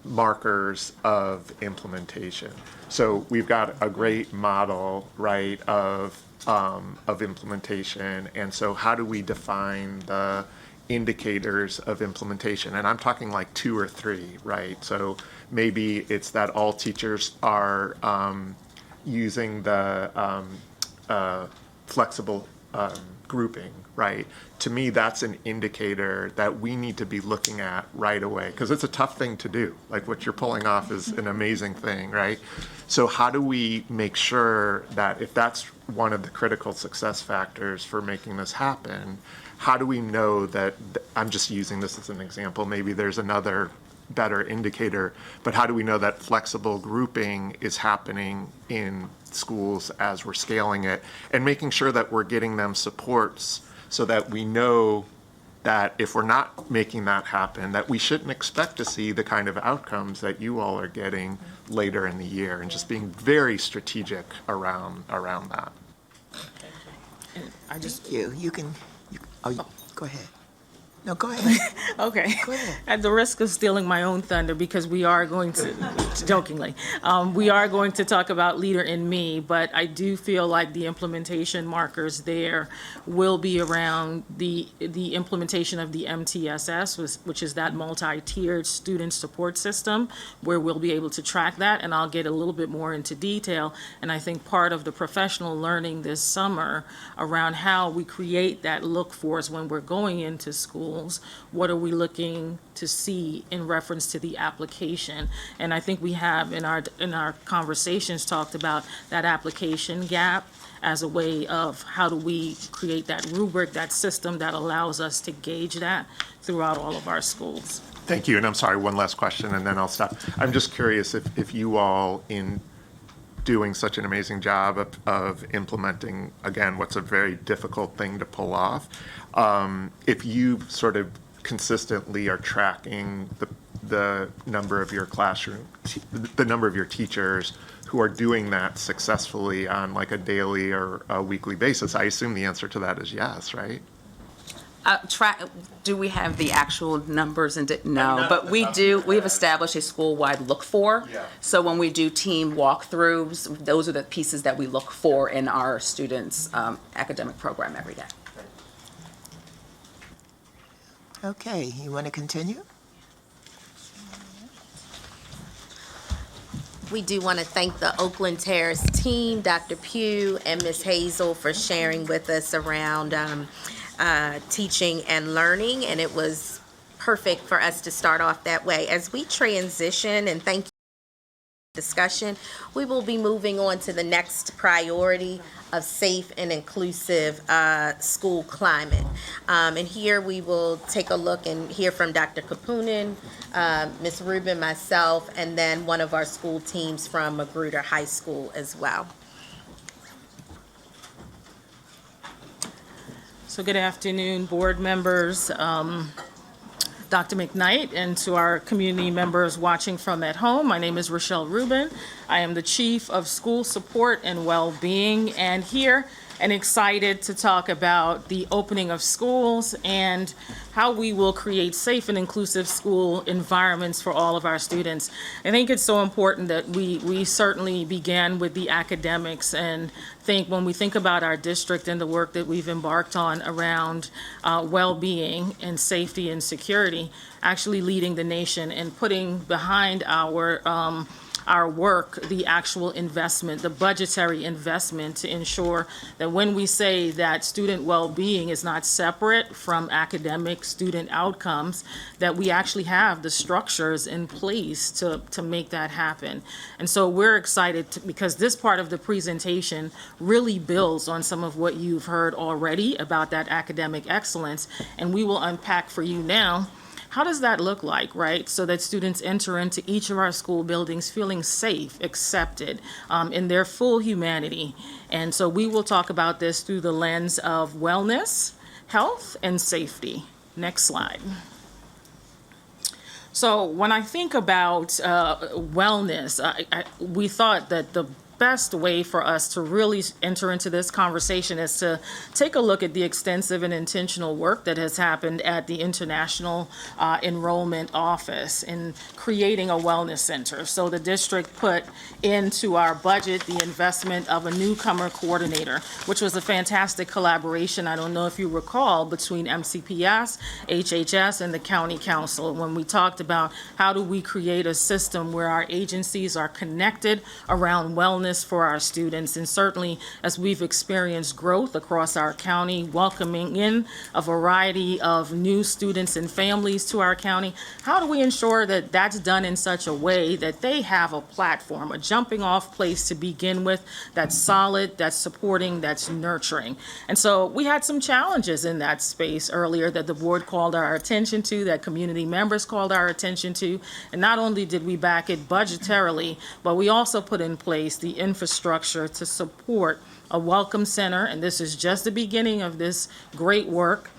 [SPEAKER 5] markers of implementation. So we've got a great model, right, of implementation, and so how do we define the indicators of implementation? And I'm talking like 2 or 3, right? So maybe it's that all teachers are using the flexible grouping, right? To me, that's an indicator that we need to be looking at right away, because it's a tough thing to do. Like what you're pulling off is an amazing thing, right? So how do we make sure that if that's one of the critical success factors for making this happen, how do we know that, I'm just using this as an example, maybe there's another better indicator, but how do we know that flexible grouping is happening in schools as we're scaling it, and making sure that we're getting them supports so that we know that if we're not making that happen, that we shouldn't expect to see the kind of outcomes that you all are getting later in the year, and just being very strategic around that.
[SPEAKER 18] I just
[SPEAKER 1] Thank you. Go ahead. No, go ahead.
[SPEAKER 18] Okay.
[SPEAKER 1] Go ahead.
[SPEAKER 18] At the risk of stealing my own thunder, because we are going to, jokingly, we are going to talk about Leader in Me, but I do feel like the implementation markers there will be around the implementation of the MTSS, which is that multi-tiered student support system, where we'll be able to track that, and I'll get a little bit more into detail. And I think part of the professional learning this summer around how we create that look for us when we're going into school. What are we looking to see in reference to the application? And I think we have in our conversations talked about that application gap as a way of how do we create that rubric, that system that allows us to gauge that throughout all of our schools.
[SPEAKER 5] Thank you, and I'm sorry, one last question and then I'll stop. I'm just curious if you all, in doing such an amazing job of implementing, again, what's a very difficult thing to pull off, if you sort of consistently are tracking the number of your classroom, the number of your teachers who are doing that successfully on like a daily or a weekly basis, I assume the answer to that is yes, right?
[SPEAKER 16] Do we have the actual numbers? No, but we do. We've established a school-wide look for.
[SPEAKER 5] Yeah.
[SPEAKER 16] So when we do team walkthroughs, those are the pieces that we look for in our students' academic program every day.
[SPEAKER 1] Okay, you want to continue?
[SPEAKER 13] We do want to thank the Oakland Terrace team, Dr. Pugh and Ms. Hazel, for sharing with us around teaching and learning, and it was perfect for us to start off that way. As we transition, and thank you for the discussion, we will be moving on to the next priority of safe and inclusive school climate. And here we will take a look and hear from Dr. Kapunen, Ms. Rubin, myself, and then one of our school teams from Magruder High School as well.
[SPEAKER 18] So good afternoon, board members, Dr. McKnight, and to our community members watching from at home. My name is Rochelle Rubin. I am the Chief of School Support and Wellbeing, and here and excited to talk about the opening of schools and how we will create safe and inclusive school environments for all of our students. I think it's so important that we certainly began with the academics, and when we think about our district and the work that we've embarked on around well-being and safety and security, actually leading the nation and putting behind our our work the actual investment, the budgetary investment, to ensure that when we say that student well-being is not separate from academic student outcomes, that we actually have the structures in place to make that happen. And so we're excited because this part of the presentation really builds on some of what you've heard already about that academic excellence, and we will unpack for you now, how does that look like, right? So that students enter into each of our school buildings feeling safe, accepted, in their full humanity. And so we will talk about this through the lens of wellness, health, and safety. Next slide. So when I think about wellness, we thought that the best way for us to really enter into this conversation is to take a look at the extensive and intentional work that has happened at the International Enrollment Office in creating a wellness center. So the district put into our budget the investment of a newcomer coordinator, which was a fantastic collaboration, I don't know if you recall, between MCPS, HHS, and the county council when we talked about how do we create a system where our agencies are connected around wellness for our students. And certainly as we've experienced growth across our county, welcoming in a variety of new students and families to our county, how do we ensure that that's done in such a way that they have a platform, a jumping off place to begin with, that's solid, that's supporting, that's nurturing? And so we had some challenges in that space earlier that the board called our attention to, that community members called our attention to. And not only did we back it budgetarily, but we also put in place the infrastructure to support a welcome center, and this is just the beginning of this great work,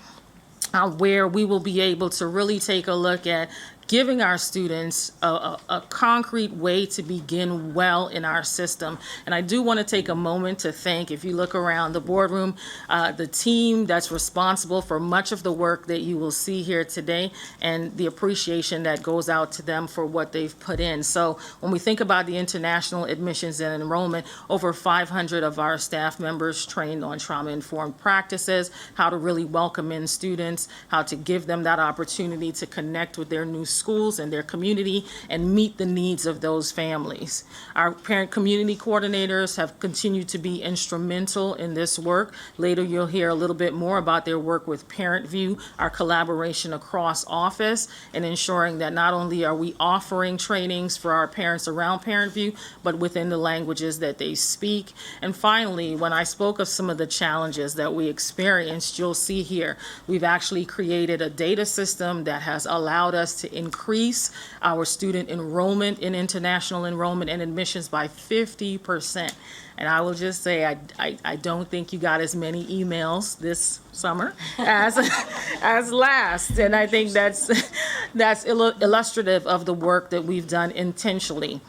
[SPEAKER 18] where we will be able to really take a look at giving our students a concrete way to begin well in our system. And I do want to take a moment to thank, if you look around the boardroom, the team that's responsible for much of the work that you will see here today, and the appreciation that goes out to them for what they've put in. So when we think about the international admissions and enrollment, over 500 of our staff members trained on trauma-informed practices, how to really welcome in students, how to give them that opportunity to connect with their new schools and their community and meet the needs of those families. Our parent community coordinators have continued to be instrumental in this work. Later you'll hear a little bit more about their work with Parent View, our collaboration across office, and ensuring that not only are we offering trainings for our parents around Parent View, but within the languages that they speak. And finally, when I spoke of some of the challenges that we experienced, you'll see here, we've actually created a data system that has allowed us to increase our student enrollment in international enrollment and admissions by 50%. And I will just say, I don't think you got as many emails this summer as last. And I think that's illustrative of the work that we've done intentionally.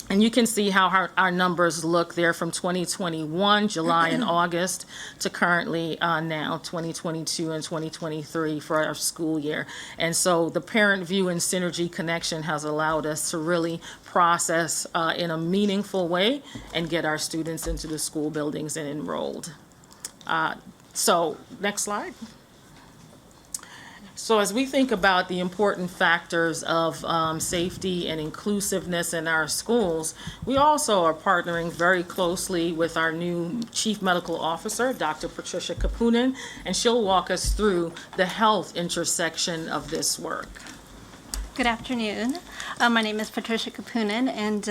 [SPEAKER 18] And you can see how our numbers look there from 2021, July and August, to currently now 2022 and 2023 for our school year. And so the Parent View and Synergy connection has allowed us to really process in a meaningful way and get our students into the school buildings and enrolled. So next slide. So as we think about the important factors of safety and inclusiveness in our schools, we also are partnering very closely with our new Chief Medical Officer, Dr. Patricia Kapunen, and she'll walk us through the health intersection of this work.
[SPEAKER 14] Good afternoon. My name is Patricia Kapunen, and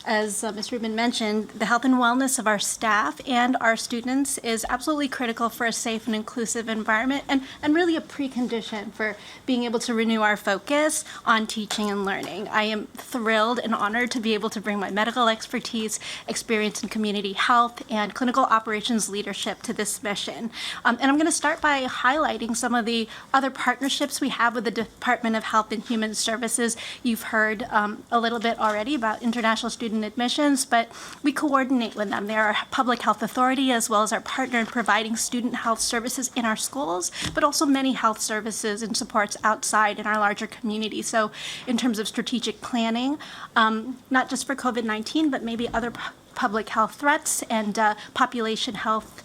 [SPEAKER 14] as Ms. Rubin mentioned, the health and wellness of our staff and our students is absolutely critical for a safe and inclusive environment, and really a precondition for being able to renew our focus on teaching and learning. I am thrilled and honored to be able to bring my medical expertise, experience in community health, and clinical operations leadership to this mission. And I'm going to start by highlighting some of the other partnerships we have with the Department of Health and Human Services. You've heard a little bit already about international student admissions, but we coordinate with them. They're our public health authority as well as our partner in providing student health services in our schools, but also many health services and supports outside in our larger community. So in terms of strategic planning, not just for COVID-19, but maybe other public health threats and population health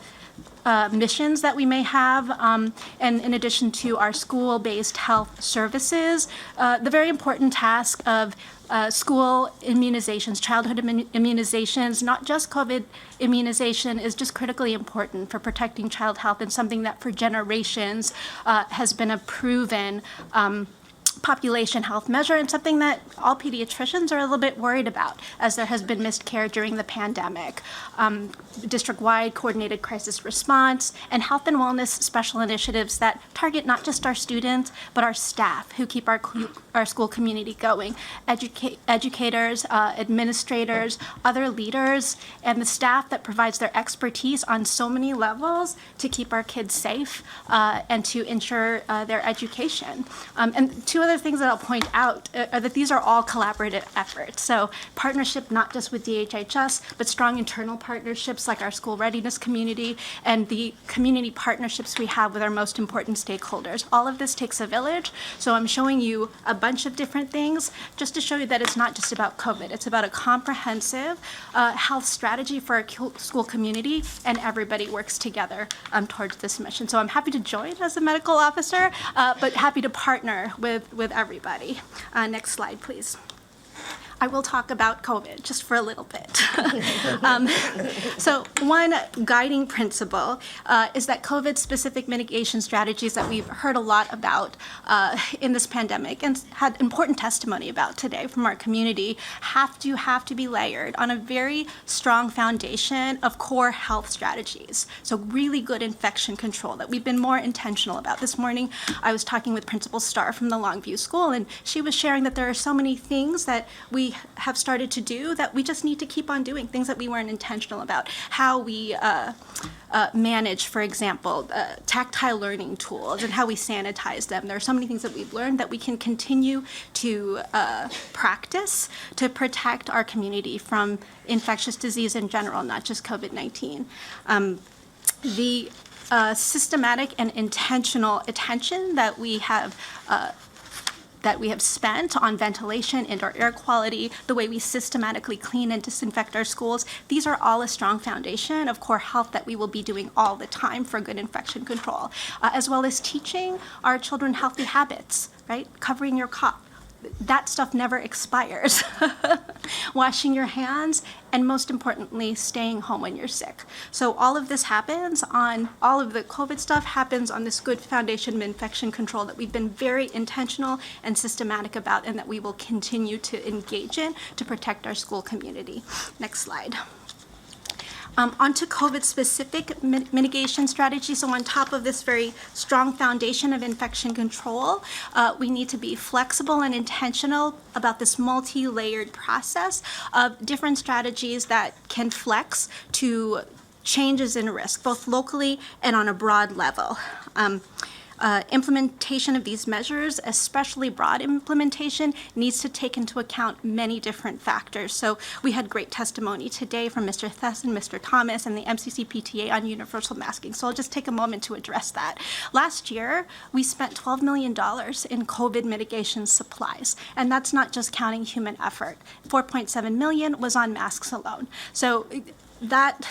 [SPEAKER 14] missions that we may have, and in addition to our school-based health services, the very important task of school immunizations, childhood immunizations, not just COVID immunization, is just critically important for protecting child health, and something that for generations has been a proven population health measure, and something that all pediatricians are a little bit worried about, as there has been missed care during the pandemic. District-wide coordinated crisis response and health and wellness special initiatives that target not just our students, but our staff who keep our school community going. Educators, administrators, other leaders, and the staff that provides their expertise on so many levels to keep our kids safe and to ensure their education. And two other things that I'll point out are that these are all collaborative efforts. So partnership not just with DHHS, but strong internal partnerships like our school readiness community and the community partnerships we have with our most important stakeholders. All of this takes a village. So I'm showing you a bunch of different things just to show you that it's not just about COVID. It's about a comprehensive health strategy for our school community, and everybody works together towards this mission. So I'm happy to join as a medical officer, but happy to partner with everybody. Next slide, please. I will talk about COVID just for a little bit. So one guiding principle is that COVID-specific mitigation strategies that we've heard a lot about in this pandemic and had important testimony about today from our community have to be layered on a very strong foundation of core health strategies. So really good infection control that we've been more intentional about. This morning, I was talking with Principal Starr from the Longview School, and she was sharing that there are so many things that we have started to do that we just need to keep on doing, things that we weren't intentional about. How we manage, for example, tactile learning tools and how we sanitize them. There are so many things that we've learned that we can continue to practice to protect our community from infectious disease in general, not just COVID-19. The systematic and intentional attention that we have spent on ventilation, indoor air quality, the way we systematically clean and disinfect our schools, these are all a strong foundation of core health that we will be doing all the time for good infection control, as well as teaching our children healthy habits, right? Covering your cough. That stuff never expires. Washing your hands, and most importantly, staying home when you're sick. So all of this happens on, all of the COVID stuff happens on this good foundation of infection control that we've been very intentional and systematic about, and that we will continue to engage in to protect our school community. Next slide. Onto COVID-specific mitigation strategies. So on top of this very strong foundation of infection control, we need to be flexible and intentional about this multi-layered process of different strategies that can flex to changes in risk, both locally and on a broad level. Implementation of these measures, especially broad implementation, needs to take into account many different factors. So we had great testimony today from Mr. Thess and Mr. Thomas and the MCCPTA on universal masking. So I'll just take a moment to address that. Last year, we spent $12 million in COVID mitigation supplies, and that's not just counting human effort. $4.7 million was on masks alone. So that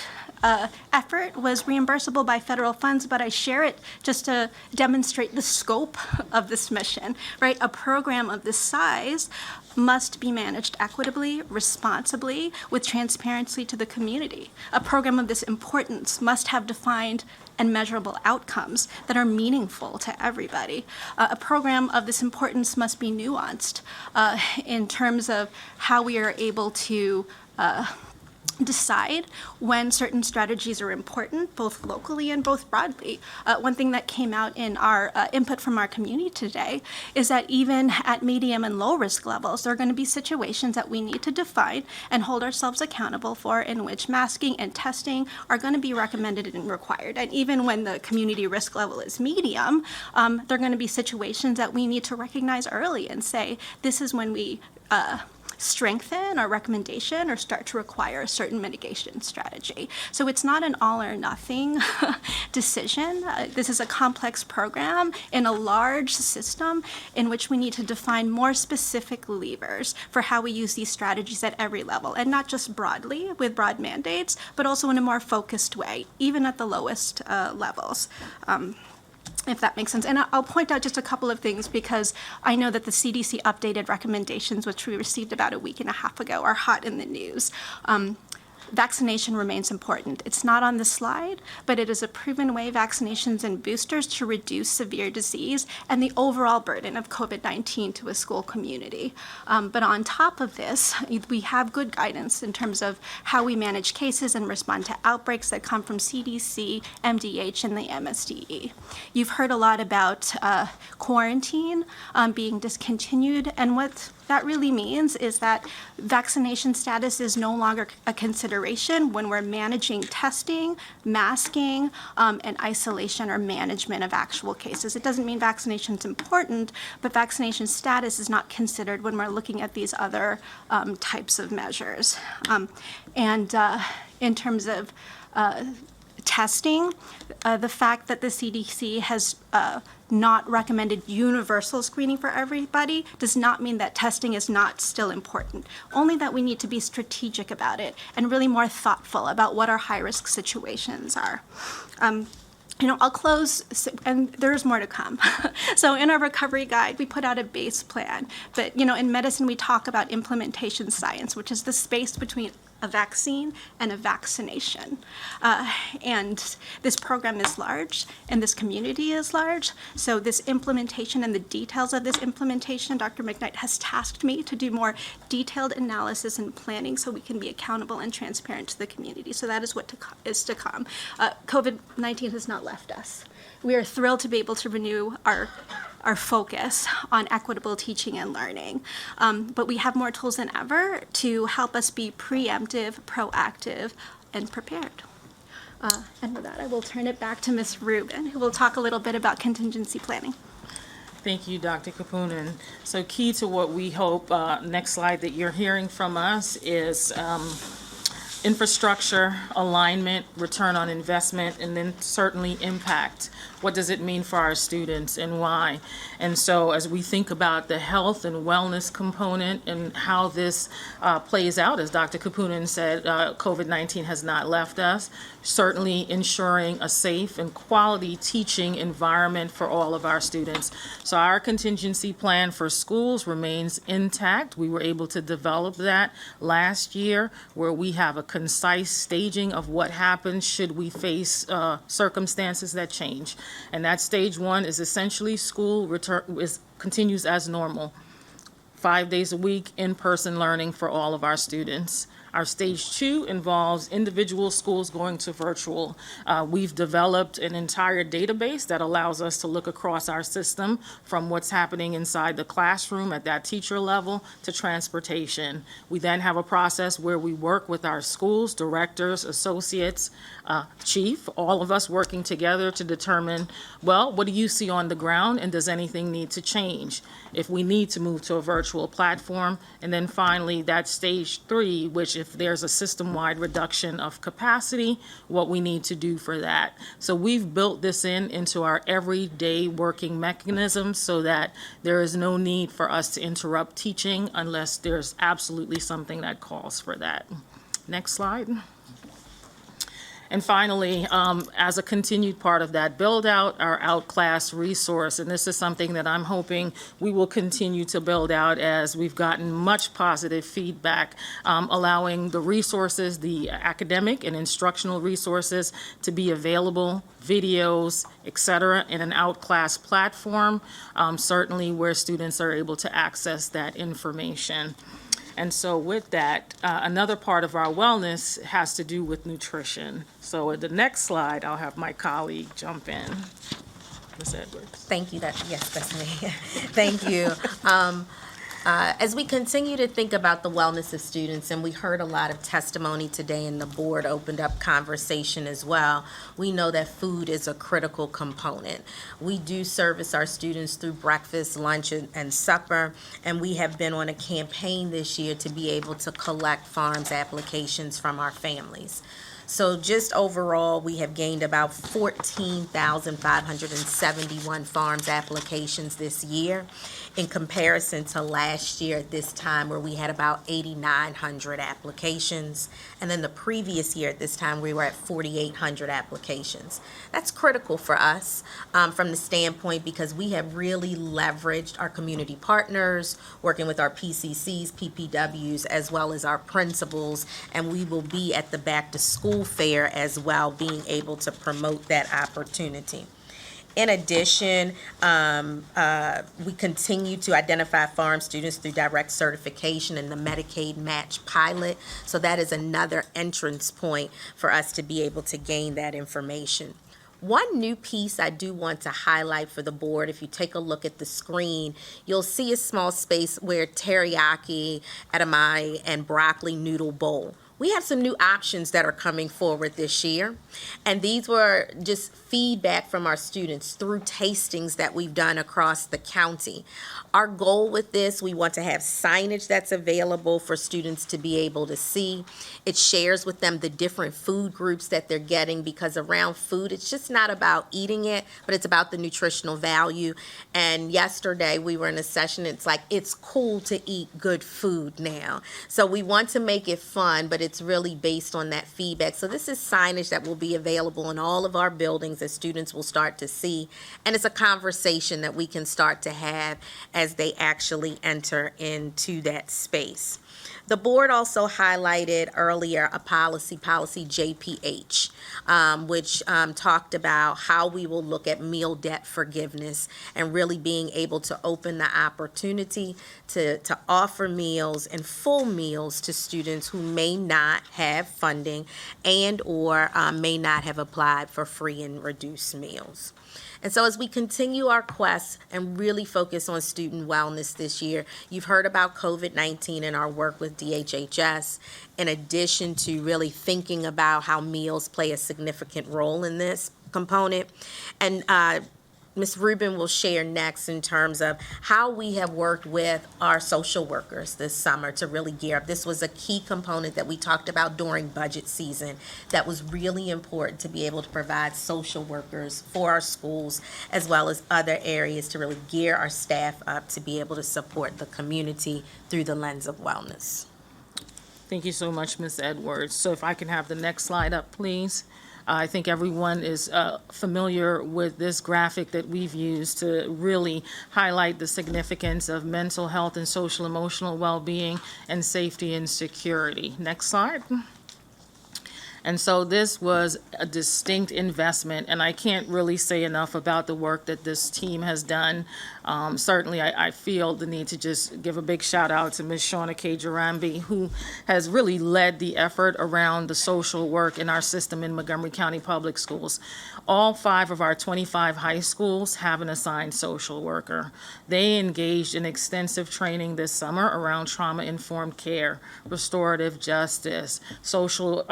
[SPEAKER 14] effort was reimbursable by federal funds, but I share it just to demonstrate the scope of this mission, right? A program of this size must be managed equitably, responsibly, with transparency to the community. A program of this importance must have defined and measurable outcomes that are meaningful to everybody. A program of this importance must be nuanced in terms of how we are able to decide when certain strategies are important, both locally and both broadly. One thing that came out in our input from our community today is that even at medium and low risk levels, there are going to be situations that we need to define and hold ourselves accountable for, in which masking and testing are going to be recommended and required. And even when the community risk level is medium, there are going to be situations that we need to recognize early and say, this is when we strengthen our recommendation or start to require a certain mitigation strategy. So it's not an all or nothing decision. This is a complex program in a large system in which we need to define more specific levers for how we use these strategies at every level, and not just broadly with broad mandates, but also in a more focused way, even at the lowest levels. If that makes sense. And I'll point out just a couple of things, because I know that the CDC updated recommendations, which we received about a week and a half ago, are hot in the news. Vaccination remains important. It's not on the slide, but it is a proven way, vaccinations and boosters, to reduce severe disease and the overall burden of COVID-19 to a school community. But on top of this, we have good guidance in terms of how we manage cases and respond to outbreaks that come from CDC, MDH, and the MSDE. You've heard a lot about quarantine being discontinued, and what that really means is that vaccination status is no longer a consideration when we're managing testing, masking, and isolation or management of actual cases. It doesn't mean vaccination is important, but vaccination status is not considered when we're looking at these other types of measures. And in terms of testing, the fact that the CDC has not recommended universal screening for everybody does not mean that testing is not still important, only that we need to be strategic about it and really more thoughtful about what our high-risk situations are. I'll close, and there's more to come. So in our recovery guide, we put out a base plan. But, in medicine, we talk about implementation science, which is the space between a vaccine and a vaccination. And this program is large, and this community is large. So this implementation and the details of this implementation, Dr. McKnight has tasked me to do more detailed analysis and planning so we can be accountable and transparent to the community. So that is what is to come. COVID-19 has not left us. We are thrilled to be able to renew our focus on equitable teaching and learning. But we have more tools than ever to help us be preemptive, proactive, and prepared. And with that, I will turn it back to Ms. Rubin, who will talk a little bit about contingency planning.
[SPEAKER 18] Thank you, Dr. Kapunen. So key to what we hope, next slide, that you're hearing from us is infrastructure, alignment, return on investment, and then certainly impact. What does it mean for our students and why? And so as we think about the health and wellness component and how this plays out, as Dr. Kapunen said, COVID-19 has not left us. Certainly ensuring a safe and quality teaching environment for all of our students. So our contingency plan for schools remains intact. We were able to develop that last year, where we have a concise staging of what happens should we face circumstances that change. And that stage one is essentially school continues as normal. 5 days a week, in-person learning for all of our students. Our stage two involves individual schools going to virtual. We've developed an entire database that allows us to look across our system from what's happening inside the classroom at that teacher level to transportation. We then have a process where we work with our schools, directors, associates, chief, all of us working together to determine, well, what do you see on the ground and does anything need to change? If we need to move to a virtual platform, and then finally that stage three, which if there's a system-wide reduction of capacity, what we need to do for that. So we've built this into our everyday working mechanisms so that there is no need for us to interrupt teaching unless there's absolutely something that calls for that. Next slide. And finally, as a continued part of that build out, our outclass resource, and this is something that I'm hoping we will continue to build out as we've gotten much positive feedback, allowing the resources, the academic and instructional resources to be available, videos, et cetera, in an outclass platform, certainly where students are able to access that information. And so with that, another part of our wellness has to do with nutrition. So at the next slide, I'll have my colleague jump in. Ms. Edwards.
[SPEAKER 13] Thank you. Yes, that's me. Thank you. As we continue to think about the wellness of students, and we heard a lot of testimony today, and the board opened up conversation as well, we know that food is a critical component. We do service our students through breakfast, lunch, and supper, and we have been on a campaign this year to be able to collect farms applications from our families. So just overall, we have gained about 14,571 farms applications this year in comparison to last year at this time where we had about 8,900 applications. And then the previous year at this time, we were at 4,800 applications. That's critical for us from the standpoint because we have really leveraged our community partners, working with our PCCs, PPWs, as well as our principals, and we will be at the back to school fair as well, being able to promote that opportunity. In addition, we continue to identify farm students through direct certification and the Medicaid match pilot. So that is another entrance point for us to be able to gain that information. One new piece I do want to highlight for the board, if you take a look at the screen, you'll see a small space where teriyaki, edamame, and broccoli noodle bowl. We have some new options that are coming forward this year, and these were just feedback from our students through tastings that we've done across the county. Our goal with this, we want to have signage that's available for students to be able to see. It shares with them the different food groups that they're getting, because around food, it's just not about eating it, but it's about the nutritional value. And yesterday we were in a session, it's like, it's cool to eat good food now. So we want to make it fun, but it's really based on that feedback. So this is signage that will be available in all of our buildings that students will start to see. And it's a conversation that we can start to have as they actually enter into that space. The board also highlighted earlier a policy JPH, which talked about how we will look at meal debt forgiveness and really being able to open the opportunity to offer meals and full meals to students who may not have funding and or may not have applied for free and reduced meals. And so as we continue our quest and really focus on student wellness this year, you've heard about COVID-19 and our work with DHHS, in addition to really thinking about how meals play a significant role in this component. And Ms. Rubin will share next in terms of how we have worked with our social workers this summer to really gear up. This was a key component that we talked about during budget season that was really important to be able to provide social workers for our schools as well as other areas to really gear our staff up to be able to support the community through the lens of wellness.
[SPEAKER 18] Thank you so much, Ms. Edwards. So if I can have the next slide up, please. I think everyone is familiar with this graphic that we've used to really highlight the significance of mental health and social emotional well-being and safety and security. Next slide. And so this was a distinct investment, and I can't really say enough about the work that this team has done. Certainly, I feel the need to just give a big shout out to Ms. Shauna K. Jarambi, who has really led the effort around the social work in our system in Montgomery County Public Schools. All 5 of our 25 high schools have an assigned social worker. They engaged in extensive training this summer around trauma-informed care, restorative justice, social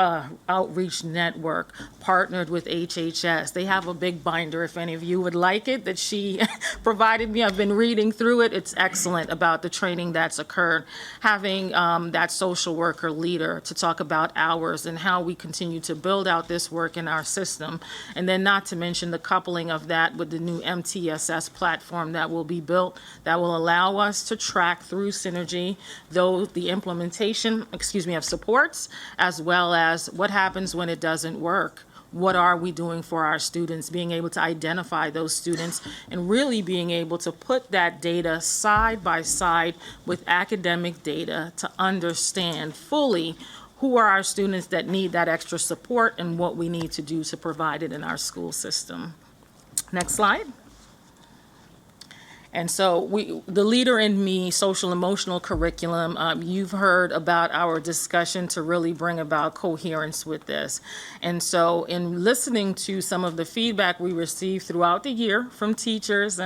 [SPEAKER 18] outreach network, partnered with HHS. They have a big binder, if any of you would like it, that she provided me. I've been reading through it. It's excellent about the training that's occurred. Having that social worker leader to talk about hours and how we continue to build out this work in our system. And then not to mention the coupling of that with the new MTSS platform that will be built that will allow us to track through Synergy, though the implementation, of supports, as well as what happens when it doesn't work. What are we doing for our students, being able to identify those students and really being able to put that data side by side with academic data to understand fully who are our students that need that extra support and what we need to do to provide it in our school system. Next slide. And so the Leader in Me social emotional curriculum, you've heard about our discussion to really bring about coherence with this. And so in listening to some of the feedback we received throughout the year from teachers,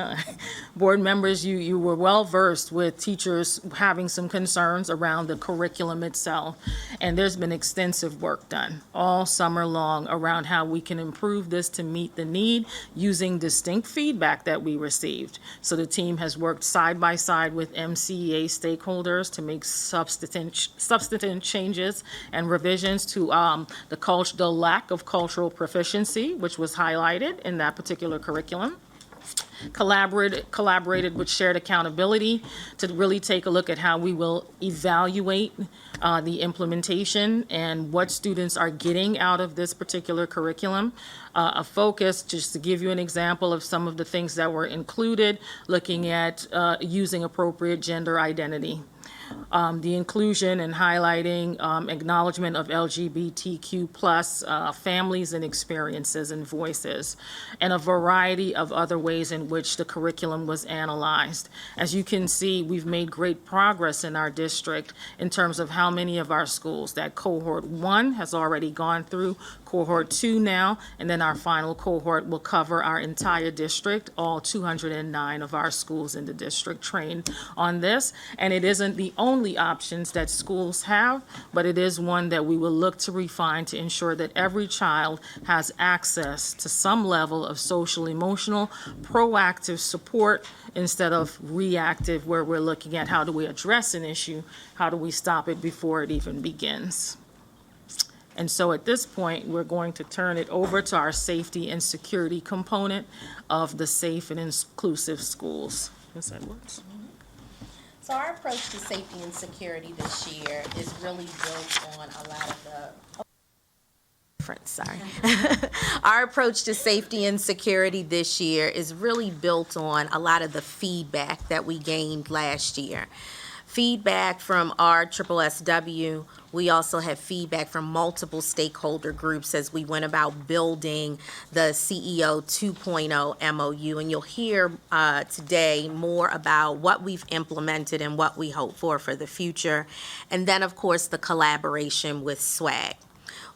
[SPEAKER 18] board members, you were well versed with teachers having some concerns around the curriculum itself. And there's been extensive work done all summer long around how we can improve this to meet the need using distinct feedback that we received. So the team has worked side by side with MCEA stakeholders to make substantive changes and revisions to the lack of cultural proficiency, which was highlighted in that particular curriculum. Collaborated with shared accountability to really take a look at how we will evaluate the implementation and what students are getting out of this particular curriculum. A focus, just to give you an example of some of the things that were included, looking at using appropriate gender identity. The inclusion and highlighting acknowledgement of LGBTQ plus families and experiences and voices, and a variety of other ways in which the curriculum was analyzed. As you can see, we've made great progress in our district in terms of how many of our schools that cohort 1 has already gone through, cohort 2 now, and then our final cohort will cover our entire district, all 209 of our schools in the district trained on this. And it isn't the only options that schools have, but it is one that we will look to refine to ensure that every child has access to some level of social, emotional, proactive support instead of reactive, where we're looking at how do we address an issue, how do we stop it before it even begins. And so at this point, we're going to turn it over to our safety and security component of the Safe and Inclusive Schools. Yes, that works.
[SPEAKER 13] So our approach to safety and security this year is really built on a lot of Our approach to safety and security this year is really built on a lot of the feedback that we gained last year. Feedback from our SSSW. We also have feedback from multiple stakeholder groups as we went about building the CEO 2.0 MOU. And you'll hear today more about what we've implemented and what we hope for the future. And then, of course, the collaboration with SWAG.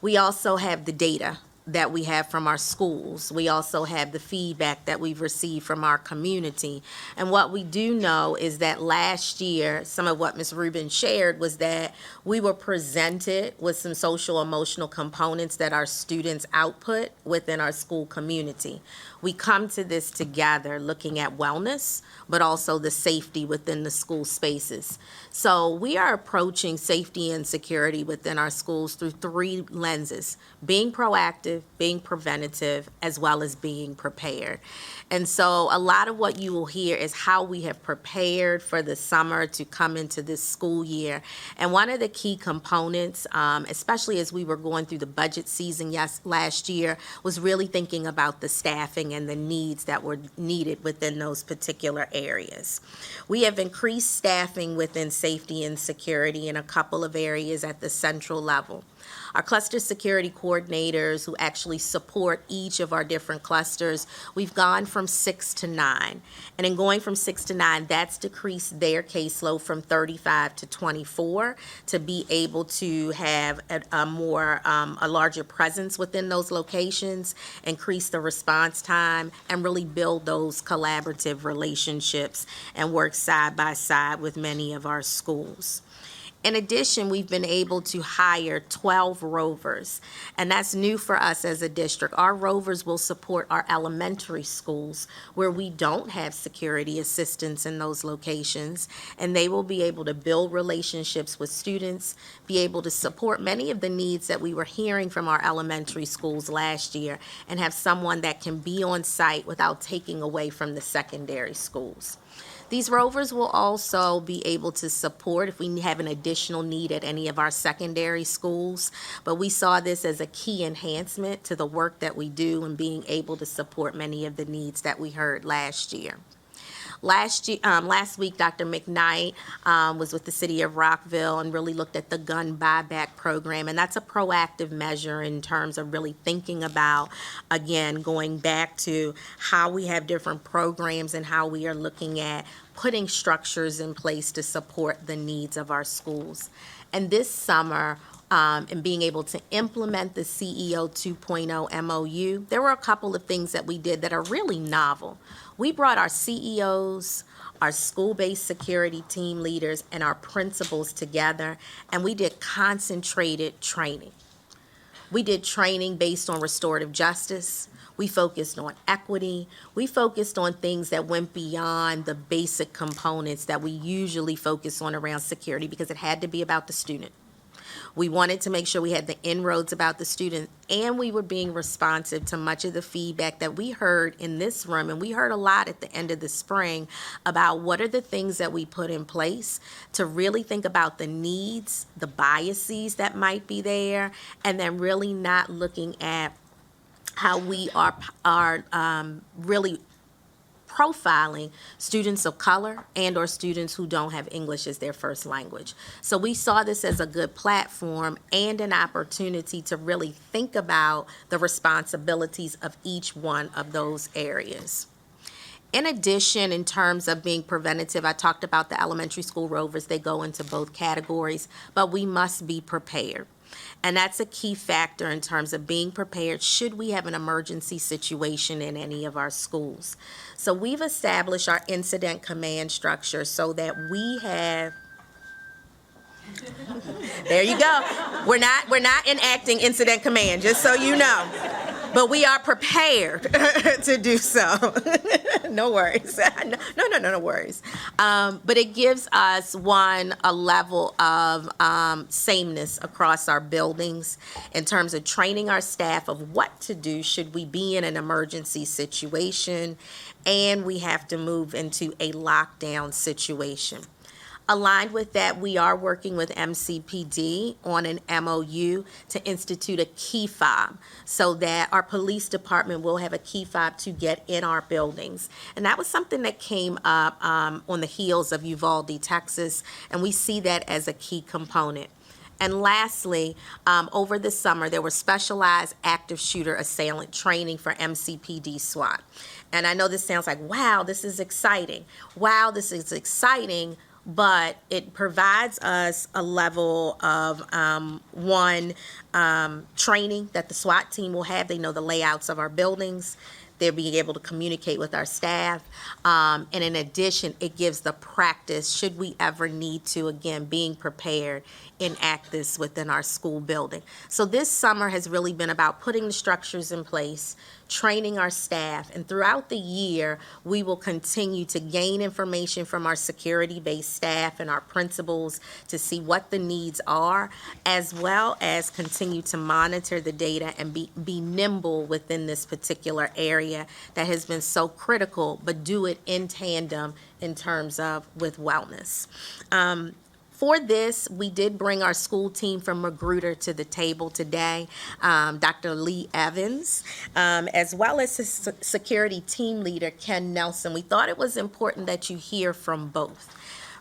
[SPEAKER 13] We also have the data that we have from our schools. We also have the feedback that we've received from our community. And what we do know is that last year, some of what Ms. Rubin shared was that we were presented with some social emotional components that our students output within our school community. We come to this together looking at wellness, but also the safety within the school spaces. So we are approaching safety and security within our schools through 3 lenses: being proactive, being preventative, as well as being prepared. And so a lot of what you will hear is how we have prepared for the summer to come into this school year. And one of the key components, especially as we were going through the budget season last year, was really thinking about the staffing and the needs that were needed within those particular areas. We have increased staffing within safety and security in a couple of areas at the central level. Our cluster security coordinators who actually support each of our different clusters, we've gone from 6 to 9. And in going from 6 to 9, that's decreased their caseload from 35 to 24 to be able to have a larger presence within those locations, increase the response time, and really build those collaborative relationships and work side by side with many of our schools. In addition, we've been able to hire 12 rovers, and that's new for us as a district. Our rovers will support our elementary schools where we don't have security assistance in those locations, and they will be able to build relationships with students, be able to support many of the needs that we were hearing from our elementary schools last year, and have someone that can be on site without taking away from the secondary schools. These rovers will also be able to support if we have an additional need at any of our secondary schools, but we saw this as a key enhancement to the work that we do and being able to support many of the needs that we heard last year. Last week, Dr. McKnight was with the city of Rockville and really looked at the gun buyback program, and that's a proactive measure in terms of really thinking about, again, going back to how we have different programs and how we are looking at putting structures in place to support the needs of our schools. And this summer, and being able to implement the CEO 2.0 MOU, there were a couple of things that we did that are really novel. We brought our CEOs, our school-based security team leaders, and our principals together, and we did concentrated training. We did training based on restorative justice. We focused on equity. We focused on things that went beyond the basic components that we usually focus on around security because it had to be about the student. We wanted to make sure we had the inroads about the student, and we were being responsive to much of the feedback that we heard in this room, and we heard a lot at the end of the spring about what are the things that we put in place to really think about the needs, the biases that might be there, and then really not looking at how we are really profiling students of color and or students who don't have English as their first language. So we saw this as a good platform and an opportunity to really think about the responsibilities of each one of those areas. In addition, in terms of being preventative, I talked about the elementary school rovers. They go into both categories, but we must be prepared. And that's a key factor in terms of being prepared should we have an emergency situation in any of our schools. So we've established our incident command structure so that we have there you go. We're not enacting incident command, just so you know. But we are prepared to do so. No worries. No worries. But it gives us, a level of sameness across our buildings in terms of training our staff of what to do should we be in an emergency situation and we have to move into a lockdown situation. Aligned with that, we are working with MCPD on an MOU to institute a key fob so that our police department will have a key fob to get in our buildings. And that was something that came up on the heels of Uvalde, Texas, and we see that as a key component. And lastly, over the summer, there was specialized active shooter assailant training for MCPD SWAT. And I know this sounds like, wow, this is exciting. Wow, this is exciting. But it provides us a level of, training that the SWAT team will have. They know the layouts of our buildings. They're being able to communicate with our staff. And in addition, it gives the practice, should we ever need to, again, being prepared, enact this within our school building. So this summer has really been about putting the structures in place, training our staff, and throughout the year, we will continue to gain information from our security-based staff and our principals to see what the needs are, as well as continue to monitor the data and be nimble within this particular area that has been so critical, but do it in tandem in terms of with wellness. For this, we did bring our school team from Magruder to the table today, Dr. Lee Evans, as well as his security team leader, Ken Nelson. We thought it was important that you hear from both,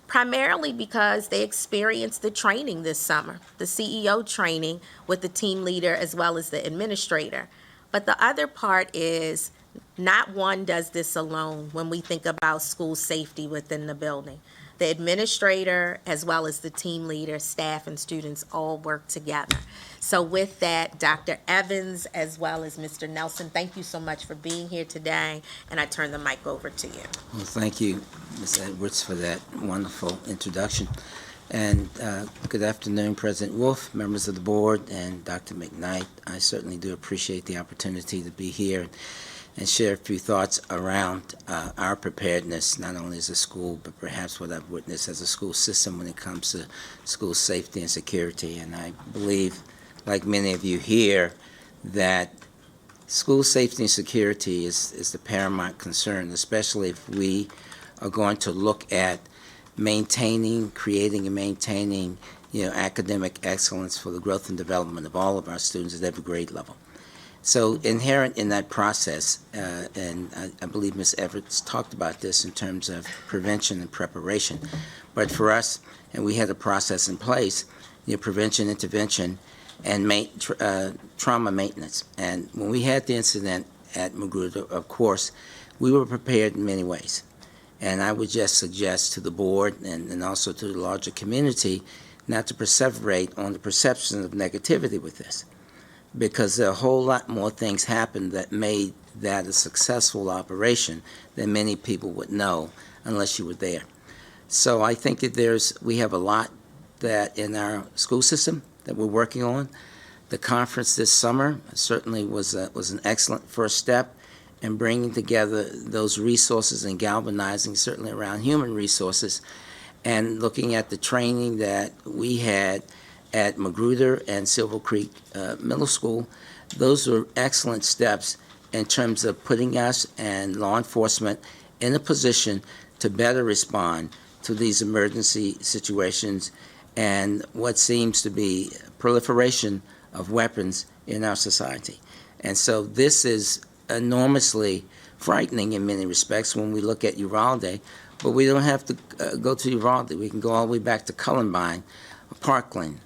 [SPEAKER 13] primarily because they experienced the training this summer, the CEO training with the team leader as well as the administrator. But the other part is not one does this alone when we think about school safety within the building. The administrator, as well as the team leader, staff, and students all work together. So with that, Dr. Evans, as well as Mr. Nelson, thank you so much for being here today, and I turn the mic over to you.
[SPEAKER 2] Well, thank you, Ms. Edwards, for that wonderful introduction. And good afternoon, President Wolf, members of the board, and Dr. McKnight. I certainly do appreciate the opportunity to be here and share a few thoughts around our preparedness, not only as a school, but perhaps what I've witnessed as a school system when it comes to school safety and security. And I believe, like many of you here, that school safety and security is the paramount concern, especially if we are going to look at creating and maintaining, academic excellence for the growth and development of all of our students at every grade level. So inherent in that process, and I believe Ms. Everett's talked about this in terms of prevention and preparation, but for us, and we had a process in place, prevention, intervention, and trauma maintenance. And when we had the incident at Magruder, of course, we were prepared in many ways. And I would just suggest to the board and also to the larger community not to perseverate on the perception of negativity with this, because there are a whole lot more things happened that made that a successful operation than many people would know unless you were there. So I think that we have a lot that in our school system that we're working on. The conference this summer certainly was an excellent first step in bringing together those resources and galvanizing, certainly around human resources, and looking at the training that we had at Magruder and Silver Creek Middle School. Those were excellent steps in terms of putting us and law enforcement in a position to better respond to these emergency situations and what seems to be proliferation of weapons in our society. And so this is enormously frightening in many respects when we look at Uvalde, but we don't have to go to Uvalde. We can go all the way back to Columbine, Parkland,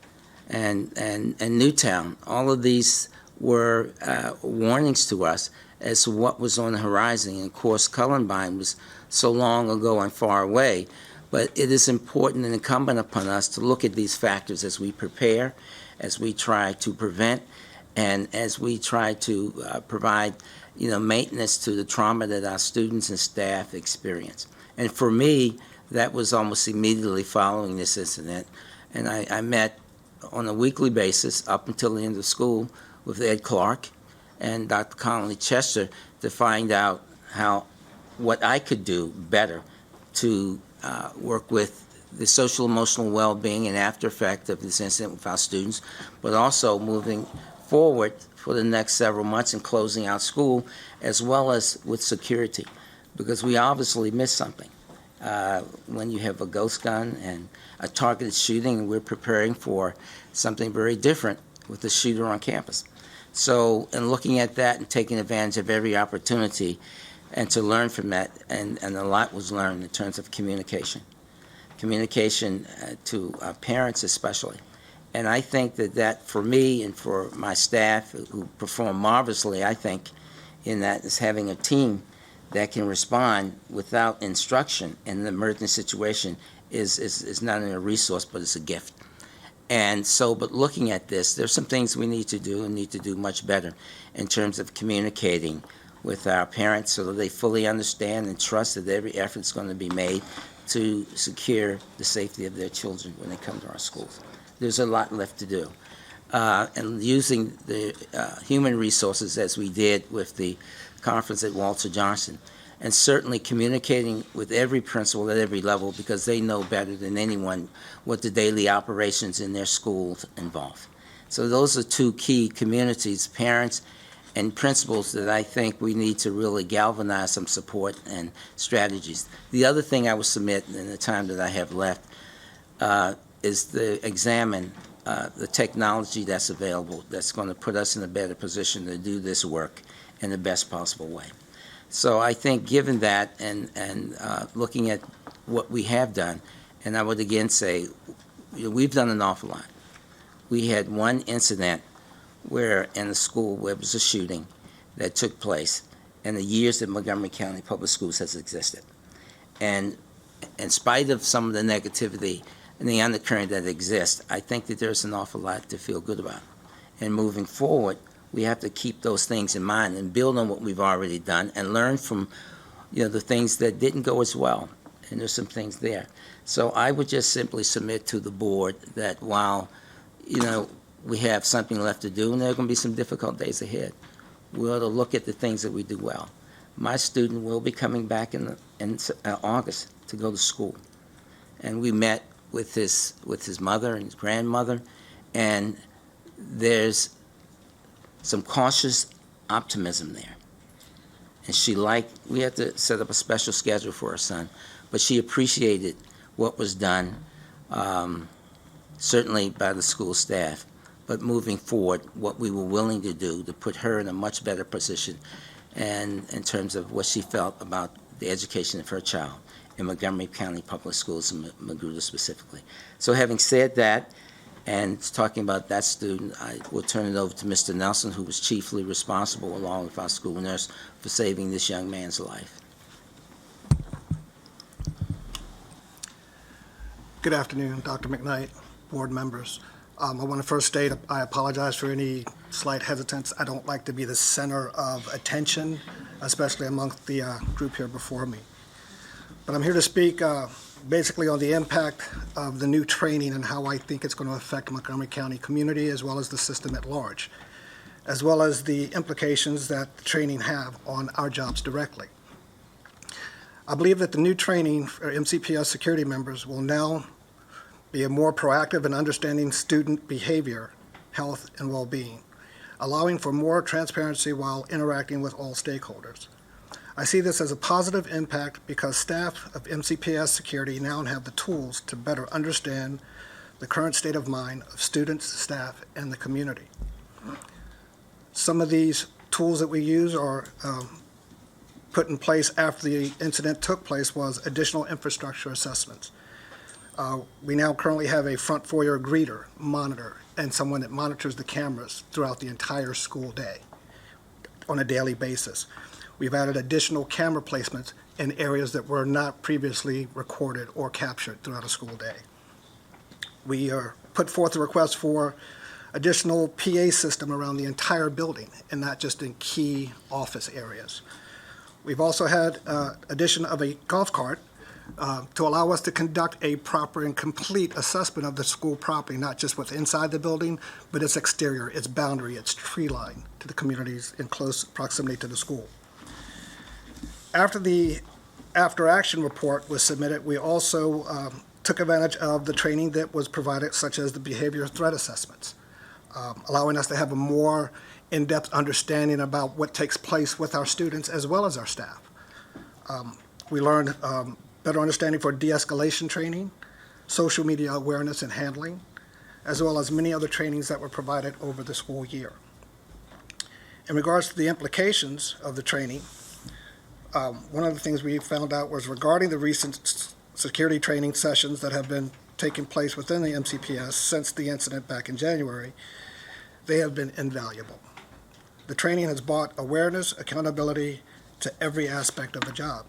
[SPEAKER 2] and Newtown. All of these were warnings to us as to what was on the horizon. And of course, Columbine was so long ago and far away, but it is important and incumbent upon us to look at these factors as we prepare, as we try to prevent, and as we try to provide, maintenance to the trauma that our students and staff experience. And for me, that was almost immediately following this incident. And I met on a weekly basis up until the end of school with Ed Clark and Dr. Connolly Chester to find out what I could do better to work with the social emotional well-being and after effect of this incident with our students, but also moving forward for the next several months and closing out school, as well as with security, because we obviously missed something. When you have a ghost gun and a targeted shooting, we're preparing for something very different with the shooter on campus. So in looking at that and taking advantage of every opportunity and to learn from that, and a lot was learned in terms of communication to parents especially. And I think that for me and for my staff who perform marvelously, I think in that is having a team that can respond without instruction in an emergency situation is not only a resource, but it's a gift. And so, but looking at this, there's some things we need to do and need to do much better in terms of communicating with our parents so that they fully understand and trust that every effort is going to be made to secure the safety of their children when they come to our schools. There's a lot left to do. And using the human resources as we did with the conference at Walter Johnson, and certainly communicating with every principal at every level because they know better than anyone what the daily operations in their schools involve. So those are two key communities, parents and principals, that I think we need to really galvanize some support and strategies. The other thing I would submit in the time that I have left is to examine the technology that's available that's going to put us in a better position to do this work in the best possible way. So I think given that and looking at what we have done, and I would again say we've done an awful lot. We had one incident where in a school where it was a shooting that took place in the years that Montgomery County Public Schools has existed. And in spite of some of the negativity and the undercurrent that exists, I think that there's an awful lot to feel good about. And moving forward, we have to keep those things in mind and build on what we've already done and learn from, the things that didn't go as well. And there's some things there. So I would just simply submit to the board that while, we have something left to do and there are going to be some difficult days ahead, we ought to look at the things that we do well. My student will be coming back in August to go to school. And we met with his mother and his grandmother, and there's some cautious optimism there. And we had to set up a special schedule for our son, but she appreciated what was done, certainly by the school staff, but moving forward, what we were willing to do to put her in a much better position and in terms of what she felt about the education of her child in Montgomery County Public Schools, and Magruder specifically. So having said that, and talking about that student, I will turn it over to Mr. Nelson, who was chiefly responsible, along with our school nurse, for saving this young man's life.
[SPEAKER 20] Good afternoon, Dr. McKnight, board members. I want to first state I apologize for any slight hesitance. I don't like to be the center of attention, especially amongst the group here before me. But I'm here to speak basically on the impact of the new training and how I think it's going to affect Montgomery County community as well as the system at large, as well as the implications that the training have on our jobs directly. I believe that the new training for MCPS security members will now be a more proactive in understanding student behavior, health, and well-being, allowing for more transparency while interacting with all stakeholders. I see this as a positive impact because staff of MCPS security now have the tools to better understand the current state of mind of students, staff, and the community. Some of these tools that we use are put in place after the incident took place was additional infrastructure assessments. We now currently have a front foyer greeter, monitor, and someone that monitors the cameras throughout the entire school day on a daily basis. We've added additional camera placements in areas that were not previously recorded or captured throughout a school day. We put forth a request for additional PA system around the entire building and not just in key office areas. We've also had addition of a golf cart to allow us to conduct a proper and complete assessment of the school property, not just what's inside the building, but its exterior, its boundary, its tree line to the communities in close proximity to the school. After the after-action report was submitted, we also took advantage of the training that was provided, such as the behavior threat assessments, allowing us to have a more in-depth understanding about what takes place with our students as well as our staff. We learned better understanding for de-escalation training, social media awareness and handling, as well as many other trainings that were provided over the school year. In regards to the implications of the training, one of the things we found out was regarding the recent security training sessions that have been taking place within the MCPS since the incident back in January, they have been invaluable. The training has brought awareness, accountability to every aspect of the job.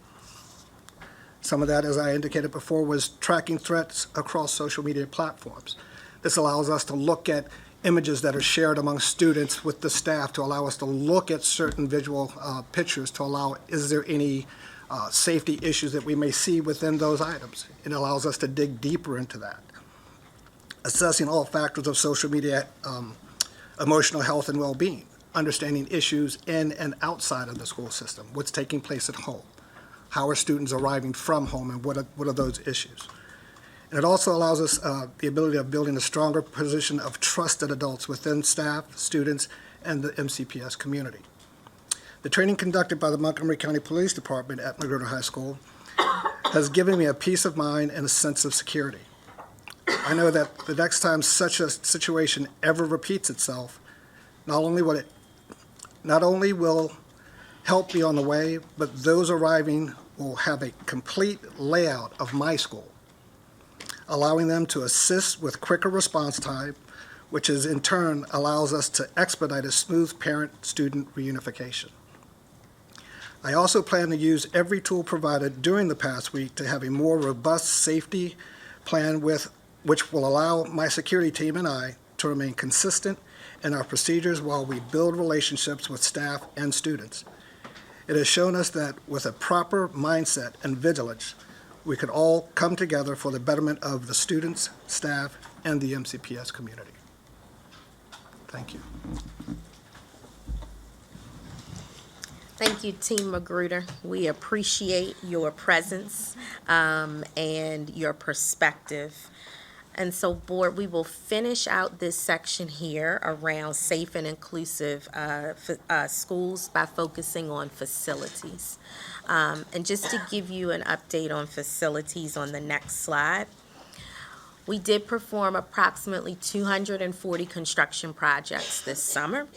[SPEAKER 20] Some of that, as I indicated before, was tracking threats across social media platforms. This allows us to look at images that are shared among students with the staff to allow us to look at certain visual pictures to allow, is there any safety issues that we may see within those items? It allows us to dig deeper into that. Assessing all factors of social media emotional health and well-being, understanding issues in and outside of the school system, what's taking place at home, how are students arriving from home, and what are those issues. And it also allows us the ability of building a stronger position of trusted adults within staff, students, and the MCPS community. The training conducted by the Montgomery County Police Department at Magruder High School has given me a peace of mind and a sense of security. I know that the next time such a situation ever repeats itself, not only will help be on the way, but those arriving will have a complete layout of my school, allowing them to assist with quicker response time, which is in turn allows us to expedite a smooth parent-student reunification. I also plan to use every tool provided during the past week to have a more robust safety plan which will allow my security team and I to remain consistent in our procedures while we build relationships with staff and students. It has shown us that with a proper mindset and vigilance, we could all come together for the betterment of the students, staff, and the MCPS community. Thank you.
[SPEAKER 13] Thank you, Team Magruder. We appreciate your presence and your perspective. And so, Board, we will finish out this section here around safe and inclusive schools by focusing on facilities. And just to give you an update on facilities on the next slide, We did perform approximately 240 construction projects this summer.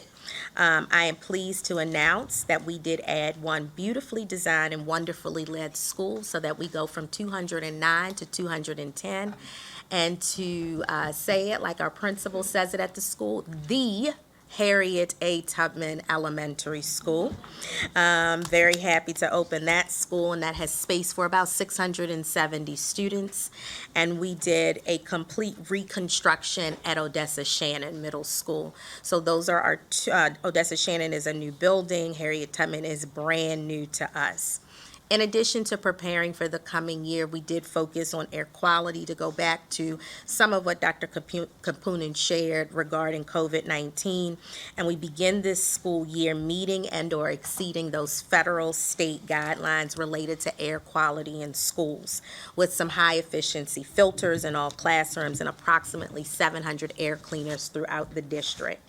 [SPEAKER 13] I am pleased to announce that we did add one beautifully designed and wonderfully led school so that we go from 209 to 210. And to say it like our principal says it at the school, the Harriet A. Tubman Elementary School. Very happy to open that school, and that has space for about 670 students. And we did a complete reconstruction at Odessa Shannon Middle School. So those are our Odessa Shannon is a new building. Harriet Tubman is brand new to us. In addition to preparing for the coming year, we did focus on air quality to go back to some of what Dr. Kapunen shared regarding COVID-19. And we begin this school year meeting and/or exceeding those federal, state guidelines related to air quality in schools with some high efficiency filters in all classrooms and approximately 700 air cleaners throughout the district.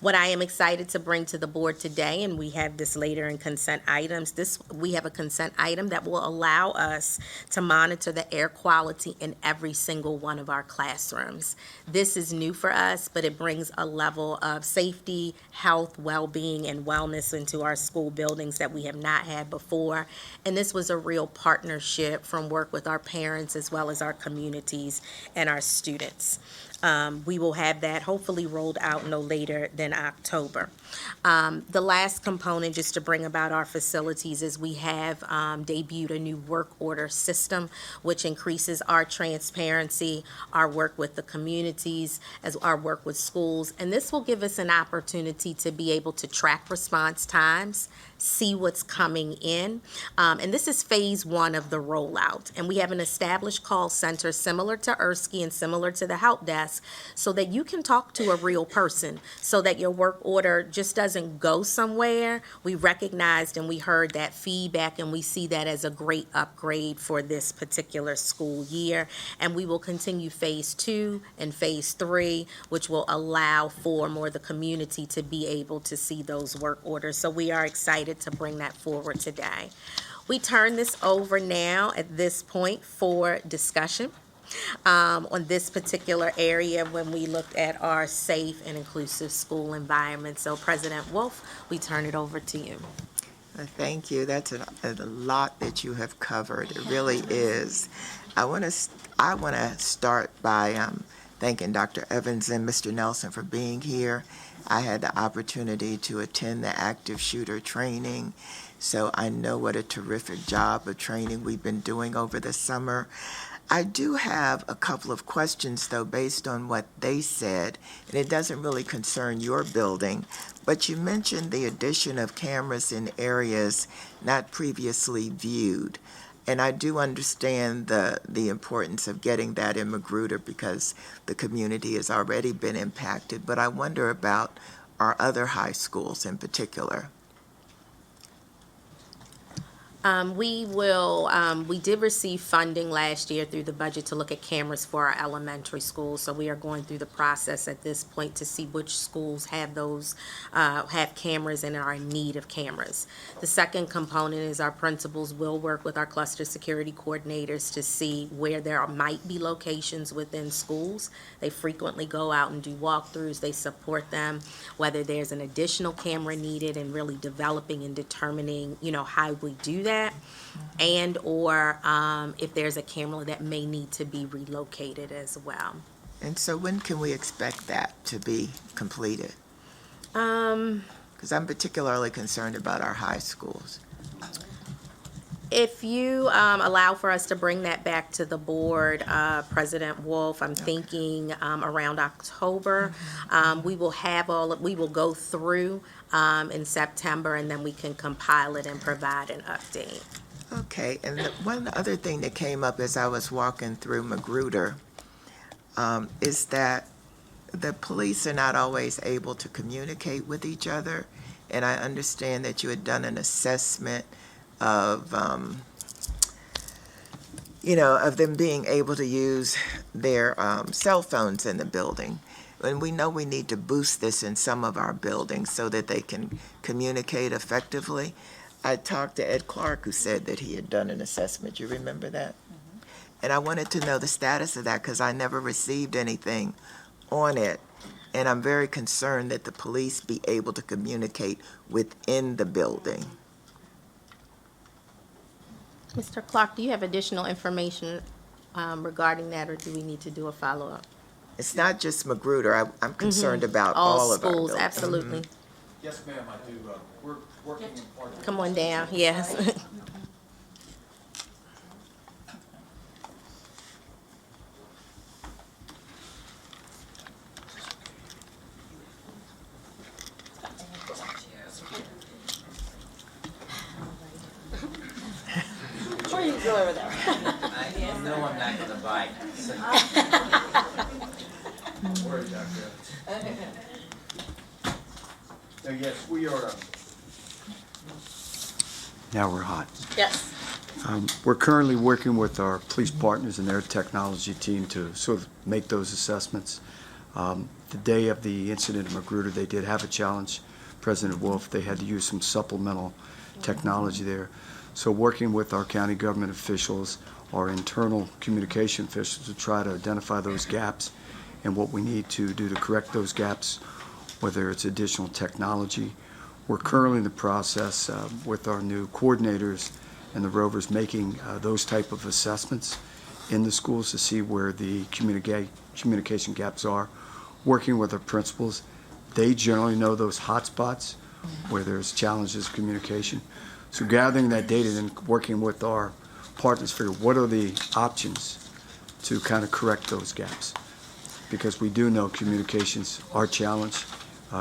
[SPEAKER 13] What I am excited to bring to the board today, and we have this later in consent items, we have a consent item that will allow us to monitor the air quality in every single one of our classrooms. This is new for us, but it brings a level of safety, health, well-being, and wellness into our school buildings that we have not had before. And this was a real partnership from work with our parents as well as our communities and our students. We will have that hopefully rolled out no later than October. The last component, just to bring about our facilities, is we have debuted a new work order system, which increases our transparency, our work with the communities, as our work with schools. And this will give us an opportunity to be able to track response times, see what's coming in. And this is phase one of the rollout. And we have an established call center similar to Erskine and similar to the help desk so that you can talk to a real person so that your work order just doesn't go somewhere. We recognized and we heard that feedback, and we see that as a great upgrade for this particular school year. And we will continue phase 2 and phase 3, which will allow for more of the community to be able to see those work orders. So we are excited to bring that forward today. We turn this over now at this point for discussion on this particular area when we looked at our safe and inclusive school environment. So President Wolf, we turn it over to you.
[SPEAKER 1] Thank you. That's a lot that you have covered. It really is. I want to start by thanking Dr. Evans and Mr. Nelson for being here. I had the opportunity to attend the active shooter training, so I know what a terrific job of training we've been doing over the summer. I do have a couple of questions, though, based on what they said, and it doesn't really concern your building, but you mentioned the addition of cameras in areas not previously viewed. And I do understand the importance of getting that in Magruder because the community has already been impacted, but I wonder about our other high schools in particular.
[SPEAKER 13] We did receive funding last year through the budget to look at cameras for our elementary schools. So we are going through the process at this point to see which schools have those, have cameras and are in need of cameras. The second component is our principals will work with our cluster security coordinators to see where there might be locations within schools. They frequently go out and do walkthroughs. They support them, whether there's an additional camera needed and really developing and determining, how we do that. And or if there's a camera that may need to be relocated as well.
[SPEAKER 1] And so when can we expect that to be completed? Because I'm particularly concerned about our high schools.
[SPEAKER 13] If you allow for us to bring that back to the board, President Wolf, I'm thinking around October. We will go through in September, and then we can compile it and provide an update.
[SPEAKER 1] Okay, and one other thing that came up as I was walking through Magruder is that the police are not always able to communicate with each other, and I understand that you had done an assessment of, of them being able to use their cell phones in the building. And we know we need to boost this in some of our buildings so that they can communicate effectively. I talked to Ed Clark, who said that he had done an assessment. You remember that? And I wanted to know the status of that because I never received anything on it. And I'm very concerned that the police be able to communicate within the building.
[SPEAKER 13] Mr. Clark, do you have additional information regarding that, or do we need to do a follow-up?
[SPEAKER 1] It's not just Magruder. I'm concerned about all of our
[SPEAKER 13] schools,
[SPEAKER 1] buildings.
[SPEAKER 13] absolutely.
[SPEAKER 21] Yes, ma'am, I do. We're working in partnership.
[SPEAKER 13] Come on down, yes.
[SPEAKER 9] Or you can go over there.
[SPEAKER 2] I know I'm not gonna bite.
[SPEAKER 21] Word, Doctor. So yes, we are. Now we're hot.
[SPEAKER 9] Yes.
[SPEAKER 21] We're currently working with our police partners and their technology team to sort of make those assessments. The day of the incident in Magruder, they did have a challenge. President Wolf, they had to use some supplemental technology there. So working with our county government officials, our internal communication officials to try to identify those gaps and what we need to do to correct those gaps, whether it's additional technology. We're currently in the process with our new coordinators and the Rovers making those type of assessments in the schools to see where the communication gaps are. Working with our principals, they generally know those hot spots where there's challenges of communication. So gathering that data and working with our partners, figure what are the options to kind of correct those gaps. Because we do know communications are challenged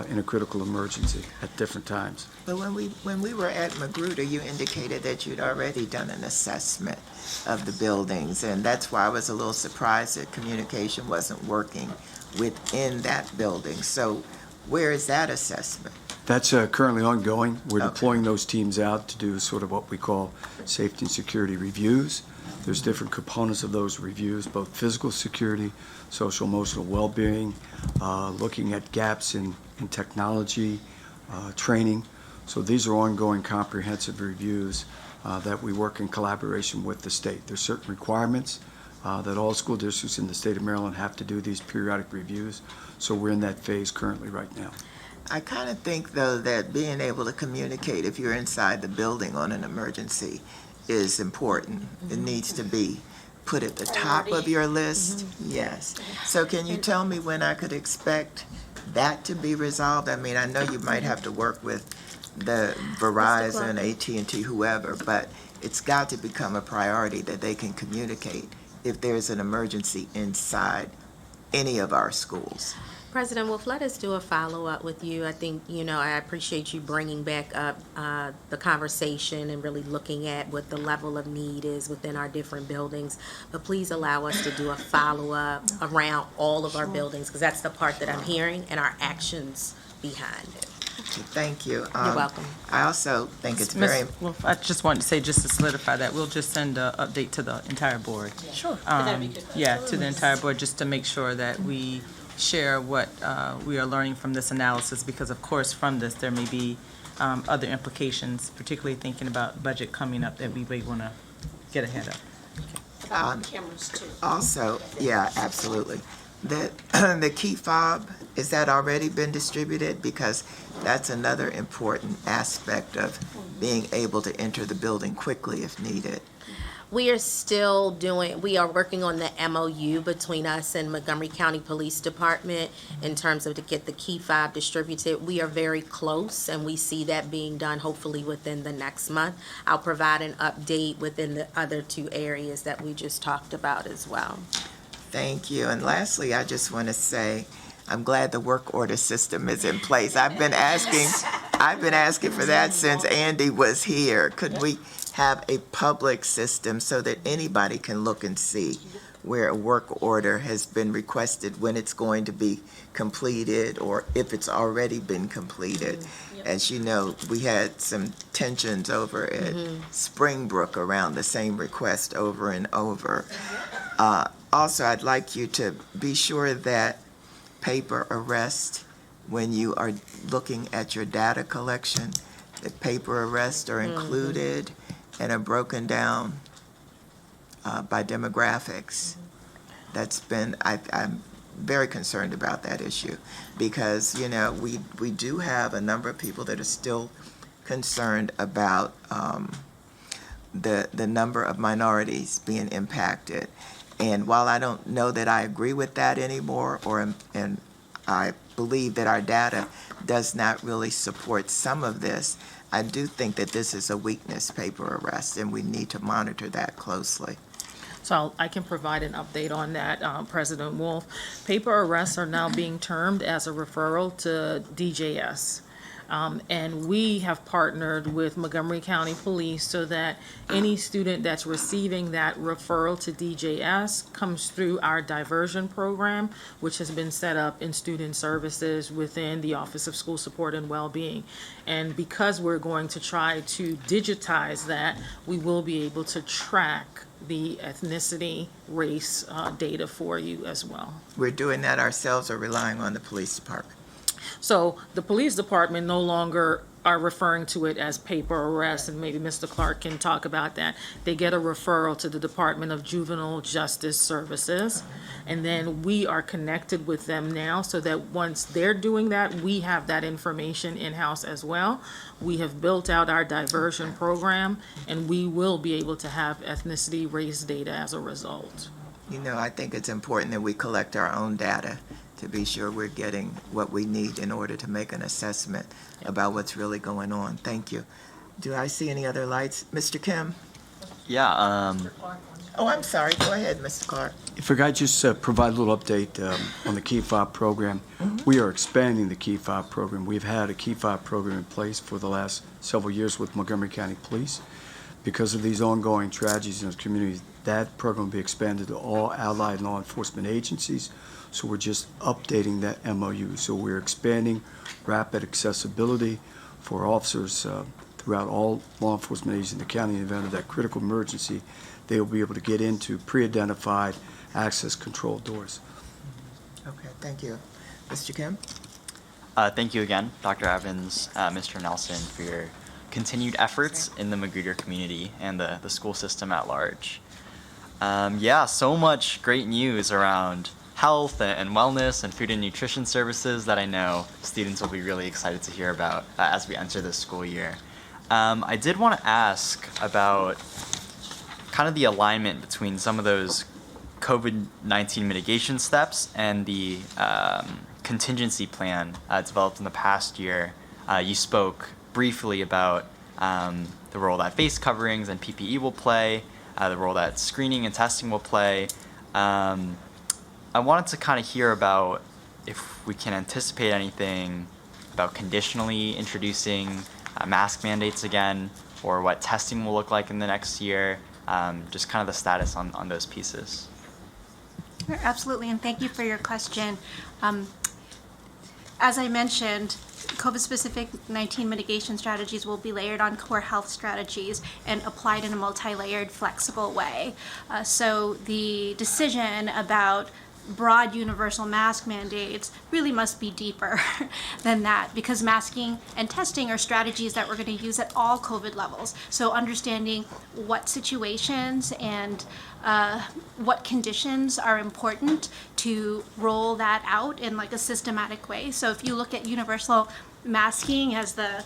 [SPEAKER 21] in a critical emergency at different times.
[SPEAKER 1] But when we were at Magruder, you indicated that you'd already done an assessment of the buildings, and that's why I was a little surprised that communication wasn't working within that building. So where is that assessment?
[SPEAKER 21] That's currently ongoing. We're deploying those teams out to do sort of what we call safety and security reviews. There's different components of those reviews, both physical security, social emotional well-being, looking at gaps in technology, training. So these are ongoing comprehensive reviews that we work in collaboration with the state. There's certain requirements that all school districts in the state of Maryland have to do these periodic reviews. So we're in that phase currently right now.
[SPEAKER 1] I kind of think, though, that being able to communicate if you're inside the building on an emergency is important. It needs to be put at the top of your list. Yes. So can you tell me when I could expect that to be resolved? I mean, I know you might have to work with the Verizon, AT&T, whoever, but it's got to become a priority that they can communicate if there's an emergency inside any of our schools.
[SPEAKER 13] President Wolf, let us do a follow-up with you. I think, I appreciate you bringing back up the conversation and really looking at what the level of need is within our different buildings. But please allow us to do a follow-up around all of our buildings, because that's the part that I'm hearing, and our actions behind it.
[SPEAKER 1] Thank you.
[SPEAKER 13] You're welcome.
[SPEAKER 1] I also think it's very...
[SPEAKER 8] Wolf, I just wanted to say, just to solidify that, we'll just send an update to the entire board.
[SPEAKER 9] Sure. That'd be good.
[SPEAKER 8] Yeah, to the entire board, just to make sure that we share what we are learning from this analysis, because of course from this there may be other implications, particularly thinking about budget coming up that we may want to get ahead of.
[SPEAKER 9] Cameras too.
[SPEAKER 1] Also, yeah, absolutely. The key fob, is that already been distributed? Because that's another important aspect of being able to enter the building quickly if needed.
[SPEAKER 13] We are working on the MOU between us and Montgomery County Police Department in terms of to get the key fob distributed. We are very close, and we see that being done hopefully within the next month. I'll provide an update within the other two areas that we just talked about as well.
[SPEAKER 1] Thank you. And lastly, I just want to say, I'm glad the work order system is in place. I've been asking for that since Andy was here. Could we have a public system so that anybody can look and see where a work order has been requested, when it's going to be completed, or if it's already been completed? As you know, we had some tensions over at Springbrook around the same request over and over. Also, I'd like you to be sure that paper arrests, when you are looking at your data collection, that paper arrests are included and are broken down by demographics. I'm very concerned about that issue because, we do have a number of people that are still concerned about the number of minorities being impacted. And while I don't know that I agree with that anymore, and I believe that our data does not really support some of this, I do think that this is a weakness, paper arrest, and we need to monitor that closely.
[SPEAKER 18] So I can provide an update on that, President Wolf. Paper arrests are now being termed as a referral to DJS. And we have partnered with Montgomery County Police so that any student that's receiving that referral to DJS comes through our diversion program, which has been set up in student services within the Office of School Support and Wellbeing. And because we're going to try to digitize that, we will be able to track the ethnicity, race data for you as well.
[SPEAKER 1] We're doing that ourselves or relying on the police department?
[SPEAKER 18] So the police department no longer are referring to it as paper arrest, and maybe Mr. Clark can talk about that. They get a referral to the Department of Juvenile Justice Services, and then we are connected with them now so that once they're doing that, we have that information in-house as well. We have built out our diversion program, and we will be able to have ethnicity, race data as a result.
[SPEAKER 1] I think it's important that we collect our own data to be sure we're getting what we need in order to make an assessment about what's really going on. Thank you. Do I see any other lights? Mr. Kim?
[SPEAKER 6] Yeah.
[SPEAKER 1] Oh, I'm sorry. Go ahead, Mr. Clark.
[SPEAKER 21] If I could just provide a little update on the Key Fob program. We are expanding the Key Fob program. We've had a Key Fob program in place for the last several years with Montgomery County Police. Because of these ongoing tragedies in the community, that program will be expanded to all allied law enforcement agencies. So we're just updating that MOU. So we're expanding rapid accessibility for officers throughout all law enforcement agencies in the county. In the event of that critical emergency, they will be able to get into pre-identified access control doors.
[SPEAKER 1] Okay, thank you. Mr. Kim?
[SPEAKER 6] Thank you again, Dr. Evans, Mr. Nelson, for your continued efforts in the Magruder community and the school system at large. So much great news around health and wellness and food and nutrition services that I know students will be really excited to hear about as we enter this school year. I did want to ask about kind of the alignment between some of those COVID-19 mitigation steps and the contingency plan developed in the past year. You spoke briefly about the role that face coverings and PPE will play, the role that screening and testing will play. I wanted to kind of hear about if we can anticipate anything about conditionally introducing mask mandates again, or what testing will look like in the next year, just kind of the status on those pieces.
[SPEAKER 14] Sure, absolutely, and thank you for your question. As I mentioned, COVID-specific 19 mitigation strategies will be layered on core health strategies and applied in a multi-layered, flexible way. So the decision about broad universal mask mandates really must be deeper than that, because masking and testing are strategies that we're going to use at all COVID levels. So understanding what situations and what conditions are important to roll that out in like a systematic way. So if you look at universal masking as the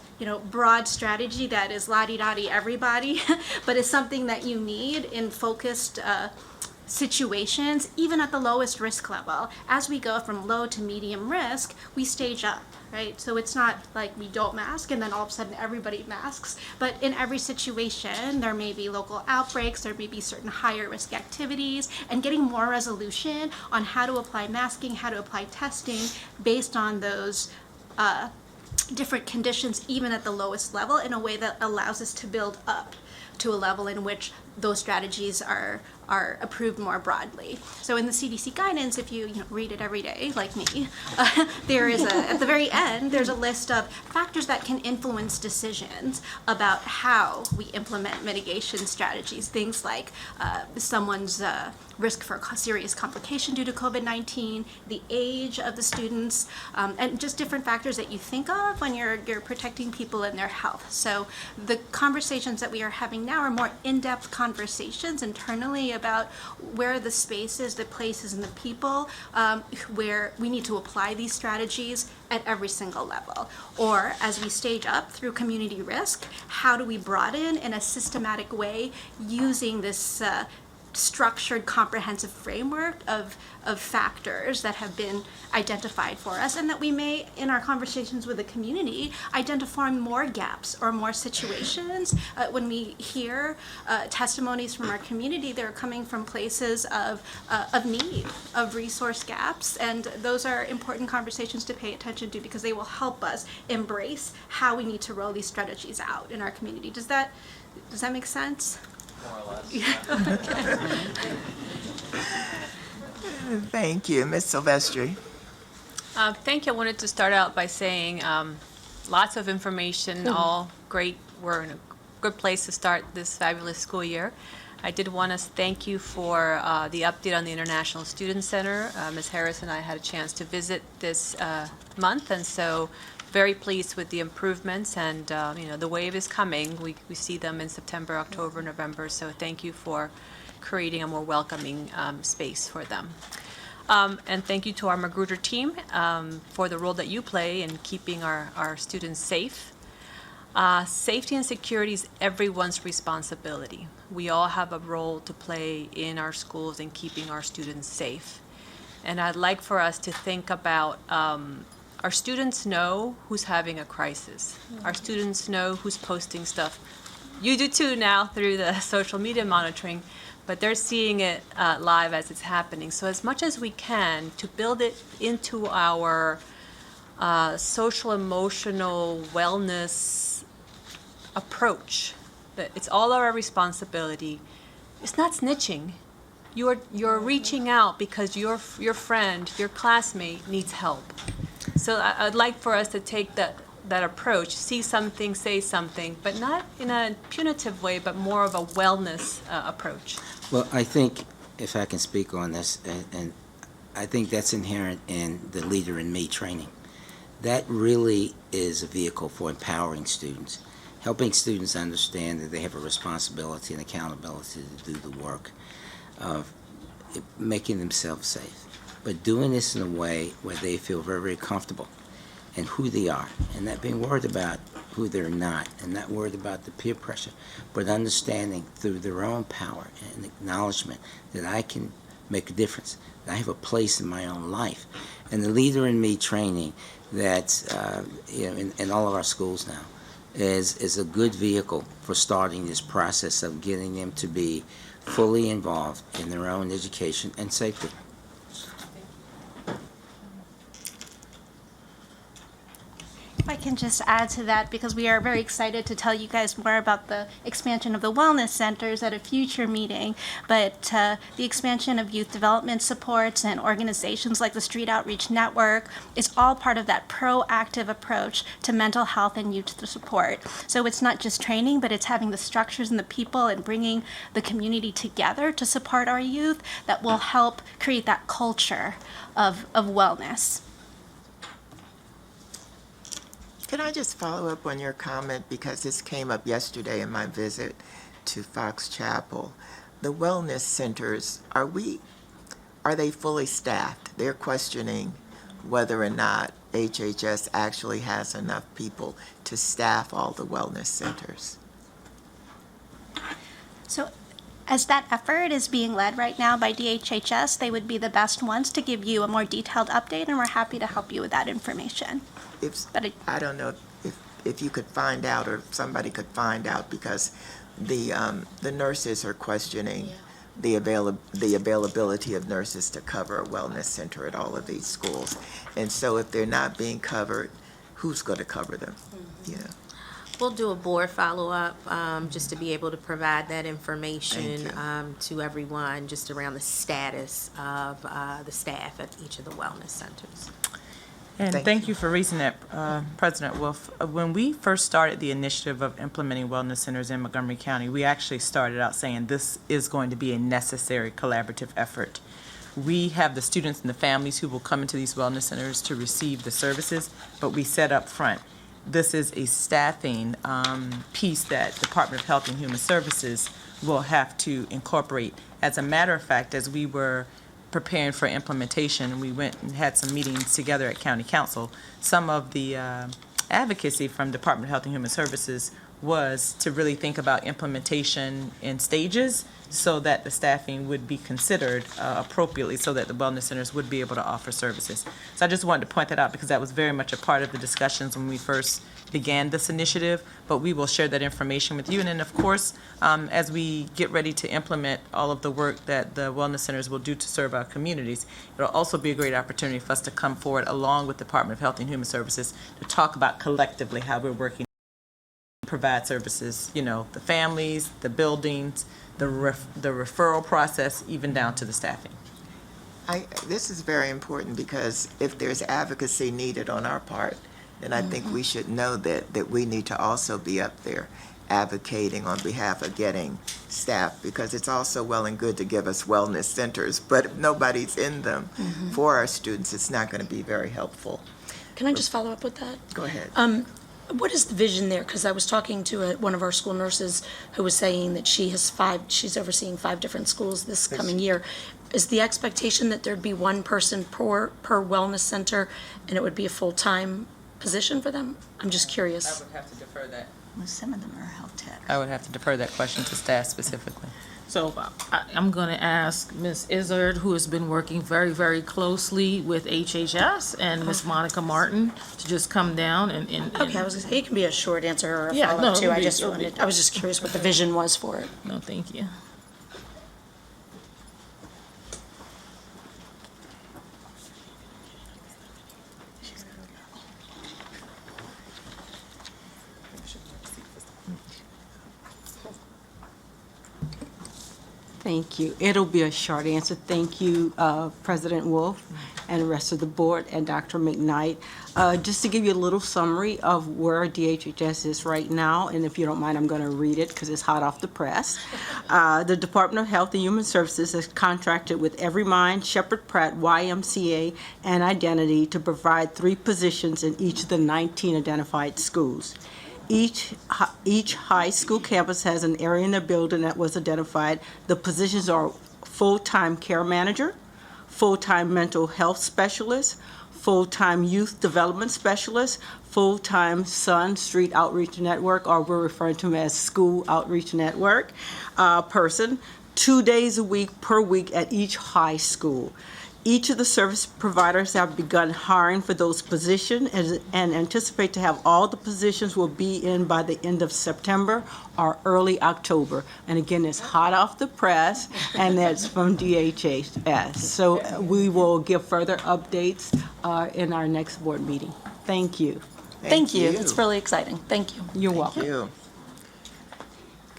[SPEAKER 14] broad strategy that is la-di-da-di everybody, but it's something that you need in focused situations, even at the lowest risk level. As we go from low to medium risk, we stage up, right? So it's not like we don't mask and then all of a sudden everybody masks, but in every situation, there may be local outbreaks, there may be certain higher risk activities, and getting more resolution on how to apply masking, how to apply testing based on those different conditions, even at the lowest level, in a way that allows us to build up to a level in which those strategies are approved more broadly. So in the CDC guidance, if you read it every day, like me, there is at the very end, there's a list of factors that can influence decisions about how we implement mitigation strategies. Things like someone's risk for serious complication due to COVID-19, the age of the students, and just different factors that you think of have when you're protecting people and their health. So the conversations that we are having now are more in-depth conversations internally about where are the spaces, the places, and the people where we need to apply these strategies at every single level. Or as we stage up through community risk, how do we broaden in a systematic way using this structured, comprehensive framework of factors that have been identified for us, and that we may, in our conversations with the community, identify more gaps or more situations. When we hear testimonies from our community, they're coming from places of need, of resource gaps, and those are important conversations to pay attention to because they will help us embrace how we need to roll these strategies out in our community. Does that make sense?
[SPEAKER 6] More or less.
[SPEAKER 1] Thank you. Ms. Silvestri.
[SPEAKER 12] Thank you. I wanted to start out by saying lots of information, all great. We're in a good place to start this fabulous school year. I did want to thank you for the update on the International Student Center. Ms. Harris and I had a chance to visit this month, and so very pleased with the improvements, and the wave is coming. We see them in September, October, November, so thank you for creating a more welcoming space for them. And thank you to our Magruder team for the role that you play in keeping our students safe. Safety and security is everyone's responsibility. We all have a role to play in our schools in keeping our students safe. And I'd like for us to think about our students know who's having a crisis. Our students know who's posting stuff. You do too now through the social media monitoring, but they're seeing it live as it's happening. So as much as we can to build it into our social emotional wellness approach, that it's all our responsibility. It's not snitching. You're reaching out because your friend, your classmate needs help. So I'd like for us to take that approach, see something, say something, but not in a punitive way, but more of a wellness approach.
[SPEAKER 2] Well, I think, if I can speak on this, and I think that's inherent in the Leader in Me training. That really is a vehicle for empowering students, helping students understand that they have a responsibility and accountability to do the work of making themselves safe. But doing this in a way where they feel very, very comfortable in who they are, and not being worried about who they're not, and not worried about the peer pressure, but understanding through their own power and acknowledgement that I can make a difference, that I have a place in my own life. And the Leader in Me training that's in all of our schools now is a good vehicle for starting this process of getting them to be fully involved in their own education and safety.
[SPEAKER 14] If I can just add to that, because we are very excited to tell you guys more about the expansion of the wellness centers at a future meeting, but the expansion of youth development supports and organizations like the Street Outreach Network is all part of that proactive approach to mental health and youth support. So it's not just training, but it's having the structures and the people and bringing the community together to support our youth that will help create that culture of wellness.
[SPEAKER 1] Can I just follow up on your comment, because this came up yesterday in my visit to Fox Chapel? The wellness centers, are they fully staffed? They're questioning whether or not HHS actually has enough people to staff all the wellness centers.
[SPEAKER 14] So as that effort is being led right now by DHHS, they would be the best ones to give you a more detailed update, and we're happy to help you with that information.
[SPEAKER 1] I don't know if you could find out, or if somebody could find out, because the nurses are questioning the availability of nurses to cover a wellness center at all of these schools. And so if they're not being covered, who's going to cover them?
[SPEAKER 13] We'll do a board follow-up just to be able to provide that information to everyone just around the status of the staff at each of the wellness centers.
[SPEAKER 8] And thank you for raising that, President Wolf. When we first started the initiative of implementing wellness centers in Montgomery County, we actually started out saying this is going to be a necessary collaborative effort. We have the students and the families who will come into these wellness centers to receive the services, but we said up front, this is a staffing piece that Department of Health and Human Services will have to incorporate. As a matter of fact, as we were preparing for implementation, we went and had some meetings together at County Council. Some of the advocacy from Department of Health and Human Services was to really think about implementation in stages so that the staffing would be considered appropriately so that the wellness centers would be able to offer services. So I just wanted to point that out because that was very much a part of the discussions when we first began this initiative, but we will share that information with you. And then, of course, as we get ready to implement all of the work that the wellness centers will do to serve our communities, it'll also be a great opportunity for us to come forward along with the Department of Health and Human Services to talk about collectively how we're working to provide services, you know, the families, the buildings, the referral process, even down to the staffing.
[SPEAKER 1] This is very important because if there's advocacy needed on our part, then I think we should know that we need to also be up there advocating on behalf of getting staff, because it's also well and good to give us wellness centers, but if nobody's in them for our students, it's not going to be very helpful.
[SPEAKER 9] Can I just follow up with that?
[SPEAKER 1] Go ahead.
[SPEAKER 9] What is the vision there? Because I was talking to one of our school nurses who was saying that she's overseeing 5 different schools this coming year. Is the expectation that there'd be one person per wellness center and it would be a full-time position for them? I'm just curious.
[SPEAKER 8] I would have to defer that.
[SPEAKER 7] Well, some of them are health tech.
[SPEAKER 8] I would have to defer that question to staff specifically.
[SPEAKER 18] So I'm going to ask Ms. Izzard, who has been working very, very closely with HHS, and Ms. Monica Martin to just come down and
[SPEAKER 9] Okay, I was gonna say, it can be a short answer or a
[SPEAKER 18] Yeah,
[SPEAKER 9] follow-up
[SPEAKER 18] no,
[SPEAKER 9] too.
[SPEAKER 18] it'll be-
[SPEAKER 9] I was just curious what the vision was for it.
[SPEAKER 18] No, thank you.
[SPEAKER 3] Thank you. It'll be a short answer. Thank you, President Wolf and the rest of the board and Dr. McKnight. Just to give you a little summary of where DHHS is right now, and if you don't mind, I'm going to read it because it's hot off the press. The Department of Health and Human Services has contracted with Everymind, Shepherd Pratt, YMCA, and Identity to provide 3 positions in each of the 19 identified schools. Each high school campus has an area in the building that was identified. The positions are full-time care manager, full-time mental health specialist, full-time youth development specialist, full-time Sun Street Outreach Network, or we're referring to them as School Outreach Network person, 2 days a week per week at each high school. Each of the service providers have begun hiring for those positions and anticipate to have all the positions will be in by the end of September or early October. And again, it's hot off the press, and that's from DHHS. So we will give further updates in our next board meeting. Thank you.
[SPEAKER 9] Thank you. It's really exciting. Thank you.
[SPEAKER 3] You're welcome.
[SPEAKER 1] Thank you.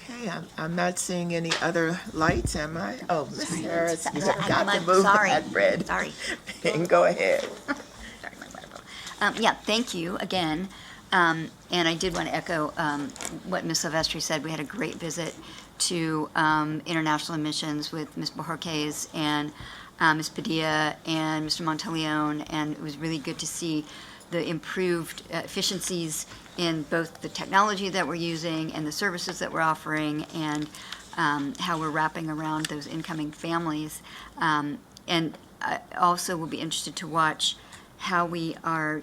[SPEAKER 1] Okay, I'm not seeing any other lights, am I? Oh, Ms. Harris, you have got to move that bread.
[SPEAKER 7] Sorry.
[SPEAKER 1] Go ahead.
[SPEAKER 7] Sorry, my water bottle. Yeah, thank you again. And I did want to echo what Ms. Silvestri said. We had a great visit to international admissions with Ms. Bojorquez and Ms. Padilla and Mr. Monteleone, and it was really good to see the improved efficiencies in both the technology that we're using and the services that we're offering, and how we're wrapping around those incoming families. And I also will be interested to watch how we are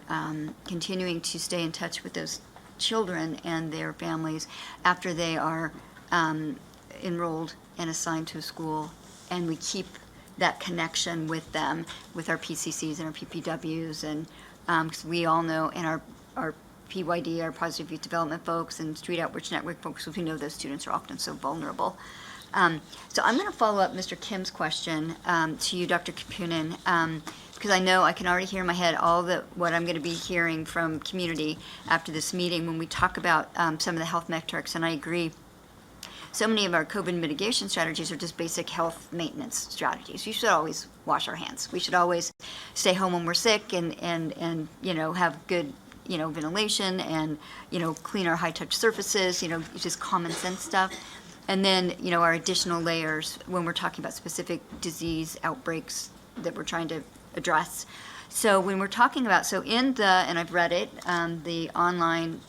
[SPEAKER 7] continuing to stay in touch with those children and their families after they are enrolled and assigned to a school, and we keep that connection with them, with our PCCs and our PPWs, and because we all know, and our PYD, our Positive Youth Development folks, and Street Outreach Network folks, we know those students are often so vulnerable. So I'm going to follow up Mr. Kim's question to you, Dr. Kapunin, because I know I can already hear in my head what I'm going to be hearing from community after this meeting when we talk about some of the health metrics, and I agree. So many of our COVID mitigation strategies are just basic health maintenance strategies. We should always wash our hands. We should always stay home when we're sick and have good ventilation and clean our high touch surfaces, just common sense stuff. And then our additional layers when we're talking about specific disease outbreaks that we're trying to address. So when we're talking about, so in the, and I've read it, the online,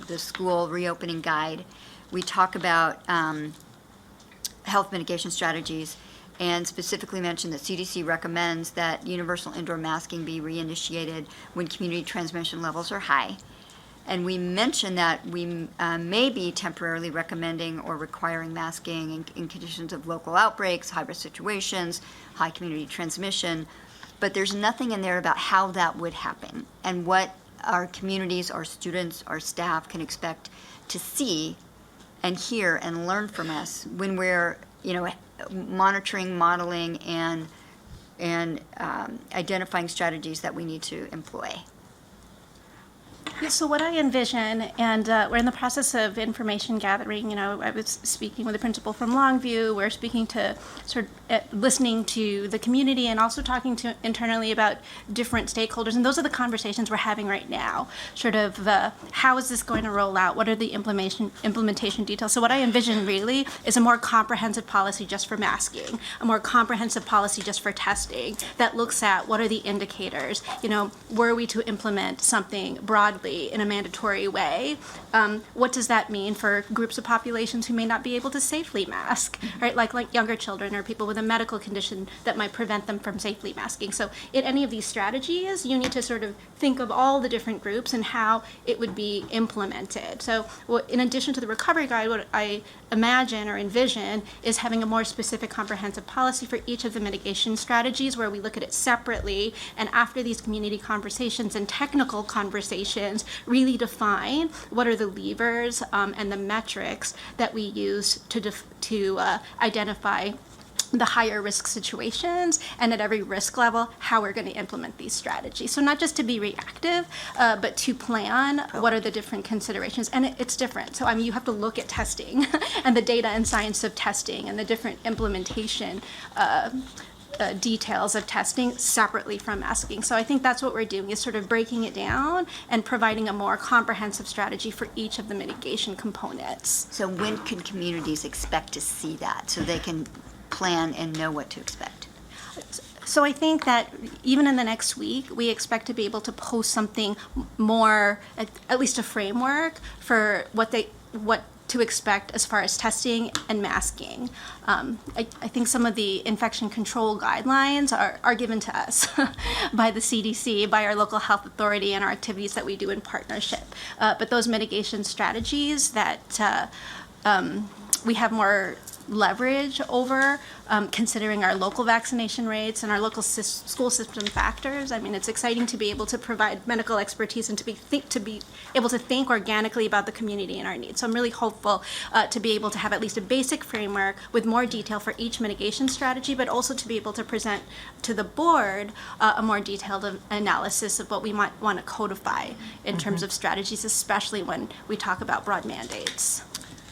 [SPEAKER 7] the school reopening guide, we talk about health mitigation strategies and specifically mention that CDC recommends that universal indoor masking be reinitiated when community transmission levels are high. And we mention that we may be temporarily recommending or requiring masking in conditions of local outbreaks, high-risk situations, high community transmission, but there's nothing in there about how that would happen and what our communities, our students, our staff can expect to see and hear and learn from us when we're, monitoring, modeling, and identifying strategies that we need to employ.
[SPEAKER 14] Yeah, so what I envision, and we're in the process of information gathering, I was speaking with a principal from Longview, we're speaking to listening to the community and also talking to internally about different stakeholders, and those are the conversations we're having right now, how is this going to roll out, what are the implementation details. So what I envision really is a more comprehensive policy just for masking, a more comprehensive policy just for testing that looks at what are the indicators, were we to implement something broadly in a mandatory way, what does that mean for groups of populations who may not be able to safely mask, right? Like younger children or people with a medical condition that might prevent them from safely masking. So in any of these strategies, you need to sort of think of all the different groups and how it would be implemented. So in addition to the recovery guide, what I imagine or envision is having a more specific comprehensive policy for each of the mitigation strategies where we look at it separately, and after these community conversations and technical conversations, really define what are the levers and the metrics that we use to identify the higher risk situations, and at every risk level, how we're going to implement these strategies. So not just to be reactive, but to plan what are the different considerations. And it's different. So you have to look at testing and the data and science of testing and the different implementation details of testing separately from masking. So I think that's what we're doing, is sort of breaking it down and providing a more comprehensive strategy for each of the mitigation components.
[SPEAKER 7] So when can communities expect to see that so they can plan and know what to expect?
[SPEAKER 14] So I think that even in the next week, we expect to be able to post something more, at least a framework for what to expect as far as testing and masking. I think some of the infection control guidelines are given to us by the CDC, by our local health authority, and our activities that we do in partnership. But those mitigation strategies that we have more leverage over, considering our local vaccination rates and our local school system factors. It's exciting to be able to provide medical expertise and to be able to think organically about the community and our needs. So I'm really hopeful to be able to have at least a basic framework with more detail for each mitigation strategy, but also to be able to present to the board a more detailed analysis of what we might want to codify in terms of strategies, especially when we talk about broad mandates.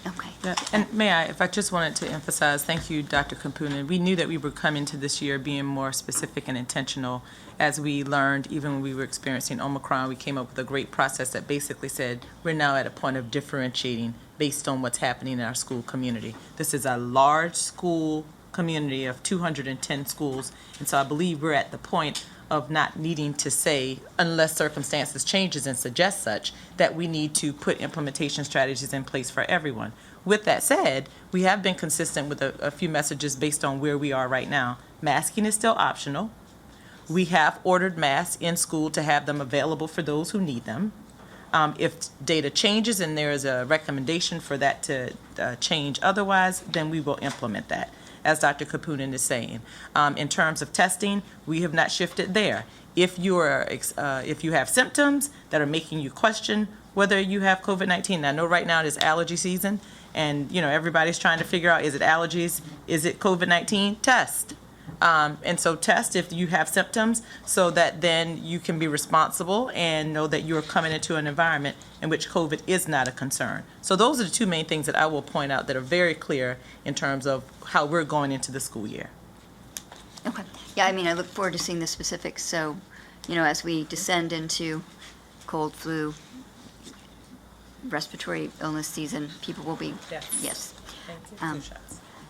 [SPEAKER 7] Okay.
[SPEAKER 8] Yeah, and may I, if I just wanted to emphasize, thank you, Dr. Kampunen. We knew that we were coming to this year being more specific and intentional. As we learned, even when we were experiencing Omicron, we came up with a great process that basically said we're now at a point of differentiating based on what's happening in our school community. This is a large school community of 210 schools, and so I believe we're at the point of not needing to say, unless circumstances changes and suggest such, that we need to put implementation strategies in place for everyone. With that said, we have been consistent with a few messages based on where we are right now. Masking is still optional. We have ordered masks in school to have them available for those who need them. If data changes and there is a recommendation for that to change otherwise, then we will implement that, as Dr. Kampunen is saying. In terms of testing, we have not shifted there. If you have symptoms that are making you question whether you have COVID-19, I know right now it is allergy season, and everybody's trying to figure out, is it allergies, is it COVID-19? Test. And so test if you have symptoms, so that then you can be responsible and know that you're coming into an environment in which COVID is not a concern. So those are the two main things that I will point out that are very clear in terms of how we're going into the school year.
[SPEAKER 7] Okay. Yeah, I look forward to seeing the specifics. So, as we descend into cold, flu, respiratory illness season, people will be, yes.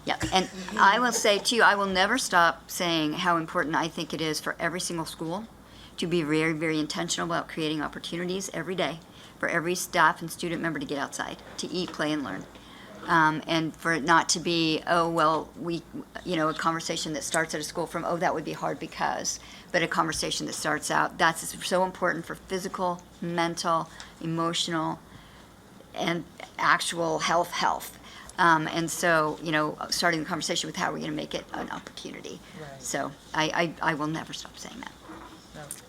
[SPEAKER 7] Yeah, and I will say to you, I will never stop saying how important I think it is for every single school to be very, very intentional about creating opportunities every day for every staff and student member to get outside, to eat, play, and learn. And for it not to be, oh, well, a conversation that starts at a school from, oh, that would be hard because, but a conversation that starts out, that's so important for physical, mental, emotional, and actual health. And so, starting the conversation with how we're going to make it an opportunity.
[SPEAKER 8] Right.
[SPEAKER 7] So I will never stop saying that.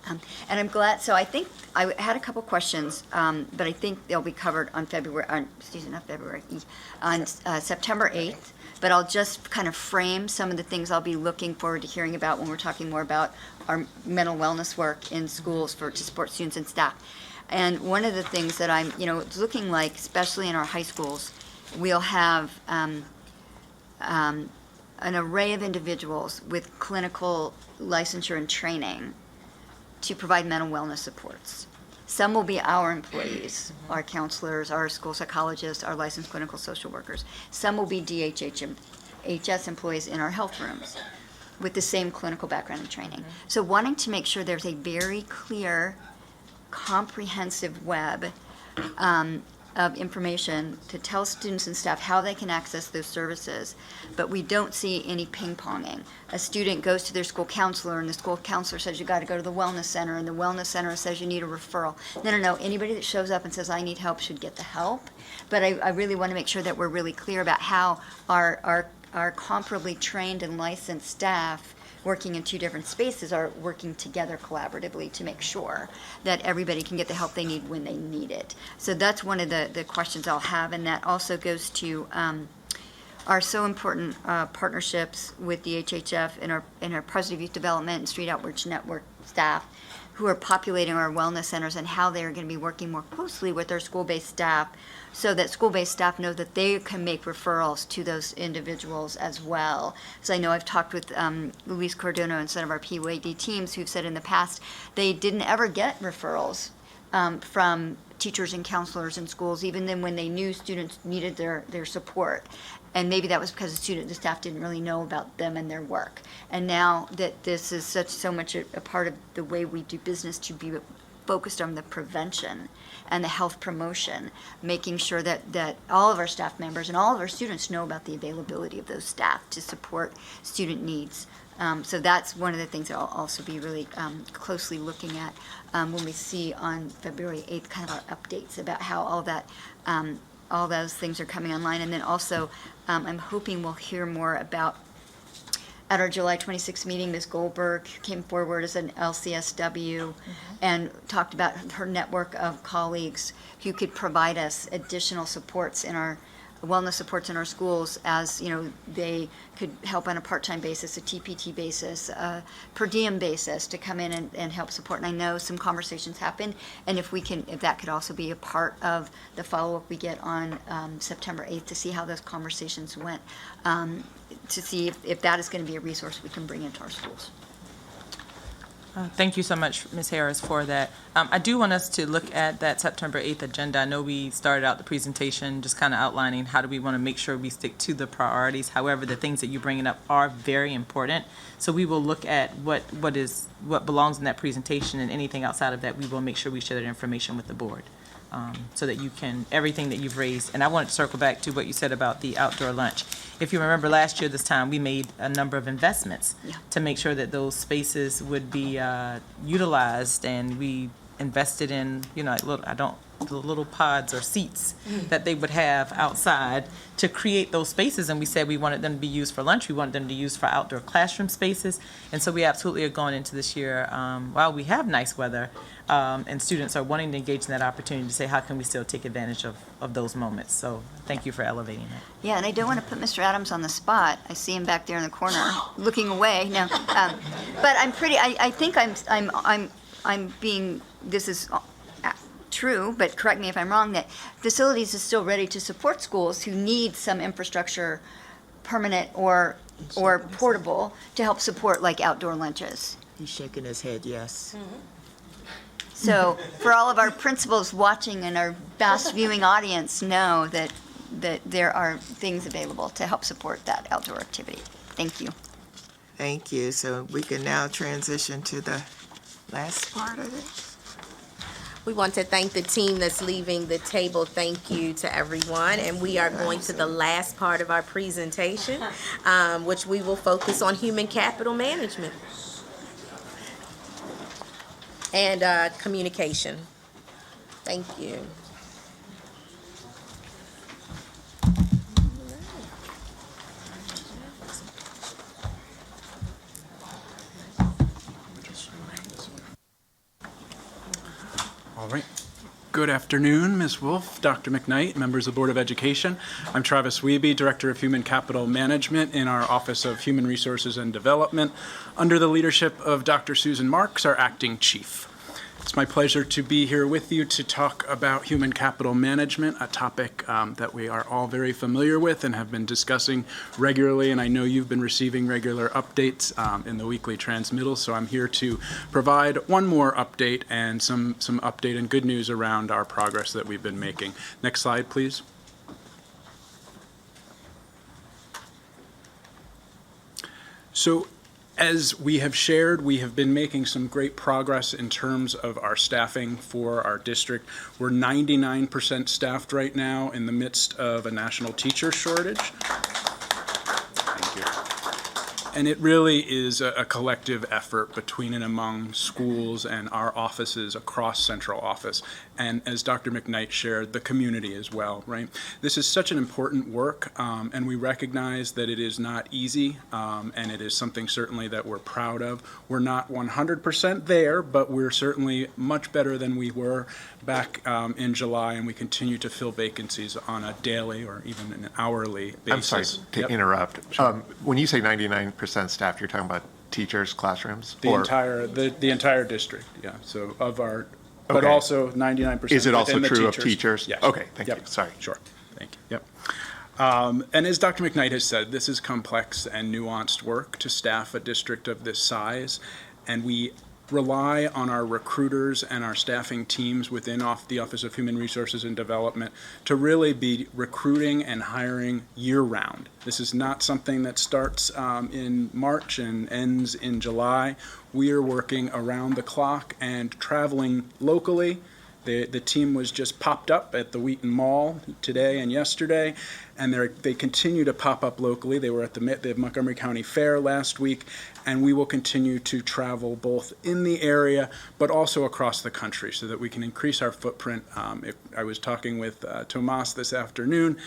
[SPEAKER 7] And I'm glad, so I think, I had a couple questions, but I think they'll be covered on September 8th. But I'll just kind of frame some of the things I'll be looking forward to hearing about when we're talking more about our mental wellness work in schools to support students and staff. And one of the things that it's looking like, especially in our high schools, we'll have an array of individuals with clinical licensure and training to provide mental wellness supports. Some will be our employees, our counselors, our school psychologists, our licensed clinical social workers. Some will be DHHS employees in our health rooms with the same clinical background and training. So wanting to make sure there's a very clear, comprehensive web of information to tell students and staff how they can access those services, but we don't see any ping-ponging. A student goes to their school counselor, and the school counselor says you got to go to the wellness center, and the wellness center says you need a referral. No. Anybody that shows up and says I need help should get the help. But I really want to make sure that we're really clear about how our comparably trained and licensed staff working in two different spaces are working together collaboratively to make sure that everybody can get the help they need when they need it. So that's one of the questions I'll have, and that also goes to our so important partnerships with the HHF and our Positive Youth Development and Street Outreach Network staff who are populating our wellness centers, and how they're going to be working more closely with our school-based staff so that school-based staff know that they can make referrals to those individuals as well. So I know I've talked with Luis Cordono and some of our PYD teams who've said in the past they didn't ever get referrals from teachers and counselors in schools, even then when they knew students needed their support. And maybe that was because the staff didn't really know about them and their work. And now that this is so much a part of the way we do business, to be focused on the prevention and the health promotion, making sure that all of our staff members and all of our students know about the availability of those staff to support student needs. So that's one of the things that I'll also be really closely looking at when we see on February 8th kind of our updates about how all those things are coming online. And then also, I'm hoping we'll hear more about, at our July 26th meeting, Ms. Goldberg came forward as an LCSW and talked about her network of colleagues who could provide us additional supports in our wellness supports in our schools, as they could help on a part-time basis, a TPT basis, per diem basis, to come in and help support. And I know some conversations happen, and if that could also be a part of the follow-up we get on September 8th to see how those conversations went, to see if that is going to be a resource we can bring into our schools.
[SPEAKER 8] Thank you so much, Ms. Harris, for that. I do want us to look at that September 8th agenda. I know we started out the presentation just kind of outlining how do we want to make sure we stick to the priorities. However, the things that you're bringing up are very important. So we will look at what belongs in that presentation, and anything outside of that, we will make sure we share that information with the board. So that you can, everything that you've raised. And I wanted to circle back to what you said about the outdoor lunch. If you remember last year this time, we made a number of investments to make sure that those spaces would be utilized, and we invested in, the little pods or seats that they would have outside to create those spaces. And we said we wanted them to be used for lunch. We wanted them to be used for outdoor classroom spaces. And so we absolutely are going into this year, while we have nice weather, and students are wanting to engage in that opportunity, to say, how can we still take advantage of those moments? So thank you for elevating that.
[SPEAKER 7] Yeah, and I don't want to put Mr. Adams on the spot. I see him back there in the corner looking away. No, but I think I'm being, this is true, but correct me if I'm wrong, that facilities is still ready to support schools who need some infrastructure, permanent or portable, to help support like outdoor lunches.
[SPEAKER 1] He's shaking his head, yes.
[SPEAKER 7] So for all of our principals watching and our vast viewing audience, know that there are things available to help support that outdoor activity. Thank you.
[SPEAKER 1] Thank you. So we can now transition to the last part of it.
[SPEAKER 13] We want to thank the team that's leaving the table. Thank you to everyone. And we are going to the last part of our presentation, which we will focus on human capital management and communication. Thank you.
[SPEAKER 10] All right. Good afternoon, Ms. Wolf, Dr. McKnight, members of the Board of Education. I'm Travis Wiebe, Director of Human Capital Management in our Office of Human Resources and Development, under the leadership of Dr. Susan Marks, our acting chief. It's my pleasure to be here with you to talk about human capital management, a topic that we are all very familiar with and have been discussing regularly, and I know you've been receiving regular updates in the weekly transmittal, so I'm here to provide one more update and some update and good news around our progress that we've been making. Next slide, please. So, as we have shared, we have been making some great progress in terms of our staffing for our district. We're 99% staffed right now in the midst of a national teacher shortage. Thank you. And it really is a collective effort between and among schools and our offices across central office. And as Dr. McKnight shared, the community as well, right? This is such an important work, and we recognize that it is not easy, and it is something certainly that we're proud of. We're not 100% there, but we're certainly much better than we were back in July, and we continue to fill vacancies on a daily or even an hourly basis.
[SPEAKER 5] I'm sorry to interrupt. When you say 99% staffed, you're talking about teachers, classrooms?
[SPEAKER 10] The entire district, yeah. So of our, but also 99%.
[SPEAKER 5] Is it also true
[SPEAKER 10] teachers.
[SPEAKER 5] of teachers?
[SPEAKER 10] Yes.
[SPEAKER 5] Okay, thank you. Sorry.
[SPEAKER 10] Sure. Thank you. Yep. And as Dr. McKnight has said, this is complex and nuanced work to staff a district of this size, and we rely on our recruiters and our staffing teams within the Office of Human Resources and Development to really be recruiting and hiring year-round. This is not something that starts in March and ends in July. We are working around the clock and traveling locally. The team was just popped up at the Wheaton Mall today and yesterday, and they continue to pop up locally. They were at the Montgomery County Fair last week, and we will continue to travel both in the area but also across the country so that we can increase our footprint. I was talking with Tomas this afternoon.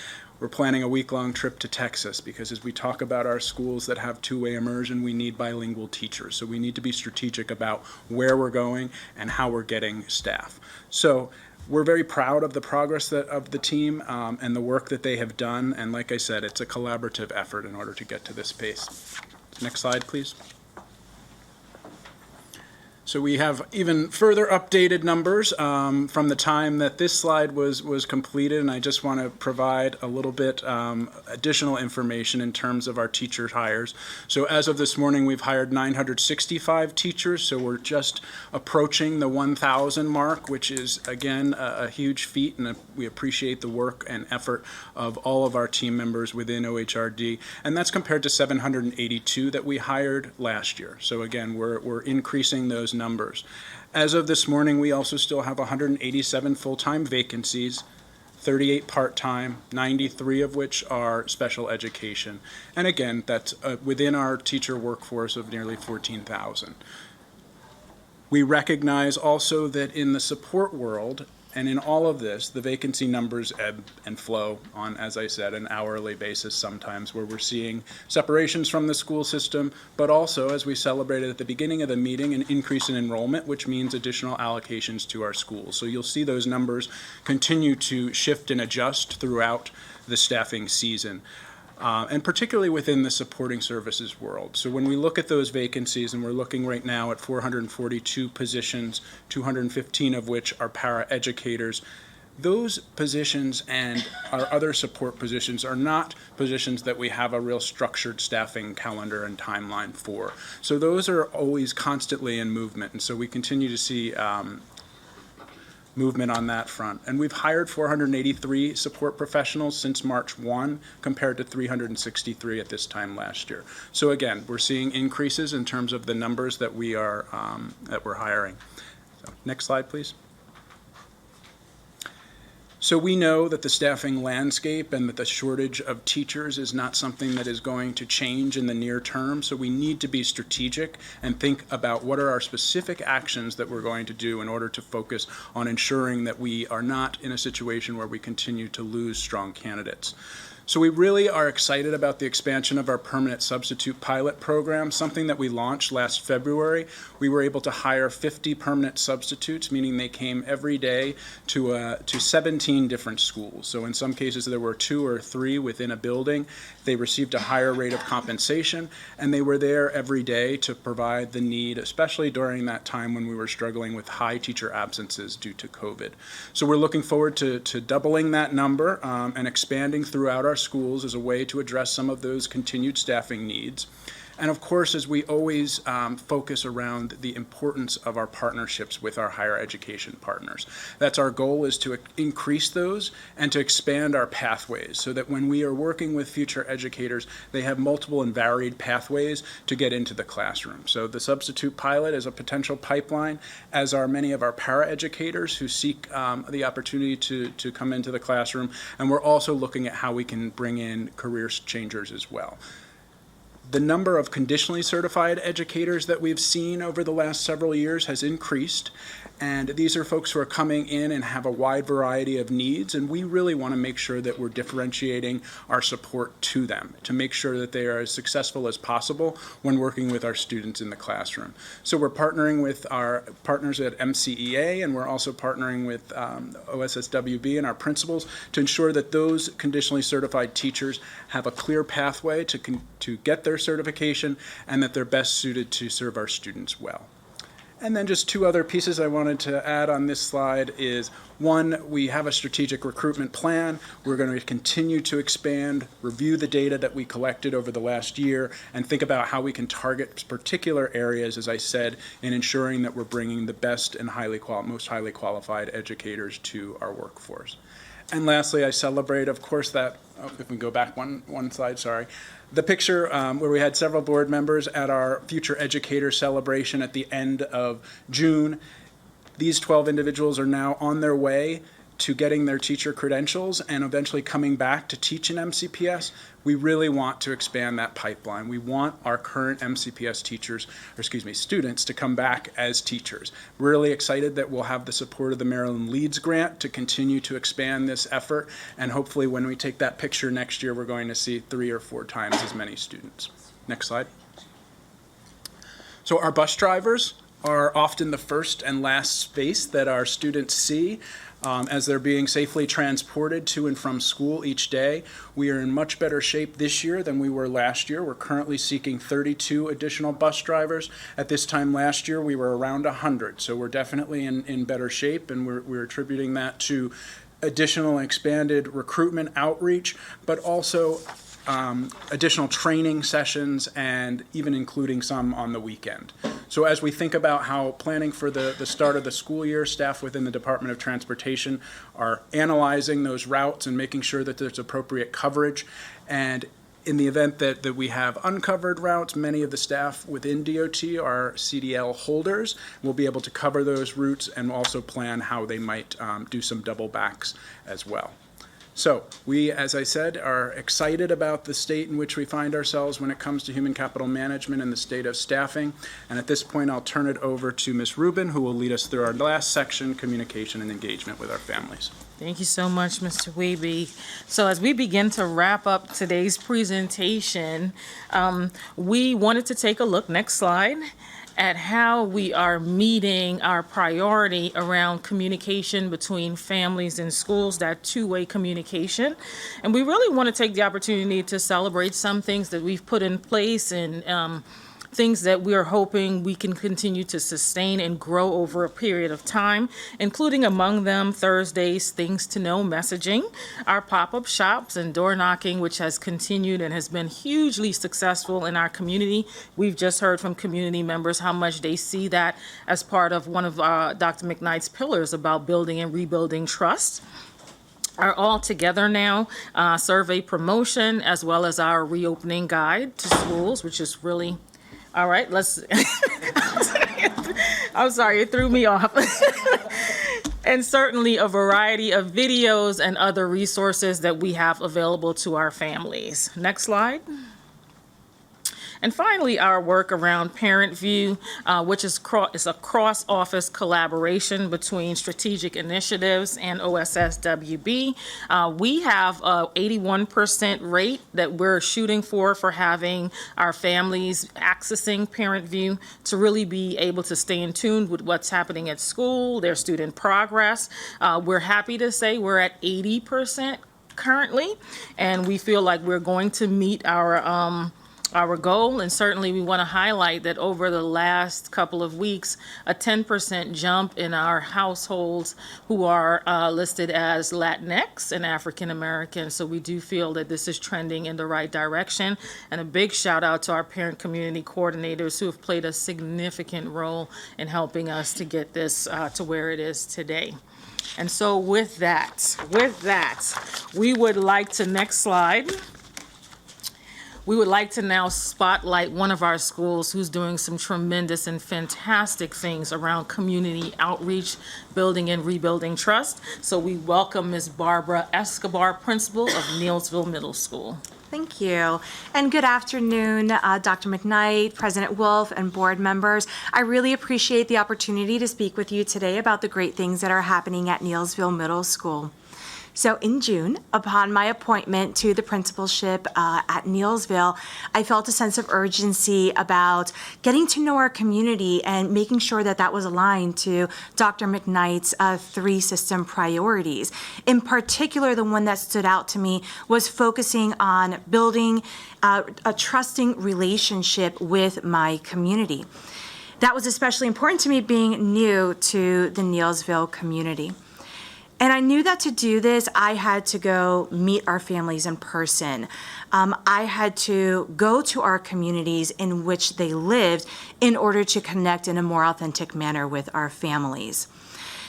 [SPEAKER 10] We're planning a week-long trip to Texas because as we talk about our schools that have two-way immersion, we need bilingual teachers. So we need to be strategic about where we're going and how we're getting staff. So we're very proud of the progress of the team and the work that they have done. And like I said, it's a collaborative effort in order to get to this pace. Next slide, please. So we have even further updated numbers from the time that this slide was completed, and I just want to provide a little bit additional information in terms of our teacher hires. So as of this morning, we've hired 965 teachers, so we're just approaching the 1,000 mark, which is, again, a huge feat, and we appreciate the work and effort of all of our team members within OHRD, and that's compared to 782 that we hired last year. So again, we're increasing those numbers. As of this morning, we also still have 187 full-time vacancies, 38 part-time, 93 of which are special education. And again, that's within our teacher workforce of nearly 14,000. We recognize also that in the support world, and in all of this, the vacancy numbers ebb and flow on, as I said, an hourly basis sometimes, where we're seeing separations from the school system, but also, as we celebrated at the beginning of the meeting, an increase in enrollment, which means additional allocations to our schools. So you'll see those numbers continue to shift and adjust throughout the staffing season. And particularly within the supporting services world. So when we look at those vacancies, and we're looking right now at 442 positions, 215 of which are paraeducators, those positions and our other support positions are not positions that we have a real structured staffing calendar and timeline for. So those are always constantly in movement, and so we continue to see movement on that front. And we've hired 483 support professionals since March 1, compared to 363 at this time last year. So again, we're seeing increases in terms of the numbers that we're hiring. So, next slide, please. So we know that the staffing landscape and that the shortage of teachers is not something that is going to change in the near term. So we need to be strategic and think about what are our specific actions that we're going to do in order to focus on ensuring that we are not in a situation where we continue to lose strong candidates. So we really are excited about the expansion of our permanent substitute pilot program, something that we launched last February. We were able to hire 50 permanent substitutes, meaning they came every day to 17 different schools. So in some cases there were 2 or 3 within a building. They received a higher rate of compensation, and they were there every day to provide the need, especially during that time when we were struggling with high teacher absences due to COVID. So we're looking forward to doubling that number and expanding throughout our schools as a way to address some of those continued staffing needs. And of course, as we always focus around the importance of our partnerships with our higher education partners. That's our goal, is to increase those and to expand our pathways so that when we are working with future educators, they have multiple and varied pathways to get into the classroom. So the substitute pilot is a potential pipeline, as are many of our paraeducators who seek the opportunity to come into the classroom. And we're also looking at how we can bring in career changers as well. The number of conditionally certified educators that we've seen over the last several years has increased, and these are folks who are coming in and have a wide variety of needs, and we really want to make sure that we're differentiating our support to them to make sure that they are as successful as possible when working with our students in the classroom. So we're partnering with our partners at MCEA, and we're also partnering with OSSWB and our principals to ensure that those conditionally certified teachers have a clear pathway to get their certification and that they're best suited to serve our students well. And then just 2 other pieces I wanted to add on this slide is, one, we have a strategic recruitment plan. We're going to continue to expand, review the data that we collected over the last year, and think about how we can target particular areas, as I said, in ensuring that we're bringing the best and most highly qualified educators to our workforce. And lastly, I celebrate, of course, that, if we go back one slide, sorry, the picture where we had several board members at our Future Educator celebration at the end of June. These 12 individuals are now on their way to getting their teacher credentials and eventually coming back to teach in MCPS. We really want to expand that pipeline. We want our current MCPS students to come back as teachers. We're really excited that we'll have the support of the Maryland Leads Grant to continue to expand this effort, and hopefully when we take that picture next year, we're going to see 3 or 4 times as many students. Next slide. So our bus drivers are often the first and last space that our students see as they're being safely transported to and from school each day. We are in much better shape this year than we were last year. We're currently seeking 32 additional bus drivers. At this time last year, we were around 100, so we're definitely in better shape, and we're attributing that to additional expanded recruitment outreach, but also additional training sessions, and even including some on the weekend. So as we think about how planning for the start of the school year, staff within the Department of Transportation are analyzing those routes and making sure that there's appropriate coverage. And in the event that we have uncovered routes, many of the staff within DOT are CDL holders. We'll be able to cover those routes and also plan how they might do some double backs as well. So we, as I said, are excited about the state in which we find ourselves when it comes to human capital management and the state of staffing. And at this point, I'll turn it over to Ms. Rubin, who will lead us through our last section, communication and engagement with our families.
[SPEAKER 18] Thank you so much, Mr. Wiebe. So as we begin to wrap up today's presentation, we wanted to take a look, next slide, at how we are meeting our priority around communication between families and schools, that two-way communication. And we really want to take the opportunity to celebrate some things that we've put in place and things that we are hoping we can continue to sustain and grow over a period of time, including among them Thursday's Things to Know messaging, our pop-up shops and door knocking, which has continued and has been hugely successful in our community. We've just heard from community members how much they see that as part of one of Dr. McKnight's pillars about building and rebuilding trust. Our All Together Now survey promotion, as well as our reopening guide to schools, which is really, all right, let's, I'm sorry, it threw me off. And certainly a variety of videos and other resources that we have available to our families. Next slide. And finally, our work around Parent View, which is a cross-office collaboration between Strategic Initiatives and OSSWB. We have an 81% rate that we're shooting for having our families accessing Parent View to really be able to stay in tune with what's happening at school, their student progress. We're happy to say we're at 80% currently, and we feel like we're going to meet our goal, and certainly we want to highlight that over the last couple of weeks, a 10% jump in our households who are listed as Latinx and African American. So we do feel that this is trending in the right direction. And a big shout out to our parent community coordinators who have played a significant role in helping us to get this to where it is today. And so with that, we would like to, next slide. We would like to now spotlight one of our schools who's doing some tremendous and fantastic things around community outreach, building and rebuilding trust. So we welcome Ms. Barbara Escobar, principal of Neilsville Middle School.
[SPEAKER 19] Thank you. And good afternoon, Dr. McKnight, President Wolf, and board members. I really appreciate the opportunity to speak with you today about the great things that are happening at Neilsville Middle School. So in June, upon my appointment to the principalship at Neilsville, I felt a sense of urgency about getting to know our community and making sure that that was aligned to Dr. McKnight's 3 system priorities. In particular, the one that stood out to me was focusing on building a trusting relationship with my community. That was especially important to me being new to the Neilsville community. And I knew that to do this, I had to go meet our families in person. I had to go to our communities in which they lived in order to connect in a more authentic manner with our families.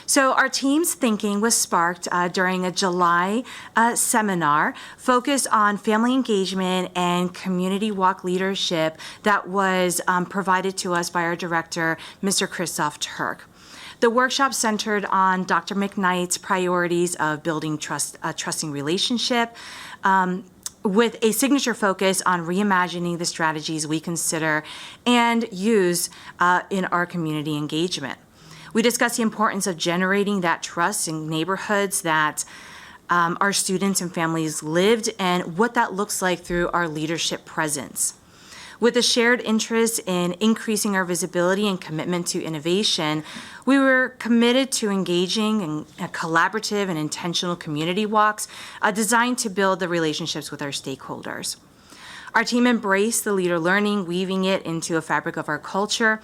[SPEAKER 19] So our team's thinking was sparked during a July seminar focused on family engagement and community walk leadership that was provided to us by our director, Mr. Christoph Turk. The workshop centered on Dr. McKnight's priorities of building a trusting relationship with a signature focus on reimagining the strategies we consider and use in our community engagement. We discussed the importance of generating that trust in neighborhoods that our students and families lived and what that looks like through our leadership presence. With a shared interest in increasing our visibility and commitment to innovation, we were committed to engaging in collaborative and intentional community walks designed to build the relationships with our stakeholders. Our team embraced the leader learning, weaving it into a fabric of our culture,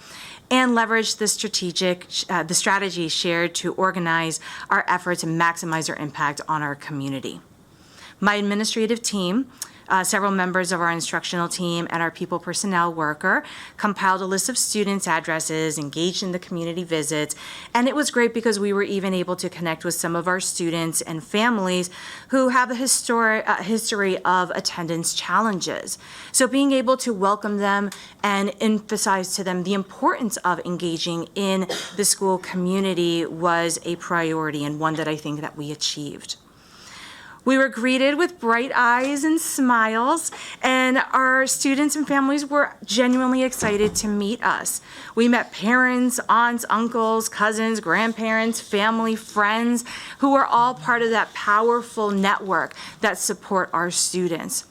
[SPEAKER 19] and leveraged the strategy shared to organize our efforts and maximize our impact on our community. My administrative team, several members of our instructional team, and our people personnel worker compiled a list of students' addresses, engaged in the community visits, and it was great because we were even able to connect with some of our students and families who have a history of attendance challenges. So being able to welcome them and emphasize to them the importance of engaging in the school community was a priority and one that I think that we achieved. We were greeted with bright eyes and smiles, and our students and families were genuinely excited to meet us. We met parents, aunts, uncles, cousins, grandparents, family, friends, who are all part of that powerful network that support our students.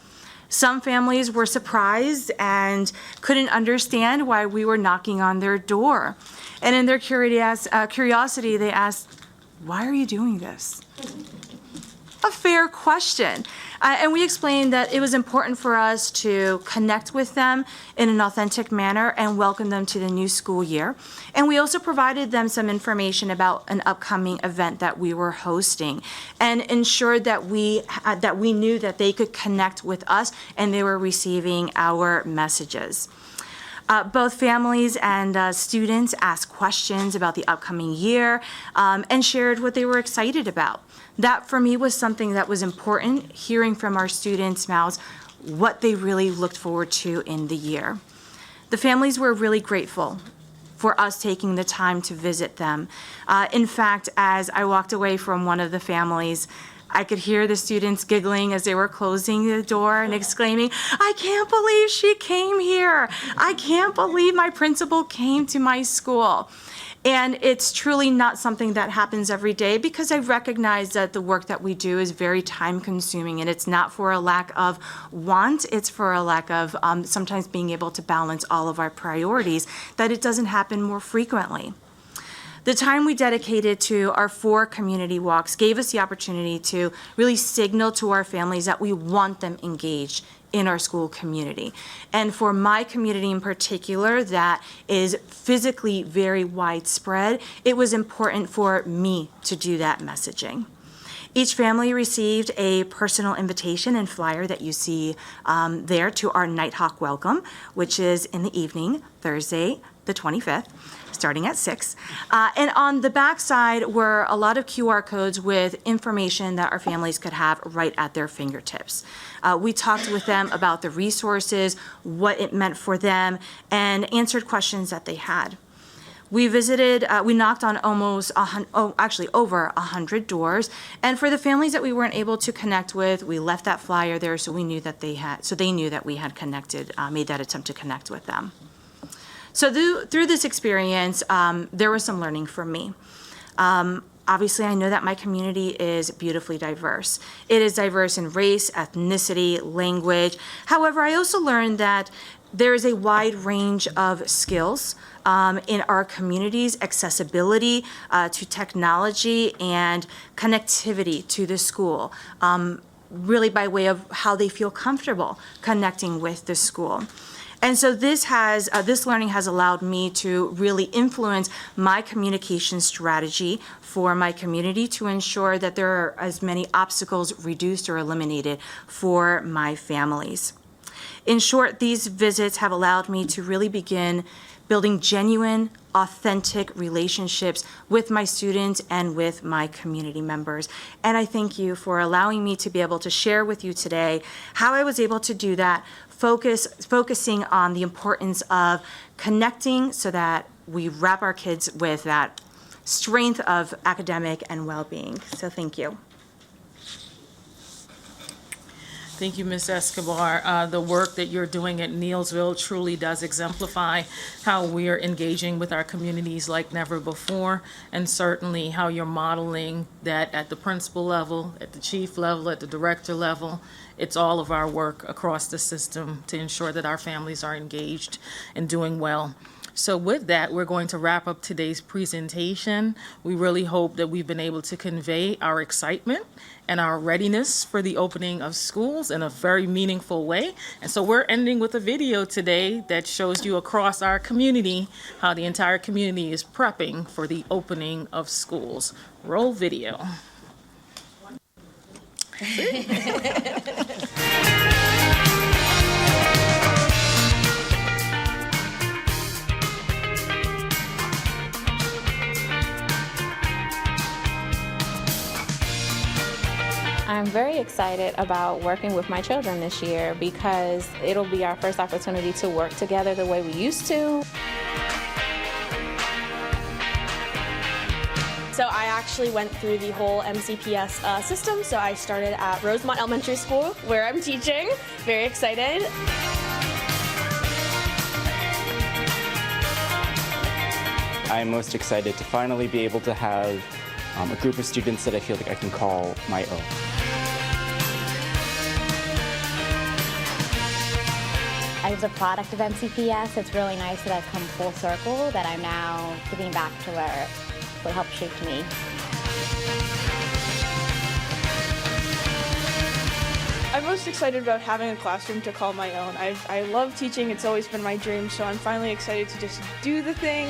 [SPEAKER 19] Some families were surprised and couldn't understand why we were knocking on their door. And in their curiosity, they asked, "Why are you doing this?" a fair question. And we explained that it was important for us to connect with them in an authentic manner and welcome them to the new school year. And we also provided them some information about an upcoming event that we were hosting and ensured that we knew that they could connect with us and they were receiving our messages. Both families and students asked questions about the upcoming year and shared what they were excited about. That, for me, was something that was important, hearing from our students' mouths what they really looked forward to in the year. The families were really grateful for us taking the time to visit them. In fact, as I walked away from one of the families, I could hear the students giggling as they were closing the door and exclaiming, "I can't believe she came here. I can't believe my principal came to my school." And it's truly not something that happens every day because I recognize that the work that we do is very time consuming and it's not for a lack of want, it's for a lack of sometimes being able to balance all of our priorities, that it doesn't happen more frequently. The time we dedicated to our 4 community walks gave us the opportunity to really signal to our families that we want them engaged in our school community. And for my community in particular, that is physically very widespread, it was important for me to do that messaging. Each family received a personal invitation and flyer that you see there to our Nighthawk Welcome, which is in the evening, Thursday, the 25th. Starting at 6. And on the back side were a lot of QR codes with information that our families could have right at their fingertips. We talked with them about the resources, what it meant for them, and answered questions that they had. We knocked on over 100 doors, and for the families that we weren't able to connect with, we left that flyer there so they knew that we had connected, made that attempt to connect with them. So through this experience, there was some learning for me. Obviously, I know that my community is beautifully diverse. It is diverse in race, ethnicity, language. However, I also learned that there is a wide range of skills in our communities, accessibility to technology and connectivity to the school, really by way of how they feel comfortable connecting with the school. And so this learning has allowed me to really influence my communication strategy for my community to ensure that there are as many obstacles reduced or eliminated for my families. In short, these visits have allowed me to really begin building genuine, authentic relationships with my students and with my community members. And I thank you for allowing me to be able to share with you today how I was able to do that, focusing on the importance of connecting so that we wrap our kids with that strength of academic and well-being. So thank you.
[SPEAKER 18] Thank you, Ms. Escobar. The work that you're doing at Neelsville truly does exemplify how we're engaging with our communities like never before, and certainly how you're modeling that at the principal level, at the chief level, at the director level. It's all of our work across the system to ensure that our families are engaged and doing well. So with that, we're going to wrap up today's presentation. We really hope that we've been able to convey our excitement and our readiness for the opening of schools in a very meaningful way. And so we're ending with a video today that shows you across our community how the entire community is prepping for the opening of schools. Roll video.
[SPEAKER 4] I'm very excited about working with my children this year because it'll be our first opportunity to work together the way we used to.
[SPEAKER 22] So I actually went through the whole MCPS system. So I started at Rosemont Elementary School, where I'm teaching. Very excited.
[SPEAKER 23] I'm most excited to finally be able to have a group of students that I feel like I can call my own.
[SPEAKER 24] I was a product of MCPS. It's really nice that I've come full circle, that I'm now giving back to what helped shape me.
[SPEAKER 22] I'm most excited about having a classroom to call my own. I love teaching. It's always been my dream, so I'm finally excited to just do the thing.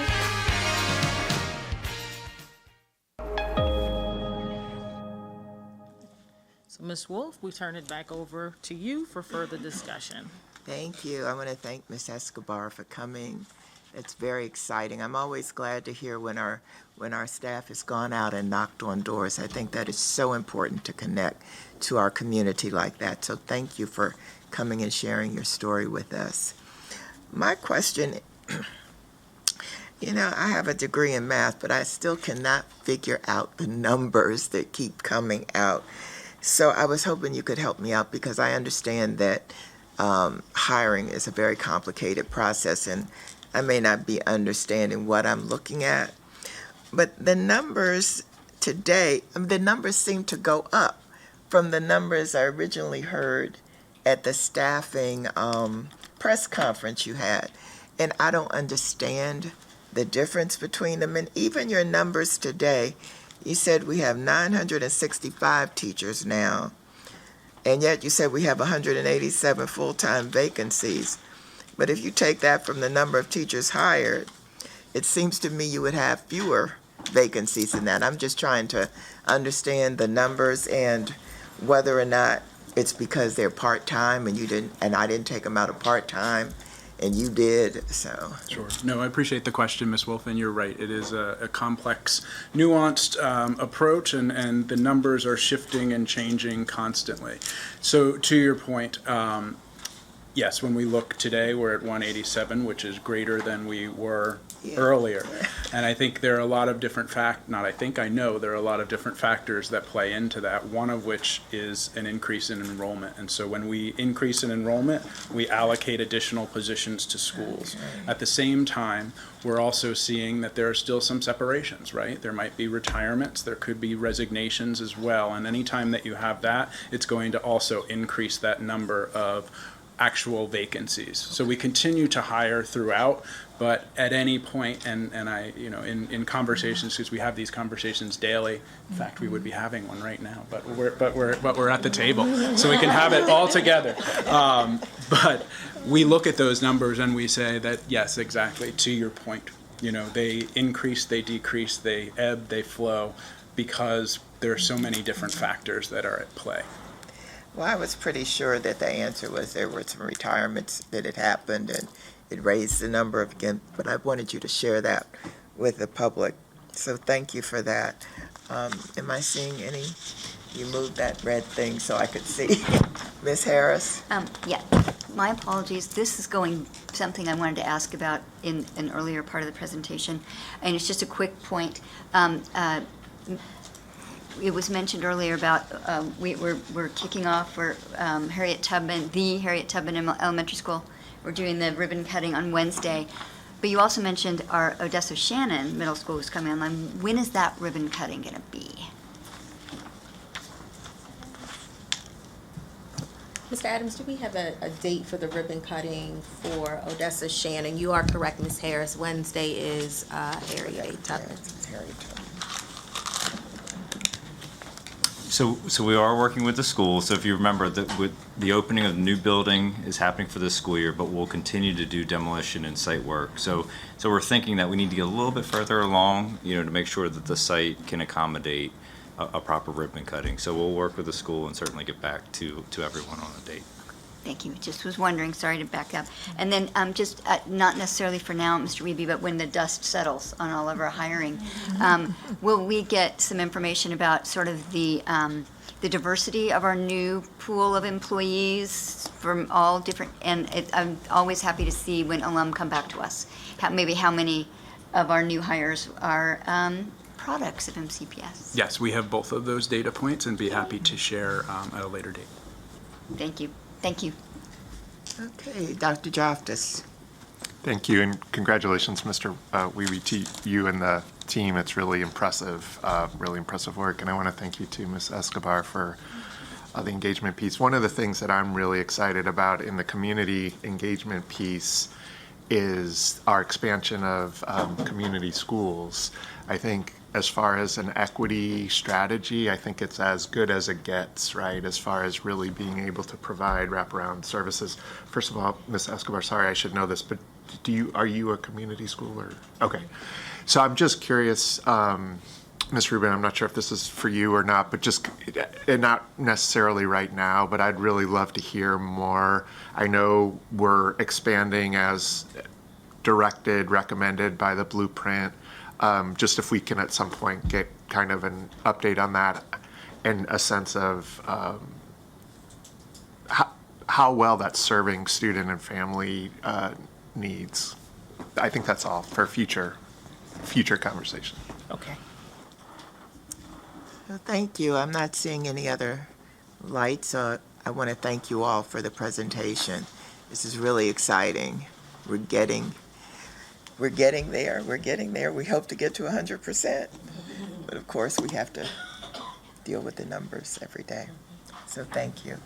[SPEAKER 18] So Ms. Wolf, we turn it back over to you for further discussion.
[SPEAKER 1] Thank you. I want to thank Ms. Escobar for coming. It's very exciting. I'm always glad to hear when our staff has gone out and knocked on doors. I think that is so important to connect to our community like that. So thank you for coming and sharing your story with us. My question, I have a degree in math, but I still cannot figure out the numbers that keep coming out. So I was hoping you could help me out because I understand that hiring is a very complicated process, and I may not be understanding what I'm looking at. But the numbers today, the numbers seem to go up from the numbers I originally heard at the staffing press conference you had. And I don't understand the difference between them. And even your numbers today, you said we have 965 teachers now, and yet you said we have 187 full-time vacancies. But if you take that from the number of teachers hired, it seems to me you would have fewer vacancies than that. I'm just trying to understand the numbers and whether or not it's because they're part-time and I didn't take them out of part-time and you did, so.
[SPEAKER 10] Sure. No, I appreciate the question, Ms. Wolf, and you're right. It is a complex, nuanced approach, and the numbers are shifting and changing constantly. So to your point, yes, when we look today, we're at 187, which is greater than we were earlier. And I think there are a lot of different I know there are a lot of different factors that play into that, one of which is an increase in enrollment. And so when we increase in enrollment, we allocate additional positions to schools. At the same time, we're also seeing that there are still some separations, right? There might be retirements, there could be resignations as well. And anytime that you have that, it's going to also increase that number of actual vacancies. So we continue to hire throughout, but at any point, and I, in conversations, because we have these conversations daily. In fact, we would be having one right now, but we're at the table, so we can have it all together. But we look at those numbers and we say that yes, exactly to your point. They increase, they decrease, they ebb, they flow, because there are so many different factors that are at play.
[SPEAKER 1] Well, I was pretty sure that the answer was there were some retirements that had happened and it raised the number again, but I wanted you to share that with the public. So thank you for that. Am I seeing any? You moved that red thing so I could see. Ms. Harris?
[SPEAKER 7] Yeah, my apologies. This is something I wanted to ask about in an earlier part of the presentation, and it's just a quick point. It was mentioned earlier about we're kicking off for the Harriet Tubman Elementary School. We're doing the ribbon cutting on Wednesday. But you also mentioned our Odessa Shannon Middle School is coming online. When is that ribbon cutting going to be?
[SPEAKER 13] Mr. Adams, do we have a date for the ribbon cutting for Odessa Shannon? You are correct, Ms. Harris. Wednesday is Harriet Tubman.
[SPEAKER 11] So we are working with the school. So if you remember that with the opening of the new building is happening for this school year, but we'll continue to do demolition and site work. So we're thinking that we need to get a little bit further along, to make sure that the site can accommodate a proper ribbon cutting. So we'll work with the school and certainly get back to everyone on a date.
[SPEAKER 7] Thank you. Just was wondering, sorry to back up. And then just not necessarily for now, Mr. Wiebe, but when the dust settles on all of our hiring, will we get some information about sort of the diversity of our new pool of employees from all different, and I'm always happy to see when alum come back to us, maybe how many of our new hires are products of MCPS.
[SPEAKER 10] Yes, we have both of those data points and be happy to share at a later date.
[SPEAKER 7] Thank you. Thank you.
[SPEAKER 1] Okay, Dr. Joftis.
[SPEAKER 5] Thank you, and congratulations, Mr. Wiebe, to you and the team. It's really impressive work, and I want to thank you too, Ms. Escobar, for the engagement piece. One of the things that I'm really excited about in the community engagement piece is our expansion of community schools. I think as far as an equity strategy, I think it's as good as it gets, right? As far as really being able to provide wraparound services. First of all, Ms. Escobar, sorry, I should know this, but are you a community school or? Okay. So I'm just curious, Ms. Rubin, I'm not sure if this is for you or not, but just, and not necessarily right now, but I'd really love to hear more. I know we're expanding as directed, recommended by the blueprint. Just if we can at some point get kind of an update on that and a sense of how well that's serving student and family needs. I think that's all for future conversation.
[SPEAKER 18] Okay.
[SPEAKER 1] Well, thank you. I'm not seeing any other lights. I want to thank you all for the presentation. This is really exciting. We're getting there. We're getting there. We hope to get to 100%. But of course, we have to deal with the numbers every day. So thank you.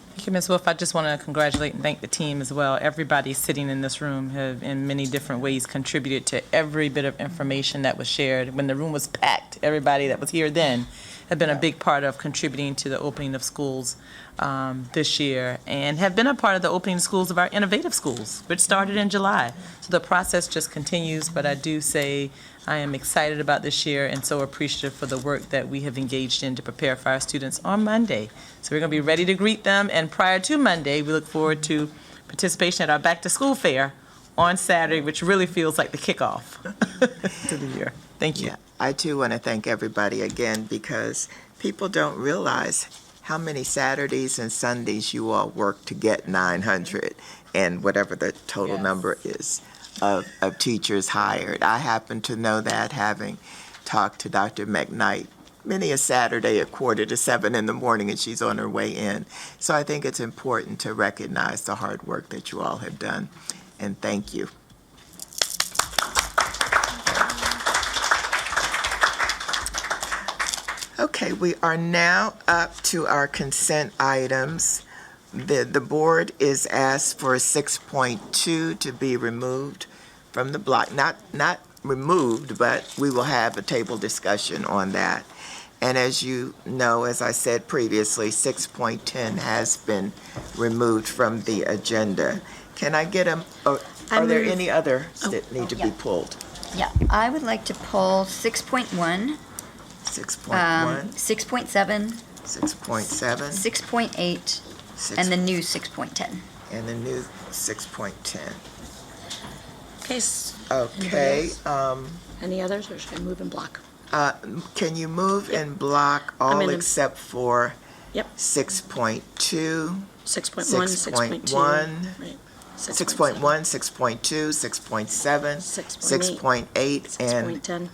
[SPEAKER 8] Thank you, Ms. Wolf. I just want to congratulate and thank the team as well. Everybody sitting in this room have, in many different ways, contributed to every bit of information that was shared. When the room was packed, everybody that was here then have been a big part of contributing to the opening of schools this year, and have been a part of the opening schools of our innovative schools, which started in July. So the process just continues, but I do say I am excited about this year and so appreciative for the work that we have engaged in to prepare for our students on Monday. So we're going to be ready to greet them, and prior to Monday, we look forward to participation at our back to school fair on Saturday, which really feels like the kickoff to the year. Thank you.
[SPEAKER 1] Yeah, I too want to thank everybody again, because people don't realize how many Saturdays and Sundays you all work to get 900 and whatever the total number is of teachers hired. I happen to know that, having talked to Dr. McKnight many a Saturday at 6:45 in the morning, and she's on her way in. So I think it's important to recognize the hard work that you all have done, and thank you. Okay, we are now up to our consent items. The board is asked for 6.2 to be removed from the block. Not removed, but we will have a table discussion on that. And as you know, as I said previously, 6.10 has been removed from the agenda. Can I get are there any others that need to be pulled?
[SPEAKER 7] Yeah, I would like to pull 6.1.
[SPEAKER 1] 6.1.
[SPEAKER 7] 6.7.
[SPEAKER 1] 6.7.
[SPEAKER 7] 6.8. And the new 6.10.
[SPEAKER 1] And the new 6.10.
[SPEAKER 9] Okay.
[SPEAKER 1] Okay.
[SPEAKER 9] Any others, or should I move in block?
[SPEAKER 1] Can you move in block all except for
[SPEAKER 9] Yep.
[SPEAKER 1] 6.2,
[SPEAKER 9] 6.1,
[SPEAKER 1] 6.1,
[SPEAKER 9] right.
[SPEAKER 1] 6.1, 6.2, 6.7, 6.8, and
[SPEAKER 9] 6.10.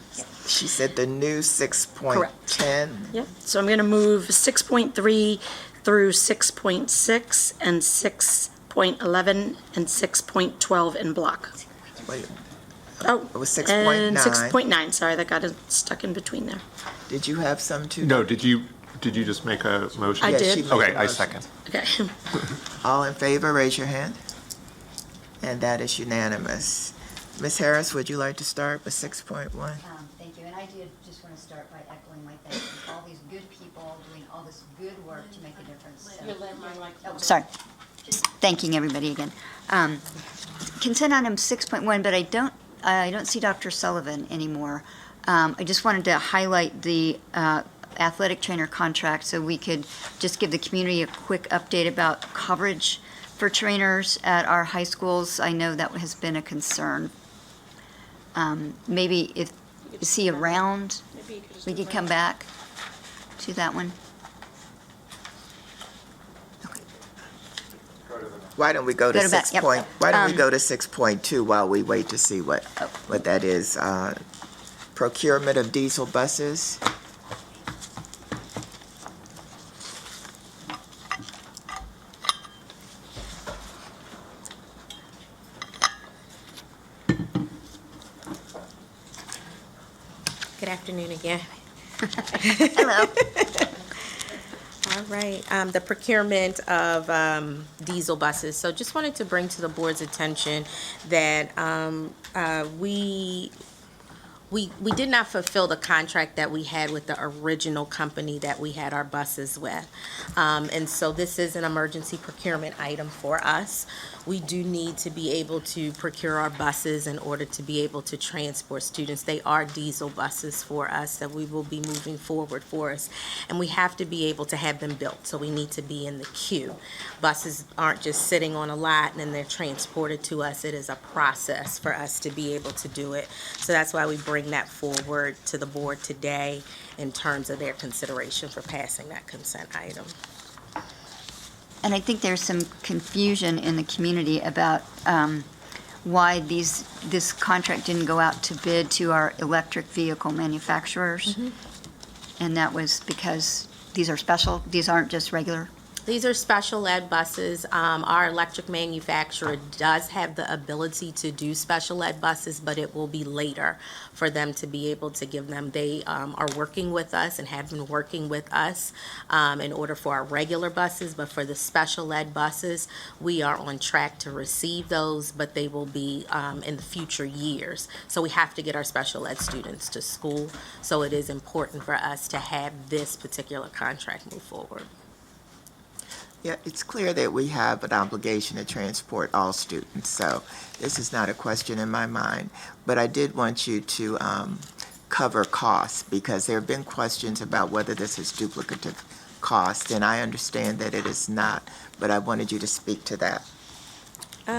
[SPEAKER 1] she said the new 6.10.
[SPEAKER 9] Yep, so I'm going to move 6.3 through 6.6 and 6.11 and 6.12 in block.
[SPEAKER 1] Wait,
[SPEAKER 9] Oh,
[SPEAKER 1] it was
[SPEAKER 9] and
[SPEAKER 1] 6.9.
[SPEAKER 9] 6.9, sorry, that got stuck in between there.
[SPEAKER 1] Did you have some too?
[SPEAKER 5] No, did you just make a motion?
[SPEAKER 9] I did.
[SPEAKER 1] she made
[SPEAKER 5] Okay,
[SPEAKER 1] a
[SPEAKER 5] I
[SPEAKER 1] motion.
[SPEAKER 5] second.
[SPEAKER 9] Okay.
[SPEAKER 1] All in favor, raise your hand. And that is unanimous. Ms. Harris, would you like to start with 6.1?
[SPEAKER 7] Thank you, and I did just want to start by echoing my thanks to all these good people doing all this good work to make a difference. So- Sorry, just thanking everybody again. Consent item 6.1, but I don't see Dr. Sullivan anymore. I just wanted to highlight the athletic trainer contract so we could just give the community a quick update about coverage for trainers at our high schools. I know that has been a concern. Maybe if, is he around, we could come back to that one.
[SPEAKER 1] Why don't we go to
[SPEAKER 7] Go to back,
[SPEAKER 1] 6
[SPEAKER 7] yep.
[SPEAKER 1] point, why don't we go to 6.2 while we wait to see what that is? Procurement of diesel buses.
[SPEAKER 15] Good afternoon again.
[SPEAKER 7] Hello.
[SPEAKER 15] All right, the procurement of diesel buses. So just wanted to bring to the board's attention that we we did not fulfill the contract that we had with the original company that we had our buses with. And so this is an emergency procurement item for us. We do need to be able to procure our buses in order to be able to transport students. They are diesel buses for us that we will be moving forward for us. And we have to be able to have them built, so we need to be in the queue. Buses aren't just sitting on a lot and then they're transported to us. It is a process for us to be able to do it. So that's why we bring that forward to the board today in terms of their consideration for passing that consent item.
[SPEAKER 7] And I think there's some confusion in the community about why this contract didn't go out to bid to our electric vehicle manufacturers. And that was because these are special, these aren't just regular.
[SPEAKER 15] These are special ed buses. Our electric manufacturer does have the ability to do special ed buses, but it will be later for them to be able to give them. They are working with us and have been working with us in order for our regular buses, but for the special ed buses, we are on track to receive those, but they will be in the future years. So we have to get our special ed students to school, so it is important for us to have this particular contract move forward.
[SPEAKER 1] Yeah, it's clear that we have an obligation to transport all students, so this is not a question in my mind. But I did want you to cover costs, because there have been questions about whether this is duplicative cost, and I understand that it is not, but I wanted you to speak to that.
[SPEAKER 15] Give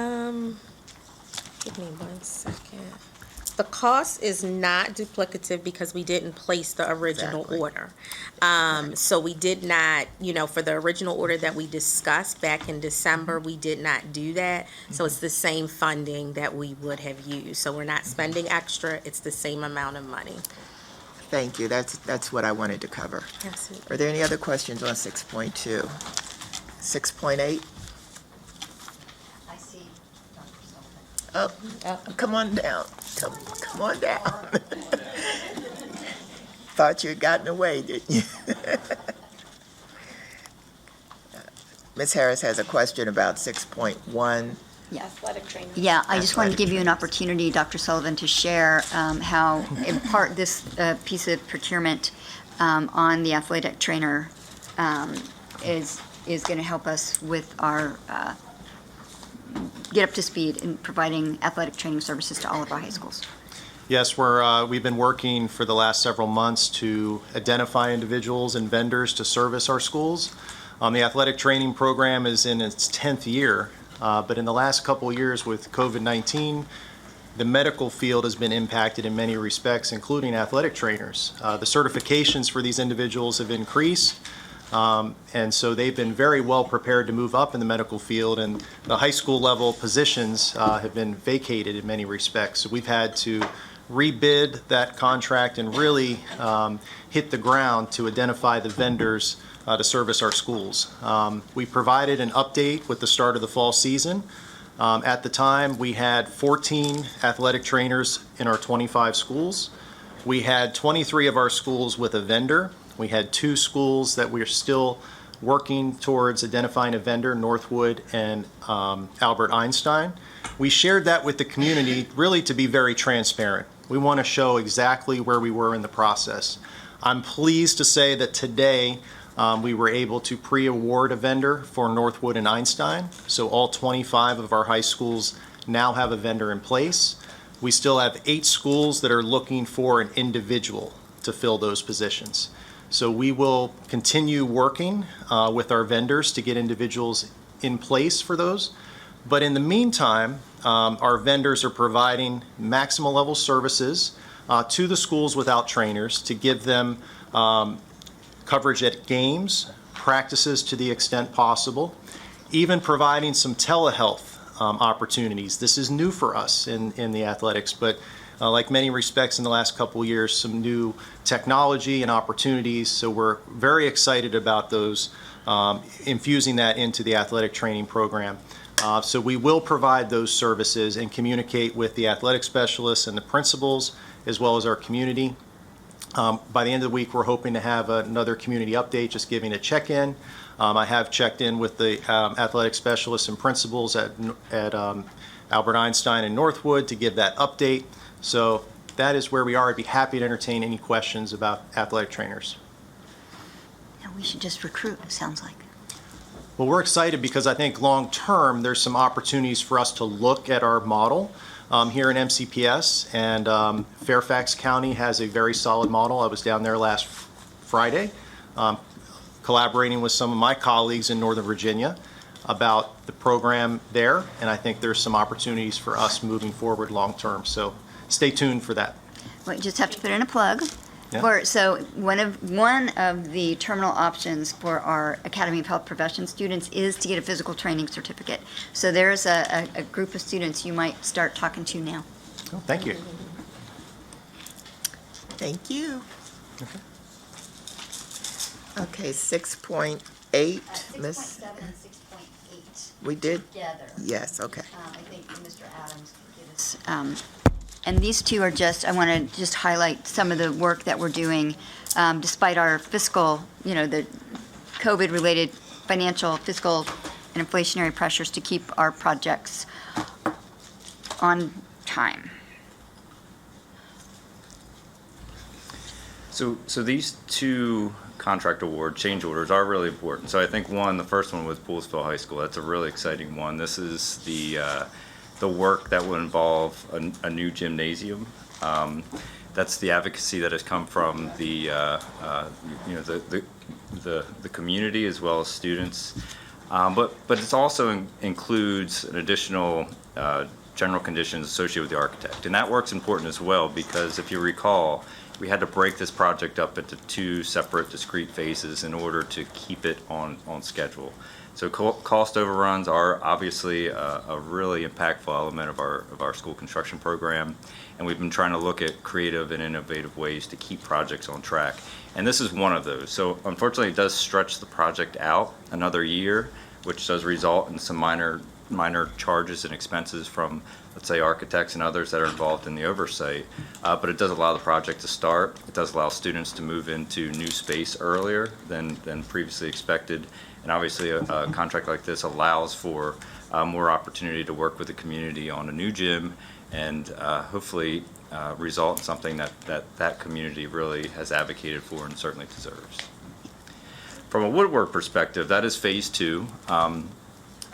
[SPEAKER 15] me 1 second. The cost is not duplicative because we didn't place the original order. So we did not, for the original order that we discussed back in December, we did not do that. So it's the same funding that we would have used. So we're not spending extra, it's the same amount of money.
[SPEAKER 1] Thank you. That's what I wanted to cover.
[SPEAKER 15] Absolutely.
[SPEAKER 1] Are there any other questions on 6.2? 6.8?
[SPEAKER 7] I see.
[SPEAKER 1] Oh, come on down. Come on down. Thought you had gotten away, didn't you? Ms. Harris has a question about 6.1.
[SPEAKER 7] Yeah.
[SPEAKER 9] Athletic training.
[SPEAKER 7] Yeah, I just wanted to give you an opportunity, Dr. Sullivan, to share how, in part, this piece of procurement on the athletic trainer is going to help us with our get up to speed in providing athletic training services to all of our high schools.
[SPEAKER 16] Yes, we've been working for the last several months to identify individuals and vendors to service our schools. The athletic training program is in its 10th year, but in the last couple of years with COVID-19, the medical field has been impacted in many respects, including athletic trainers. The certifications for these individuals have increased. And so they've been very well prepared to move up in the medical field, and the high school level positions have been vacated in many respects. So we've had to rebid that contract and really hit the ground to identify the vendors to service our schools. We provided an update with the start of the fall season. At the time, we had 14 athletic trainers in our 25 schools. We had 23 of our schools with a vendor. We had 2 schools that we are still working towards identifying a vendor, Northwood and Albert Einstein. We shared that with the community really to be very transparent. We want to show exactly where we were in the process. I'm pleased to say that today we were able to pre-award a vendor for Northwood and Einstein. So all 25 of our high schools now have a vendor in place. We still have 8 schools that are looking for an individual to fill those positions. So we will continue working with our vendors to get individuals in place for those. But in the meantime, our vendors are providing maximum level services to the schools without trainers to give them coverage at games, practices to the extent possible, even providing some telehealth opportunities. This is new for us in the athletics, but like many respects in the last couple of years, some new technology and opportunities. So we're very excited about those, infusing that into the athletic training program. So we will provide those services and communicate with the athletic specialists and the principals, as well as our community. By the end of the week, we're hoping to have another community update, just giving a check-in. I have checked in with the athletic specialists and principals at Albert Einstein and Northwood to give that update. So that is where we are. I'd be happy to entertain any questions about athletic trainers.
[SPEAKER 7] Yeah, we should just recruit, it sounds like.
[SPEAKER 16] Well, we're excited because I think long-term, there's some opportunities for us to look at our model here in MCPS, and Fairfax County has a very solid model. I was down there last Friday, collaborating with some of my colleagues in Northern Virginia about the program there, and I think there's some opportunities for us moving forward long-term. So stay tuned for that.
[SPEAKER 7] Well, you just have to put in a plug.
[SPEAKER 16] Yeah.
[SPEAKER 7] So one of the terminal options for our Academy of Health Professions students is to get a physical training certificate. So there's a group of students you might start talking to now.
[SPEAKER 16] Oh, thank you.
[SPEAKER 1] Thank you.
[SPEAKER 16] Okay.
[SPEAKER 1] Okay, 6.8, Miss.
[SPEAKER 7] 6.7 and 6.8.
[SPEAKER 1] We did?
[SPEAKER 7] Together.
[SPEAKER 1] Yes, okay.
[SPEAKER 7] I think Mr. Adams can give us. And these two are just, I want to just highlight some of the work that we're doing despite our fiscal, the COVID-related financial, fiscal, and inflationary pressures to keep our projects on time.
[SPEAKER 11] So these two contract award change orders are really important. So I think the first one with Poolsville High School, that's a really exciting one. This is the work that will involve a new gymnasium. That's the advocacy that has come from the community as well as students. But it also includes an additional general conditions associated with the architect. And that work's important as well because if you recall, we had to break this project up into two separate discrete phases in order to keep it on schedule. So cost overruns are obviously a really impactful element of our school construction program, and we've been trying to look at creative and innovative ways to keep projects on track. And this is one of those. So unfortunately, it does stretch the project out another year, which does result in some minor charges and expenses from, let's say, architects and others that are involved in the oversight. But it does allow the project to start. It does allow students to move into new space earlier than previously expected. And obviously, a contract like this allows for more opportunity to work with the community on a new gym and hopefully result in something that community really has advocated for and certainly deserves. From a woodwork perspective, that is phase 2.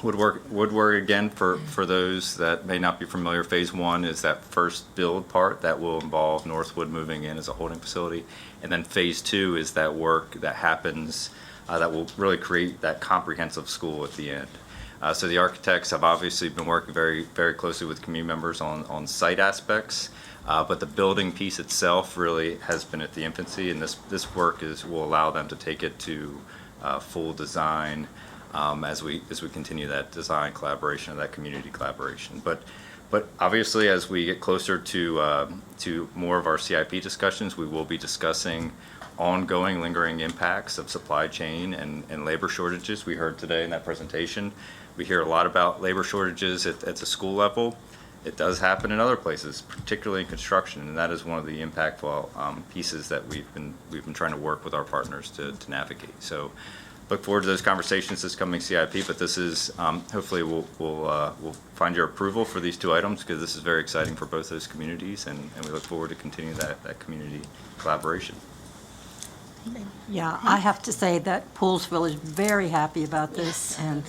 [SPEAKER 11] Woodwork again, for those that may not be familiar, phase 1 is that first build part that will involve Northwood moving in as a holding facility. And then phase 2 is that work that happens that will really create that comprehensive school at the end. So the architects have obviously been working very, very closely with community members on site aspects, but the building piece itself really has been at the infancy, and this work will allow them to take it to full design as we continue that design collaboration, that community collaboration. But obviously, as we get closer to more of our CIP discussions, we will be discussing ongoing lingering impacts of supply chain and labor shortages. We heard today in that presentation, we hear a lot about labor shortages at the school level. It does happen in other places, particularly in construction, and that is one of the impactful pieces that we've been trying to work with our partners to navigate. So look forward to those conversations this coming CIP, but this is hopefully we'll find your approval for these two items because this is very exciting for both those communities, and we look forward to continuing that community collaboration.
[SPEAKER 6] Yeah, I have to say that Poolsville is very happy about this, and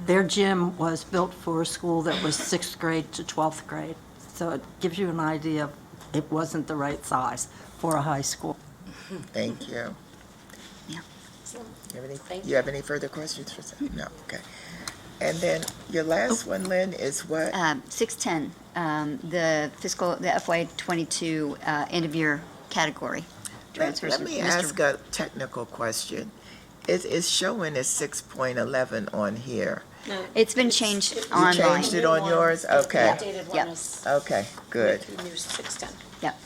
[SPEAKER 6] their gym was built for a school that was 6th grade to 12th grade. So it gives you an idea of it wasn't the right size for a high school.
[SPEAKER 1] Thank you.
[SPEAKER 7] Yeah.
[SPEAKER 1] You have any further questions for Sam? No, okay. And then your last one, Lynn, is what?
[SPEAKER 7] 610, the FY22 end of year category.
[SPEAKER 1] Let me ask a technical question. It is showing as 6.11 on here.
[SPEAKER 7] No, it's been changed
[SPEAKER 1] You
[SPEAKER 7] online.
[SPEAKER 1] changed it on yours? Okay.
[SPEAKER 9] Updated one
[SPEAKER 7] Yep.
[SPEAKER 9] is
[SPEAKER 1] Okay, good.
[SPEAKER 9] new 610.
[SPEAKER 7] Yep.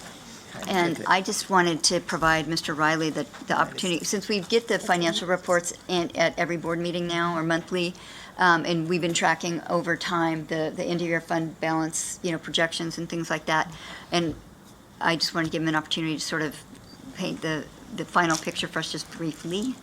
[SPEAKER 7] And I just wanted to provide Mr. Riley the opportunity, since we get the financial reports at every board meeting now or monthly, and we've been tracking over time the end of year fund balance, projections and things like that. And I just wanted to give him an opportunity to sort of paint the final picture for us just briefly.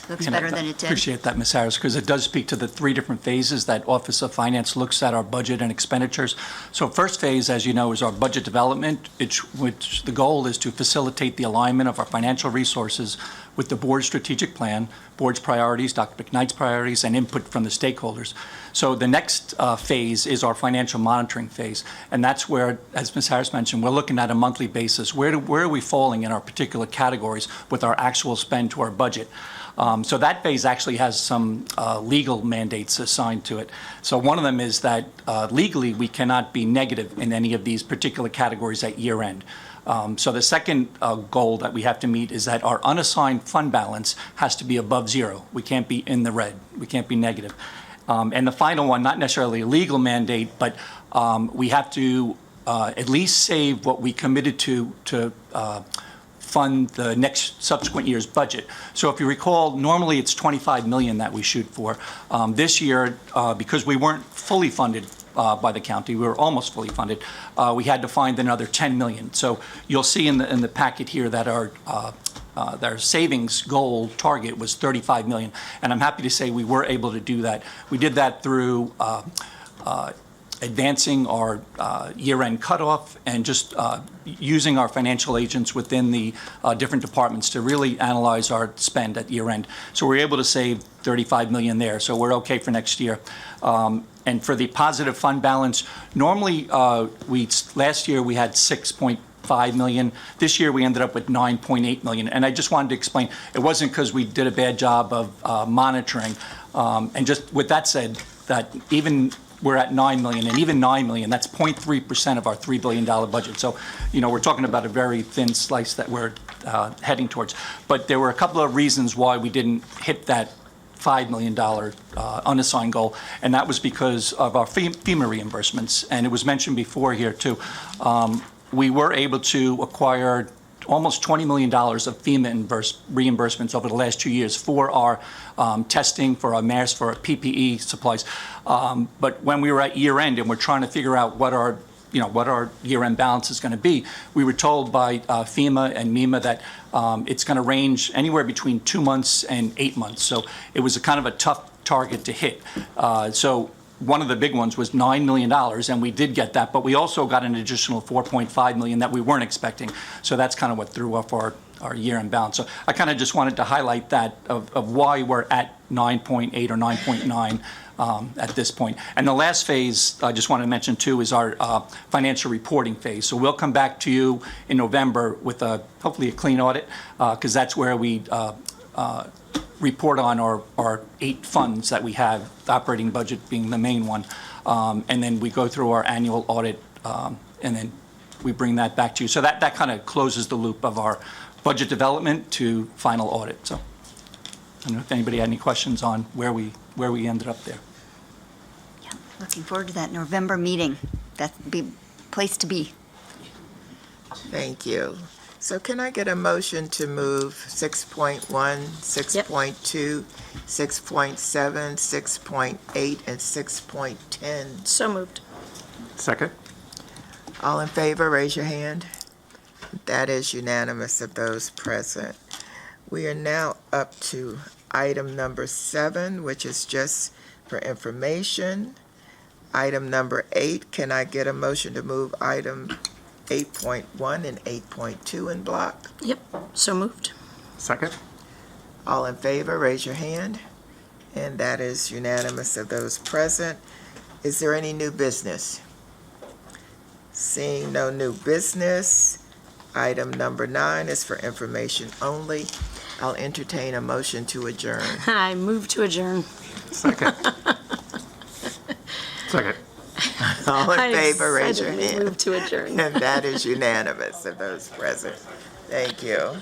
[SPEAKER 7] Looks better than it did.
[SPEAKER 12] Appreciate that, Ms. Harris, because it does speak to the 3 different phases that Office of Finance looks at our budget and expenditures. So first phase, as you know, is our budget development, which the goal is to facilitate the alignment of our financial resources with the board's strategic plan, board's priorities, Dr. McKnight's priorities, and input from the stakeholders. So the next phase is our financial monitoring phase, and that's where, as Ms. Harris mentioned, we're looking at a monthly basis. Where are we falling in our particular categories with our actual spend to our budget? So that phase actually has some legal mandates assigned to it. So one of them is that legally we cannot be negative in any of these particular categories at year end. So the second goal that we have to meet is that our unassigned fund balance has to be above 0. We can't be in the red. We can't be negative. And the final one, not necessarily a legal mandate, but we have to at least save what we committed to fund the next subsequent year's budget. So if you recall, normally it's $25 million that we shoot for. This year, because we weren't fully funded by the county, we were almost fully funded, we had to find another $10 million. So you'll see in the packet here that our savings goal target was $35 million, and I'm happy to say we were able to do that. We did that through advancing our year-end cutoff and just using our financial agents within the different departments to really analyze our spend at year-end. So we're able to save $35 million there, so we're okay for next year. And for the positive fund balance, normally last year we had $6.5 million. This year we ended up with $9.8 million. And I just wanted to explain, it wasn't because we did a bad job of monitoring. And just with that said, that even we're at $9 million, and even $9 million, that's 0.3% of our $3 billion budget. So, you know, we're talking about a very thin slice that we're heading towards. But there were a couple of reasons why we didn't hit that $5 million unassigned goal, and that was because of our FEMA reimbursements. And it was mentioned before here, too. We were able to acquire almost $20 million of FEMA reimbursements over the last 2 years for our testing, for our masks, for our PPE supplies. But when we were at year end and we're trying to figure out what our year end balance is going to be, we were told by FEMA and MEMA that it's going to range anywhere between 2 months and 8 months. So it was a kind of a tough target to hit. So one of the big ones was $9 million, and we did get that, but we also got an additional $4.5 million that we weren't expecting. So that's kind of what threw off our year-end balance. So I kind of just wanted to highlight that of why we're at 9.8 or 9.9 at this point. And the last phase I just want to mention, too, is our financial reporting phase. So we'll come back to you in November with hopefully a clean audit, because that's where we report on our 8 funds that we have, the operating budget being the main one. And then we go through our annual audit, and then we bring that back to you. So that kind of closes the loop of our budget development to final audit. So I don't know if anybody had any questions on where we ended up there.
[SPEAKER 7] Yeah, looking forward to that November meeting. That'd be a place to be.
[SPEAKER 1] Thank you. So can I get a motion to move 6.1, 6.2, 6.7, 6.8, and 6.10?
[SPEAKER 9] So moved.
[SPEAKER 5] Second.
[SPEAKER 1] All in favor, raise your hand. That is unanimous of those present. We are now up to item number 7, which is just for information. Item number 8, can I get a motion to move item 8.1 and 8.2 in block?
[SPEAKER 9] Yep, so moved.
[SPEAKER 5] Second.
[SPEAKER 1] All in favor, raise your hand. And that is unanimous of those present. Is there any new business? Seeing no new business, item number 9 is for information only. I'll entertain a motion to adjourn.
[SPEAKER 9] I move to adjourn.
[SPEAKER 5] Second. Second.
[SPEAKER 1] All in favor, raise your
[SPEAKER 9] I
[SPEAKER 1] hand.
[SPEAKER 9] move to adjourn.
[SPEAKER 1] And that is unanimous of those present. Thank you.